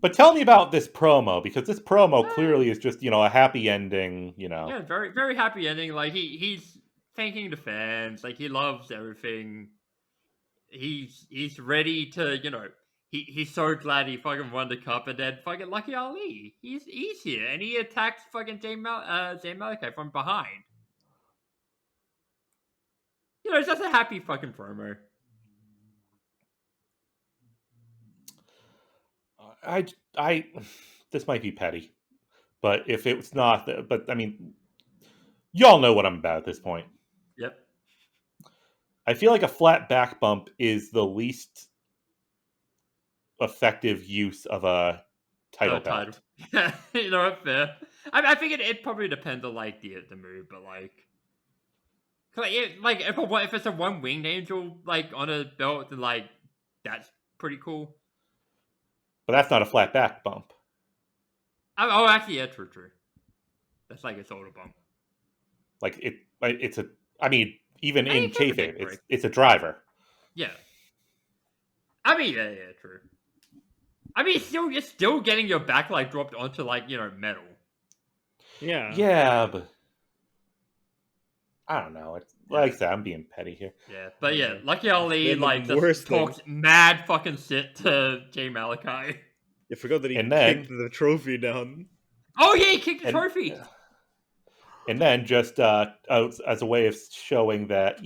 But tell me about this promo, because this promo clearly is just, a happy ending, Yeah, very, very happy ending. Like, he's thanking the fans. Like, he loves everything. He's ready to, he's so glad he fucking won the cup, and then fucking Lucky Ali. He's here, and he attacks fucking Jay Malachi from behind. It's just a happy fucking promo. I this might be petty, but if it's not, but I mean, y'all know what I'm about at this point. Yep. I feel like a flat back bump is the least effective use of a title belt. Yeah, fair. I think it probably depends on, like, the move, but if it's a one winged angel, like, on a belt, then, like, that's pretty cool. But that's not a flat back bump. Oh, actually, yeah, true. That's like a soda bump. Like, it's a. I mean, even in kayfabe, it's a driver. Yeah. I mean, yeah, true. I mean, you're still getting your back, like, dropped onto, like, metal. Yeah. Yeah, but I don't know. It's like I said, I'm being petty here. Yeah, but Lucky Ali, like, just talks mad fucking shit to Jay Malachi. You forgot that he And then- kicked the trophy down. Oh yeah, he kicked the trophy. And then just as a way of showing that,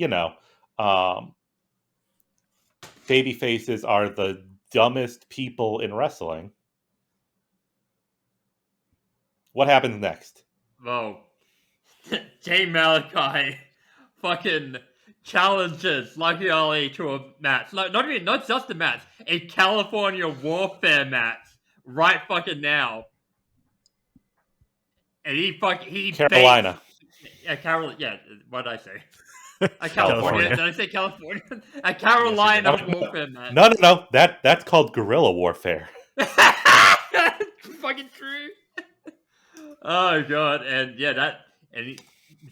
baby faces are the dumbest people in wrestling. What happens next? Well, Jay Malachi fucking challenges Lucky Ali to a match. Like, not just a match, a California Warfare match right fucking now. And he Carolina. Yeah, what did I say? A California. California. Did I say California? A Carolina Warfare match. No. That's called guerrilla warfare. Fucking true. Oh god, and yeah,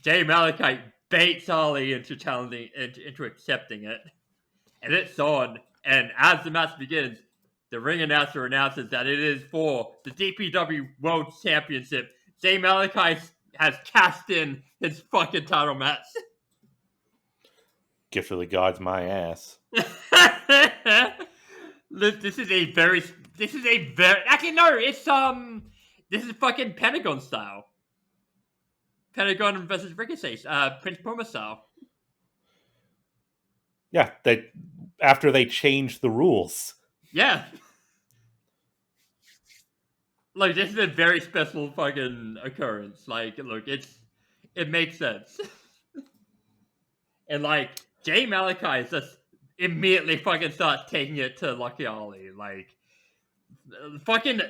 Jay Malachi baits Ali into challenging, into accepting it, and it's on. And as the match begins, the ring announcer announces that it is for the DPW World Championship. Jay Malachi has cashed in his fucking title match. Gift of the gods, my ass. This is a very actually no, this is fucking Pentagon style. Pentagon versus Ricochet, Prince Puma style. Yeah, after they changed the rules. Yeah. Like, this is a very special fucking occurrence. Like, look, it makes sense. And like, Jay Malachi just immediately fucking starts taking it to Lucky Ali. Like, fucking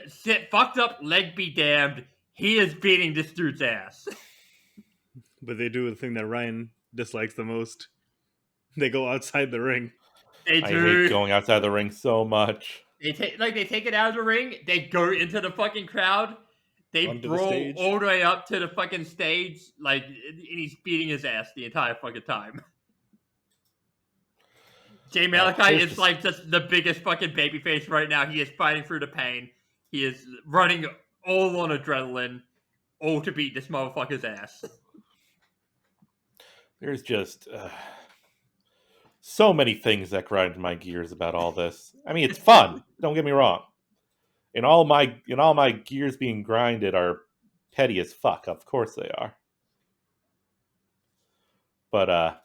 fucked up leg be damned. He is beating this dude's ass. But they do the thing that Ryan dislikes the most. They go outside the ring. They I do. hate going outside the ring so much. They take it out of the ring. They go into the fucking crowd. They Onto the brawl stage. all the way up to the fucking stage. Like, and he's beating his ass the entire fucking time. Jay Malachi is like just the biggest fucking babyface right now. He is fighting through the pain. He is running all on adrenaline, all to beat this motherfucker's ass. There's just so many things that grind my gears about all this. I mean, it's fun. Don't get me wrong. And all my gears being grinded are petty as fuck. Of course they are. But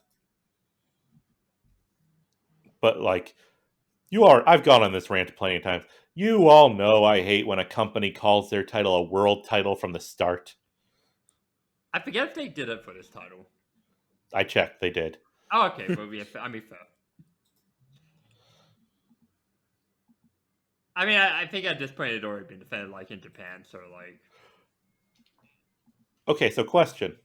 like, I've gone on this rant plenty of times. You all know I hate when a company calls their title a world title from the start. I forget if they did it for this title. I checked, they did. Oh, okay. Well, yeah, I mean, fair. I mean, I think at this point it had already been defended, like, in Japan, so, like... Okay, so question.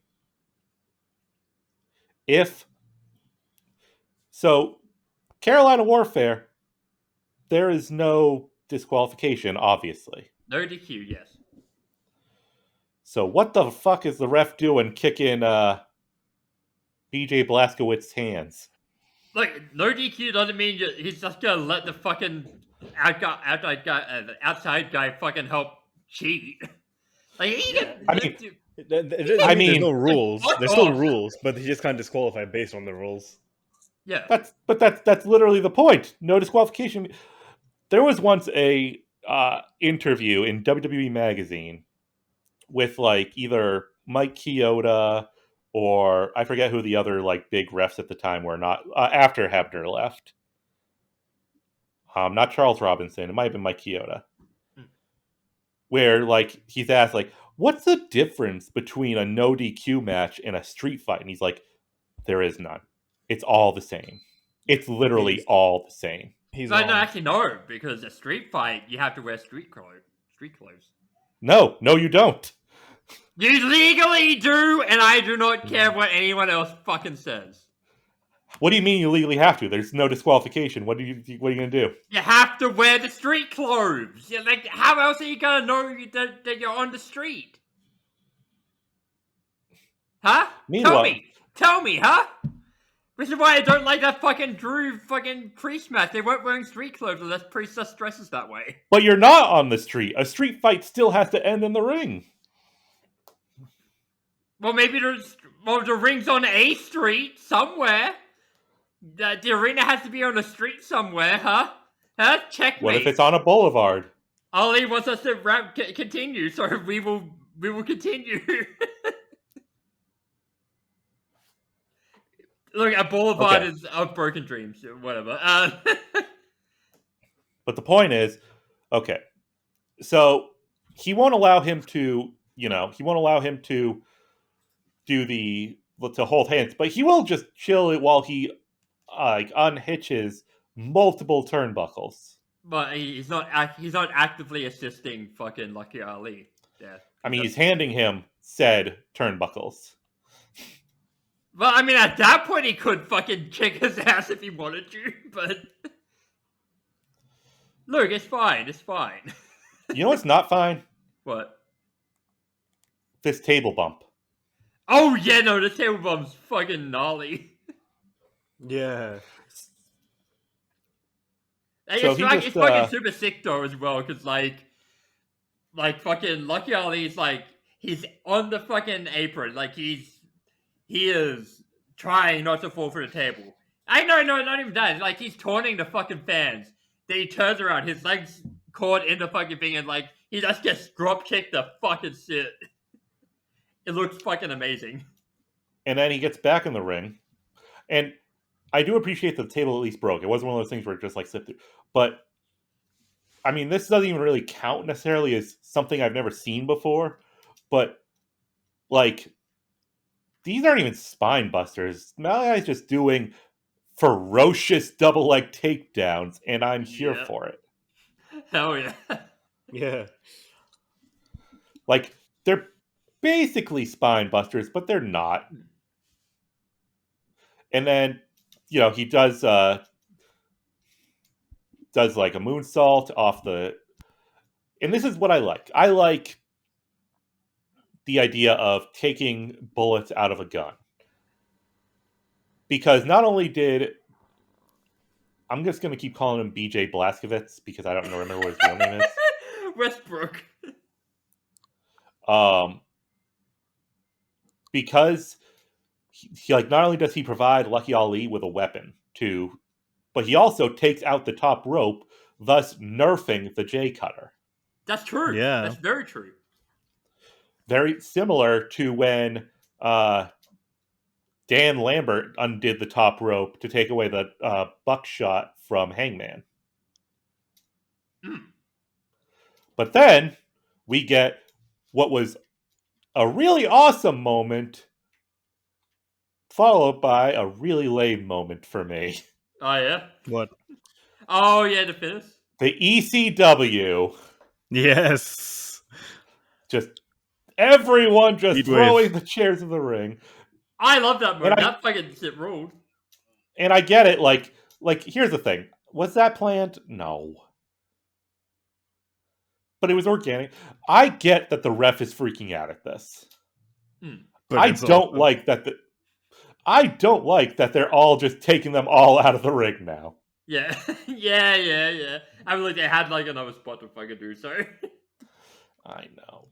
Carolina Warfare, there is no disqualification, obviously. No DQ, yes. So what the fuck is the ref doing kicking BJ Blazkowicz's hands? Look, no DQ doesn't mean he's just gonna let the fucking outside guy fucking help cheat. Like, there's no rules. There's still rules, but he just can't disqualify based on the rules. Yeah. That's literally the point. No disqualification. There was once a interview in WWE Magazine with like either Mike Chioda or I forget who the other like big refs at the time were. Not after Hebner left. Not Charles Robinson. It might have been Mike Chioda. Where like he's asked like, what's the difference between a no DQ match and a street fight? And he's like, there is none. It's all the same. It's literally all the same. No, actually, no, because a street fight, you have to wear street clothes. No, you don't. You legally do, and I do not care what anyone else fucking says. What do you mean you legally have to? There's no disqualification. What are you gonna do? You have to wear the street clothes. You're like, how else are you gonna know that you're on the street? Huh? Meanwhile, Tell me, huh? This is why I don't like that fucking Drew fucking Priest match. They weren't wearing street clothes unless Priest just dresses that way. But you're not on the street. A street fight still has to end in the ring. Well, maybe the ring's on a street somewhere. The arena has to be on a street somewhere, huh? Huh? Checkmate. What if it's on a boulevard? Ali wants us to continue, so we will continue. Look, a boulevard Okay. is of broken dreams, whatever. But the point is, okay, so he won't allow him to, he won't allow him to to hold hands, but he will just chill it while he unhitches multiple turnbuckles. But he's not actively assisting fucking Lucky Ali. Yeah. I mean, he's handing him said turnbuckles. Well, I mean, at that point, he could fucking kick his ass if he wanted to, but... Look, it's fine, it's fine. You know what's not fine? What? This table bump. Oh, yeah, no, the table bump's fucking gnarly. Yeah. So It's fucking super sick, though, as well, because, like, fucking Lucky Ali's, like, he's on the fucking apron, like, he is trying not to fall through the table. No, not even that. Like, he's taunting the fucking fans. Then he turns around, his legs caught in the fucking thing, and, like, he just gets drop kicked the fucking shit. It looks fucking amazing. And then he gets back in the ring. And I do appreciate that the table at least broke. It wasn't one of those things where it just, like, slipped through. But, I mean, this doesn't even really count necessarily as something I've never seen before. But, like... These aren't even spine busters. Malachi's just doing ferocious double leg takedowns, and I'm here for it. Hell yeah. Yeah. Like, they're basically spine busters, but they're not. And then, he does like a moonsault off the... And this is what I like. I like the idea of taking bullets out of a gun. Because not only did... I'm just going to keep calling him BJ Blazkowicz because I don't remember what his real name is. Westbrook. Because he like not only does he provide Lucky Ali with a weapon but he also takes out the top rope, thus nerfing the J Cutter. That's true. Yeah. That's very true. Very similar to when Dan Lambert undid the top rope to take away the buckshot from Hangman. But then we get what was a really awesome moment, followed by a really lame moment for me. Oh, yeah? What? Oh, yeah, the finish? The ECW. Yes. Just everyone just Heat throwing wave. the chairs in the ring. I love that move. And That fucking shit ruled. And I get it. Like, here's the thing. Was that planned? No. But it was organic. I get that the ref is freaking out at this. I don't like that. I don't like that they're all just taking them all out of the ring now. Yeah. yeah. I mean, like, they had, like, another spot to fucking do so. I know.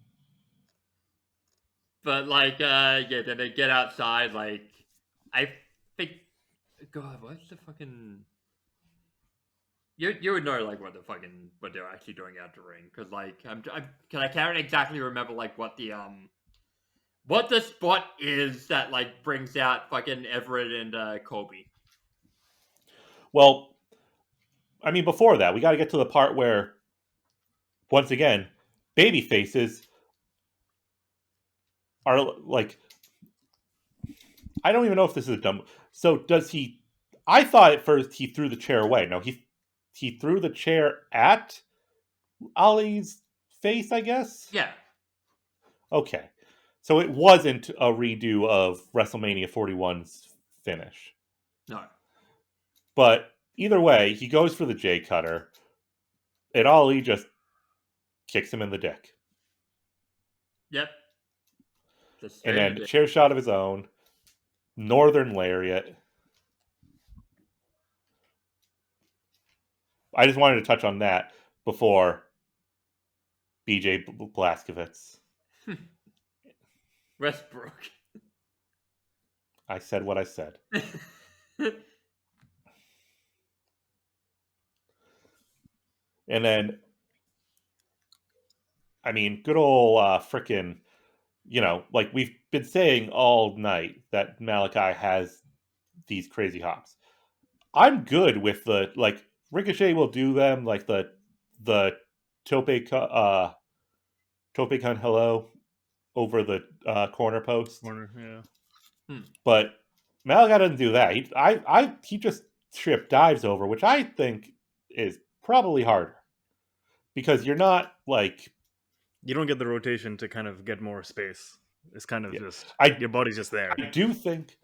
But, like, yeah, then they get outside, like, I think... God, what's the fucking... You would know, like, what they're actually doing out the ring. Because, like, I can't exactly remember, like, what the spot is that, like, brings out fucking Everett and Colby. Well, I mean, before that, we got to get to the part where, once again, baby faces are, like... I don't even know if this is a dumb... So, does he... I thought at first he threw the chair away. No, he threw the chair at Ali's face, I guess? Yeah. Okay. So it wasn't a redo of WrestleMania 41's finish. No. But either way, he goes for the J Cutter, and Ali just kicks him in the dick. Yep. And then chair shot of his own, Northern Lariat. I just wanted to touch on that before BJ Blazkowicz. Westbrook. I said what I said. And then I mean, good old frickin', like we've been saying all night that Malachi has these crazy hops. I'm good with the, like, Ricochet will do them, like the Tope Con hello over the corner post. Corner, yeah. But Malachi doesn't do that. He just strip dives over, which I think is probably harder. Because you're not, like... You don't get the rotation to kind of get more space. It's kind of just... your body's just there. I do think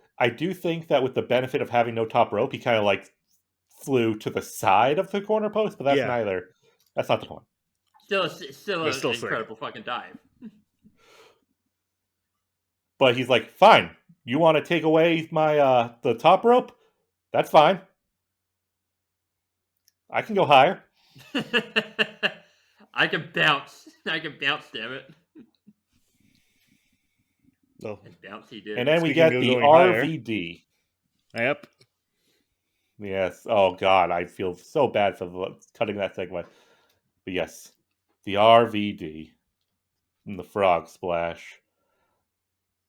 that with the benefit of having no top rope, he kind of, like, flew to the side of the corner post, but that's that's not the point. Still an incredible fucking dive. But he's like, fine, you want to take away my the top rope? That's fine. I can go higher. I can bounce. Damn it. Oh. And bounce he did. And then we get the RVD. Yep. Yes. Oh, God. I feel so bad for cutting that segment. But yes, the RVD and the frog splash.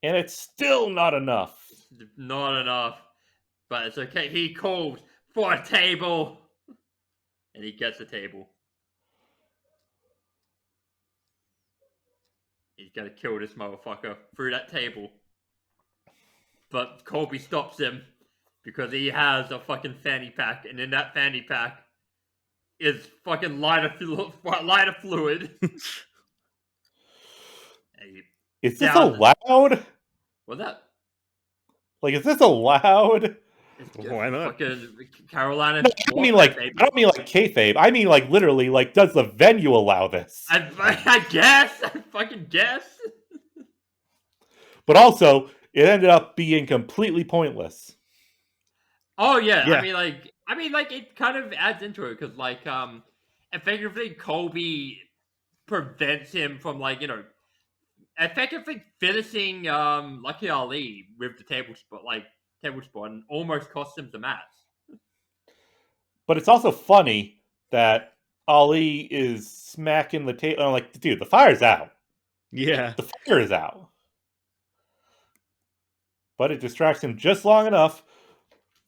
And it's still not enough. Not enough. But it's okay. He calls for a table. And he gets a table. He's gonna kill this motherfucker through that table. But Colby stops him because he has a fucking fanny pack, and in that fanny pack is fucking lighter fluid. Is this allowed? What's that? Like, is this allowed? Why not? Fucking Carolina. No, I don't mean like kayfabe. I mean like literally. Like, does the venue allow this? I guess. I fucking guess. But also, it ended up being completely pointless. Oh yeah. I mean like it kind of adds into it because like effectively Colby prevents him from effectively finishing Lucky Ali with the table spot and almost cost him the match. But it's also funny that Ali is smacking the table. I'm like, dude, the fire's out. Yeah. The fire is out. But it distracts him just long enough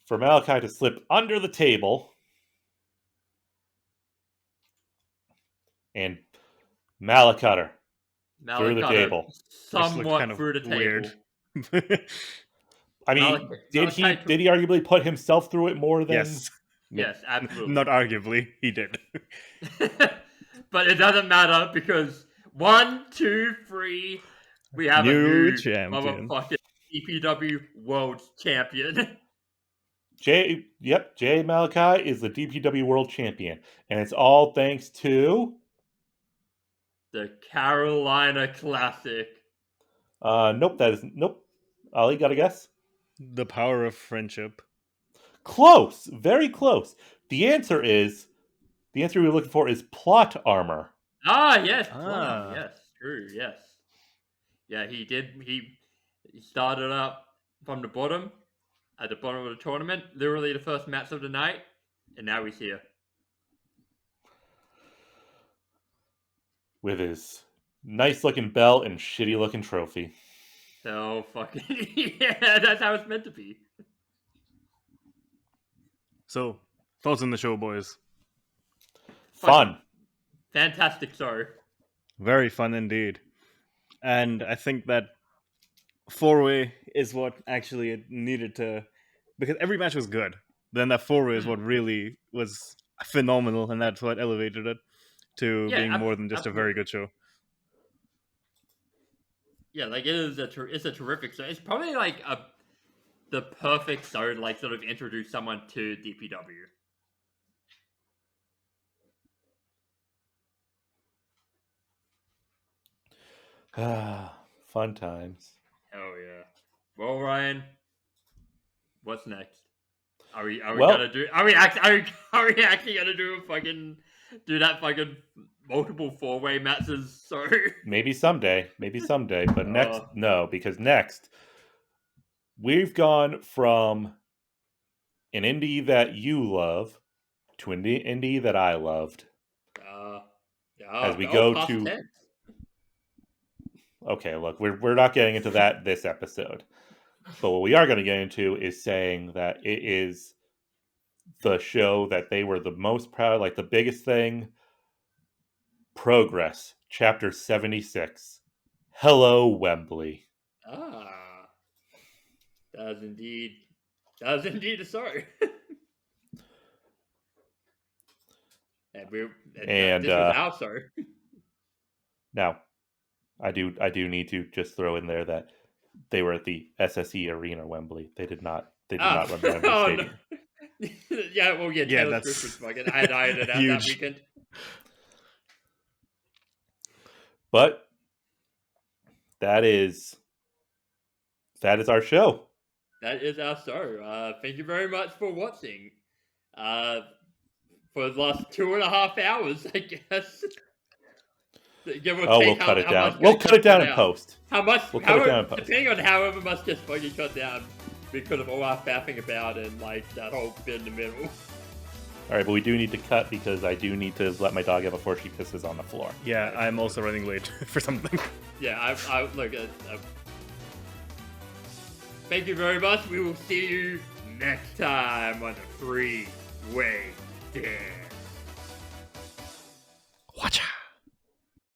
for Malachi to slip under the table. And Malacutter through the table. Somewhat kind of through the table. Weird. I mean, did he arguably put himself through it more than... Yes, absolutely. Not arguably, he did. But it doesn't matter because 1, 2, 3, we have a new champion. Motherfucking DPW World Champion. Jay Malachi is the DPW World Champion. And it's all thanks to... the Carolina Classic. Nope. Ali, got a guess? The power of friendship. Close. Very close. The answer we're looking for is plot armor. Ah, yes. Plot. Yes, true, yes. Yeah, he did. He started up from the bottom, at the bottom of the tournament, literally the first match of the night, and now he's here. With his nice-looking belt and shitty-looking trophy. So fucking... yeah, that's how it's meant to be. So, thoughts on the show, boys? Fun. Fantastic show. Very fun indeed. And I think that four-way is what actually it needed to... Because every match was good. Then that four-way is what really was phenomenal, and that's what elevated it to being more than just a very good show. Yeah, like it's a terrific show. It's probably like the perfect show to like sort of introduce someone to DPW. Fun times. Hell yeah. Well, Ryan, what's next? Are we actually gonna do that fucking multiple four-way matches? So maybe someday, but next, no, because next we've gone from an indie that you love to an indie that I loved. As we go to okay, look, we're not getting into that this episode. But what we are going to get into is saying that it is the show that they were the most proud, like the biggest thing. Progress, Chapter 76. Hello, Wembley. Ah, that is indeed a story. And this was our story. Now, I do need to just throw in there that they were at the SSE Arena, Wembley. They did not run the Wembley Stadium. No. Yeah, well, yeah, Yeah, Taylor that's Swift was fucking highlighted out huge. that weekend. But that is our show. That is our show. Thank you very much for watching. For the last 2.5 hours, I guess. We'll cut it down. We'll cut it down in post. How much? We'll cut it down in post. Depending on however much gets fucking cut down, because of all our faffing about and like that whole bit in the middle. All right, but we do need to cut because I do need to let my dog out before she pisses on the floor. Yeah, I'm also running late for something. Yeah, I look. Thank you very much. We will see you next time on the Freeway Dare.